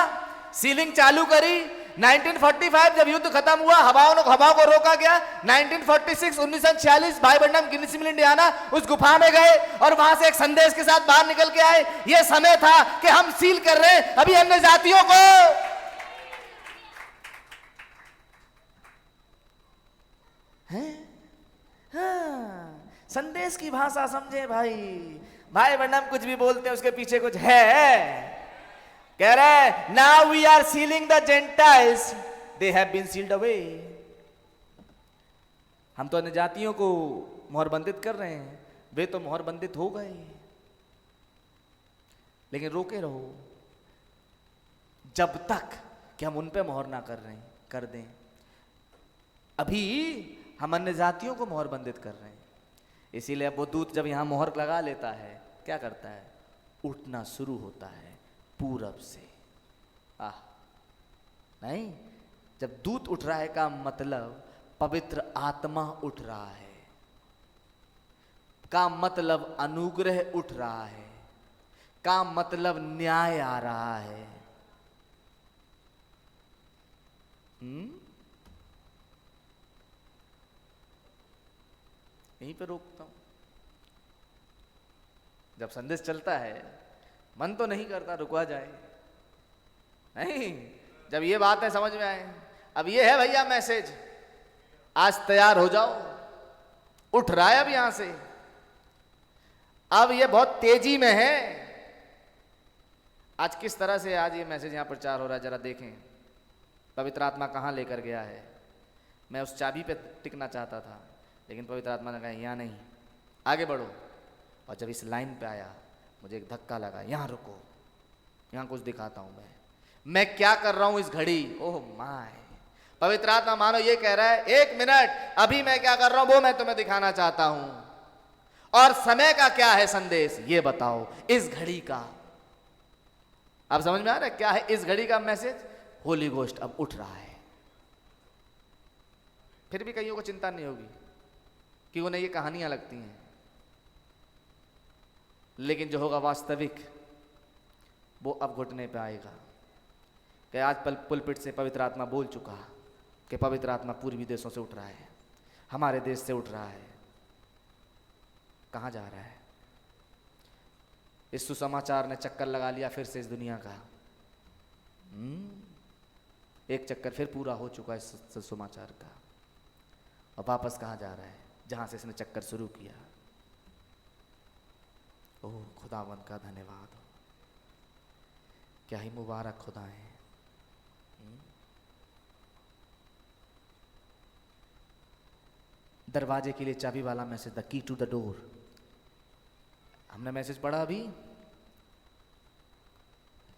सीलिंग चालू करी, 1945 जब युद्ध खत्म हुआ, हवाओं को रोका गया, 1946 1946 भाई बहन गिनीज मिल इंडियाना उस गुफा में गए और वहां से एक संदेश के साथ बाहर निकल के आए। यह समय था कि हम सील कर रहे हैं अभी अन्य जातियों को। हाँ, संदेश की भाषा समझे भाई, भाई बहन कुछ भी बोलते हैं उसके पीछे कुछ है। कह रहे now we are sealing the Gentiles, they have been sealed away, हम तो अन्य जातियों को मोहर बंधित कर रहे हैं, वे तो मोहर बंधित हो गए। लेकिन रोके रहो जब तक कि हम उन पे मोहर ना कर दें। अभी हम अन्य जातियों को मोहर बंधित कर रहे हैं, इसीलिए अब वो दूत जब यहां मोहर लगा लेता है क्या करता है? उठना शुरू होता है पूरब से। नहीं, जब दूत उठ रहा है का मतलब पवित्र आत्मा उठ रहा है, का मतलब अनुग्रह उठ रहा है, का मतलब न्याय आ रहा है। यहीं पे रोकता हूं। जब संदेश चलता है मन तो नहीं करता रुकवा जाए, नहीं, जब ये बात है समझ में आए, अब ये है भैया मैसेज, आज तैयार हो जाओ, उठ रहा है अब यहां से, अब ये बहुत तेजी में है। आज किस तरह से आज ये मैसेज यहां प्रचार हो रहा है जरा देखें, पवित्र आत्मा कहां लेकर गया है। मैं उस चाबी पे टिकना चाहता था, लेकिन पवित्र आत्मा ने कहा यहाँ नहीं, आगे बढ़ो। और जब इस लाइन पे आया मुझे एक धक्का लगा, यहाँ रुको, यहाँ कुछ दिखाता हूं मैं क्या कर रहा हूं इस घड़ी। ओह माय, पवित्र आत्मा मानो ये कह रहा है एक मिनट, अभी मैं क्या कर रहा हूं वो मैं तुम्हें दिखाना चाहता हूं। और समय का क्या है संदेश ये बताओ, इस घड़ी का। अब समझ में आ रहा है क्या है इस घड़ी का मैसेज? होली गोस्ट अब उठ रहा है। फिर भी कईयों को चिंता नहीं होगी कि उन्हें ये कहानियां लगती हैं, लेकिन जो होगा वास्तविक वो अब घुटने पे आएगा। कि आज पुलपिट से पवित्र आत्मा बोल चुका कि पवित्र आत्मा पूर्वी देशों से उठ रहा है, हमारे देश से उठ रहा है। कहां जा रहा है? इस सुसमाचार ने चक्कर लगा लिया फिर से इस दुनिया का। एक चक्कर फिर पूरा हो चुका है इस सुसमाचार का, और वापस कहां जा रहा है? जहां से इसने चक्कर शुरू किया। ओह खुदावंद का धन्यवाद हो, क्या ही मुबारक खुदा है। दरवाजे के लिए चाबी वाला message, the key to the door. हमने मैसेज पढ़ा अभी,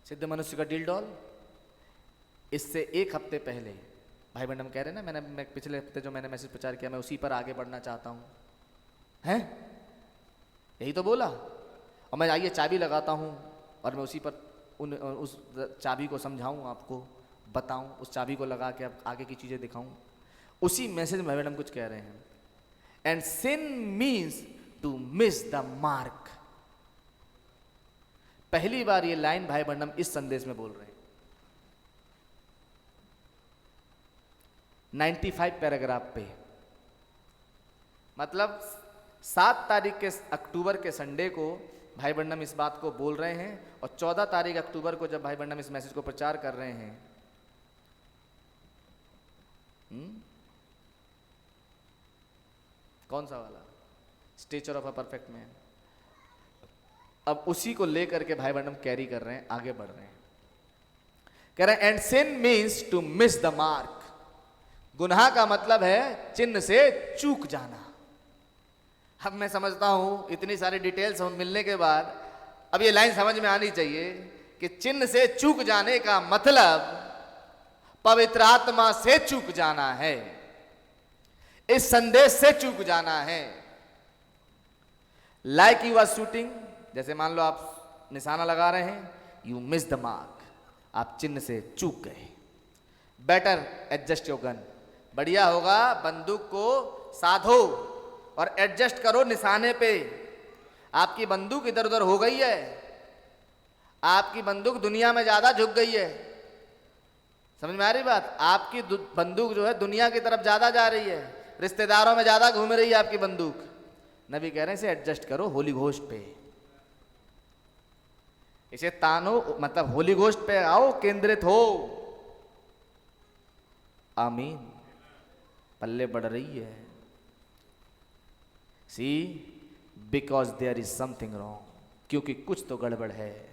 सिद्ध मनुष्य का डील डॉल। इससे एक हफ्ते पहले भाई बंडम कह रहे ना, मैं पिछले हफ्ते जो मैंने मैसेज प्रचार किया मैं उसी पर आगे बढ़ना चाहता हूं, हैं? यही तो बोला। और मैं आइए चाबी लगाता हूं और मैं उसी पर उस चाबी को समझाऊं, आपको बताऊं, उस चाबी को लगा के अब आगे की चीजें दिखाऊं। उसी मैसेज में मैडम कुछ कह रहे हैं, and sin means to miss the mark. पहली बार ये लाइन भाई बंडम इस संदेश में बोल रहे हैं। 95 पैराग्राफ पे, मतलब 7 तारीख के अक्टूबर के संडे को भाई बन्नम इस बात को बोल रहे हैं, और 14 तारीख अक्टूबर को जब भाई बन्नम इस मैसेज को प्रचार कर रहे हैं, कौन सा वाला, stature of a perfect man, अब उसी को लेकर के भाई बन्नम कैरी कर रहे हैं, आगे बढ़ रहे हैं। कह रहे हैं and sin means to miss the mark. गुनाह का मतलब है चिन्ह से चूक जाना। अब मैं समझता हूं इतनी सारी डिटेल्स हम मिलने के बाद अब ये लाइन समझ में आनी चाहिए कि चिन्ह से चूक जाने का मतलब पवित्र आत्मा से चूक जाना है, इस संदेश से चूक जाना है। लाइक यू आर शूटिंग, जैसे मान लो आप निशाना लगा रहे हैं, यू मिस द मार्क, आप चिन्ह से चूक गए। बेटर एडजस्ट योर गन, बढ़िया होगा बंदूक को साधो और एडजस्ट करो निशाने पे। आपकी बंदूक इधर उधर हो गई है, आपकी बंदूक दुनिया में ज्यादा झुक गई है। समझ में आ रही बात? आपकी बंदूक जो है दुनिया की तरफ ज्यादा जा रही है, रिश्तेदारों में ज्यादा घूम रही है आपकी बंदूक। नबी कह रहे हैं इसे एडजस्ट करो होली घोस्ट पे, इसे तानो, मतलब होली घोस्ट पे आओ, केंद्रित हो। आमीन। पल्ले बढ़ रही है। See because there is something wrong, क्योंकि कुछ तो गड़बड़ है,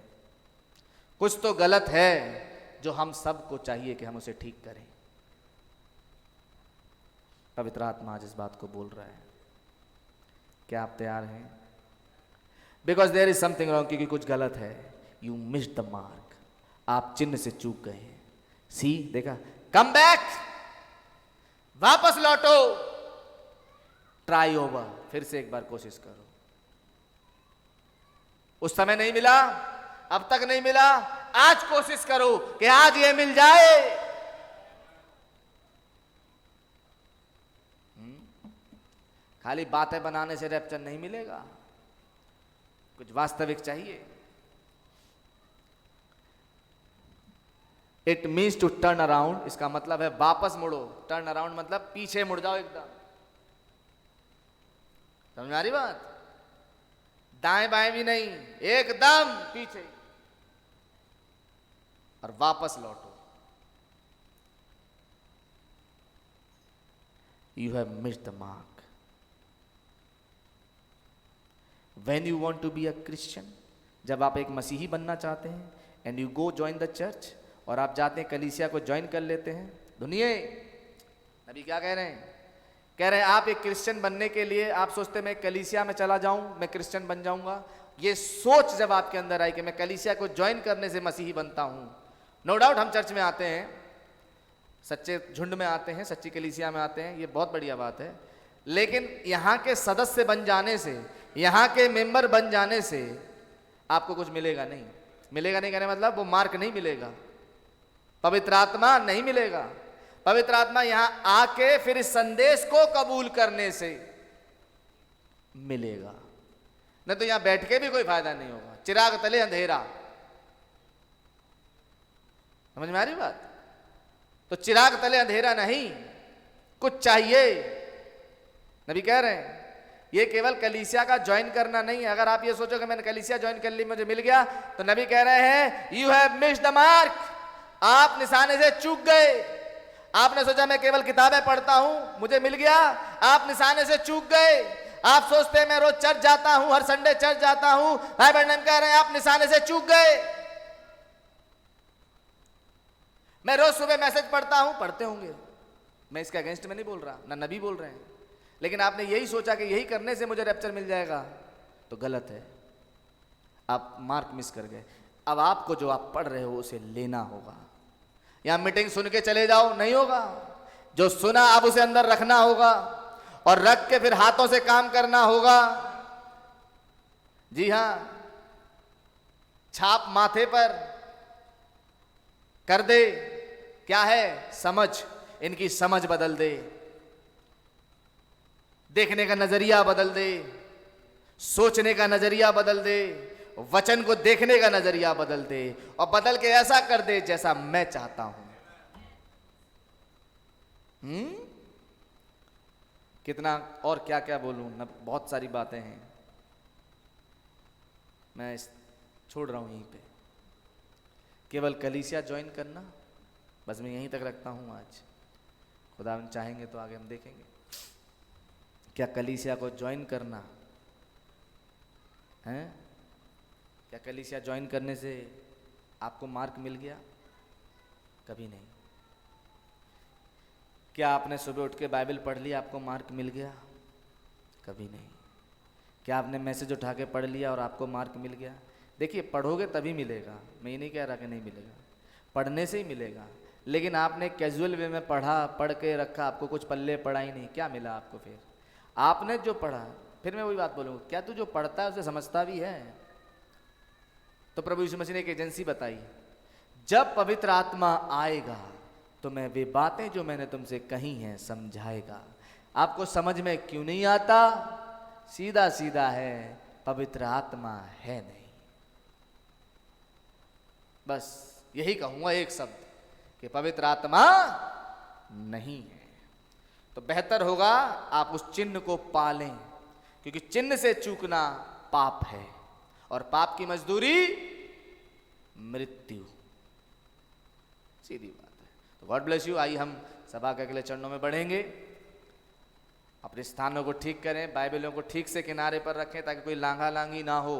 कुछ तो गलत है, जो हम सबको चाहिए कि हम उसे ठीक करें। पवित्र आत्मा आज इस बात को बोल रहा है। क्या आप तैयार हैं? Because there is something wrong, क्योंकि कुछ गलत है। यू मिस द मार्क, आप चिन्ह से चूक गए। सी, देखा, कम बैक, वापस लौटो, ट्राई ओवर, फिर से एक बार कोशिश करो। उस समय नहीं मिला, अब तक नहीं मिला, आज कोशिश करो कि आज ये मिल जाए। खाली बातें बनाने से रैप्चर नहीं मिलेगा, कुछ वास्तविक चाहिए। It means to turn around, इसका मतलब है वापस मुड़ो। टर्न अराउंड मतलब पीछे मुड़ जाओ एकदम। समझ में आ रही बात? दाएं बाएं भी नहीं, एकदम पीछे, और वापस लौटो। You have missed the mark. When you want to be a Christian, जब आप एक मसीही बनना चाहते हैं, and you go join the church, और आप जाते हैं कलीसिया को ज्वाइन कर लेते हैं। दुनिया नबी क्या कह रहे हैं? कह रहे हैं आप एक क्रिश्चियन बनने के लिए आप सोचते हैं मैं कलीसिया में चला जाऊं, मैं क्रिश्चियन बन जाऊंगा। ये सोच जब आपके अंदर आई कि मैं कलीसिया को ज्वाइन करने से मसीही बनता हूं, नो डाउट हम चर्च में आते हैं, सच्चे झुंड में आते हैं, सच्ची कलीसिया में आते हैं, ये बहुत बढ़िया बात है। लेकिन यहाँ के सदस्य बन जाने से, यहाँ के मेंबर बन जाने से आपको कुछ मिलेगा नहीं। मिलेगा नहीं कहने मतलब वो मार्क नहीं मिलेगा, पवित्र आत्मा नहीं मिलेगा। पवित्र आत्मा यहाँ आके फिर इस संदेश को कबूल करने से मिलेगा, नहीं तो यहाँ बैठ के भी कोई फायदा नहीं होगा। चिराग तले अंधेरा, समझ में आ रही बात? तो चिराग तले अंधेरा नहीं, कुछ चाहिए। नबी कह रहे हैं ये केवल कलीसिया का ज्वाइन करना नहीं है। अगर आप ये सोचो कि मैंने कलीसिया ज्वाइन कर ली, मुझे मिल गया, तो नबी कह रहे हैं you have missed the mark, आप निशाने से चूक गए। आपने सोचा मैं केवल किताबें पढ़ता हूं, मुझे मिल गया, आप निशाने से चूक गए। आप सोचते हैं मैं रोज चर्च जाता हूं, हर संडे चर्च जाता हूं, भाई बहन कह रहे हैं आप निशाने से चूक गए। मैं रोज सुबह मैसेज पढ़ता हूं, पढ़ते होंगे, मैं इसके अगेंस्ट में नहीं बोल रहा, ना नबी बोल रहे हैं, लेकिन आपने यही सोचा कि यही करने से मुझे रैप्चर मिल जाएगा, तो गलत है, आप मार्क मिस कर गए। अब आपको जो आप पढ़ रहे हो उसे लेना होगा। यहां मीटिंग सुन के चले जाओ नहीं होगा, जो सुना अब उसे अंदर रखना होगा, और रख के फिर हाथों से काम करना होगा। जी हां, छाप माथे पर कर दे, क्या है? समझ, इनकी समझ बदल दे, देखने का नजरिया बदल दे, सोचने का नजरिया बदल दे, वचन को देखने का नजरिया बदल दे, और बदल के ऐसा कर दे जैसा मैं चाहता हूं। कितना और क्या क्या बोलूँ, मैं बहुत सारी बातें हैं, मैं छोड़ रहा हूँ यहीं पे। केवल कलीसिया ज्वाइन करना, बस मैं यहीं तक रखता हूँ आज। खुदा हम चाहेंगे तो आगे हम देखेंगे। क्या कलीसिया को ज्वाइन करना है? क्या कलीसिया ज्वाइन करने से आपको मार्क मिल गया? कभी नहीं। क्या आपने सुबह उठ के बाइबल पढ़ लिया, आपको मार्क मिल गया? कभी नहीं। क्या आपने मैसेज उठा के पढ़ लिया और आपको मार्क मिल गया? देखिए, पढ़ोगे तभी मिलेगा, मैं ये नहीं कह रहा कि नहीं मिलेगा, पढ़ने से ही मिलेगा। लेकिन आपने कैजुअल वे में पढ़ा, पढ़ के रखा, आपको कुछ पल्ले पढ़ा ही नहीं, क्या मिला आपको? फिर आपने जो पढ़ा, फिर मैं वही बात बोलूँगा, क्या तू जो पढ़ता है उसे समझता भी है? तो प्रभु यीशु मसीह ने एक एजेंसी बताई, जब पवित्र आत्मा आएगा तो मैं वे बातें जो मैंने तुमसे कही हैं समझाएगा। आपको समझ में क्यों नहीं आता? सीधा सीधा है, पवित्र आत्मा है नहीं। बस यही कहूंगा एक शब्द, कि पवित्र आत्मा नहीं है। तो बेहतर होगा आप उस चिन्ह को पालें, क्योंकि चिन्ह से चूकना पाप है, और पाप की मजदूरी मृत्यु। सीधी बात है। तो गॉड ब्लेस यू। आइए हम सभा के अगले चरणों में बढ़ेंगे। अपने स्थानों को ठीक करें, बाइबलों को ठीक से किनारे पर रखें ताकि कोई लांघा लांघी ना हो।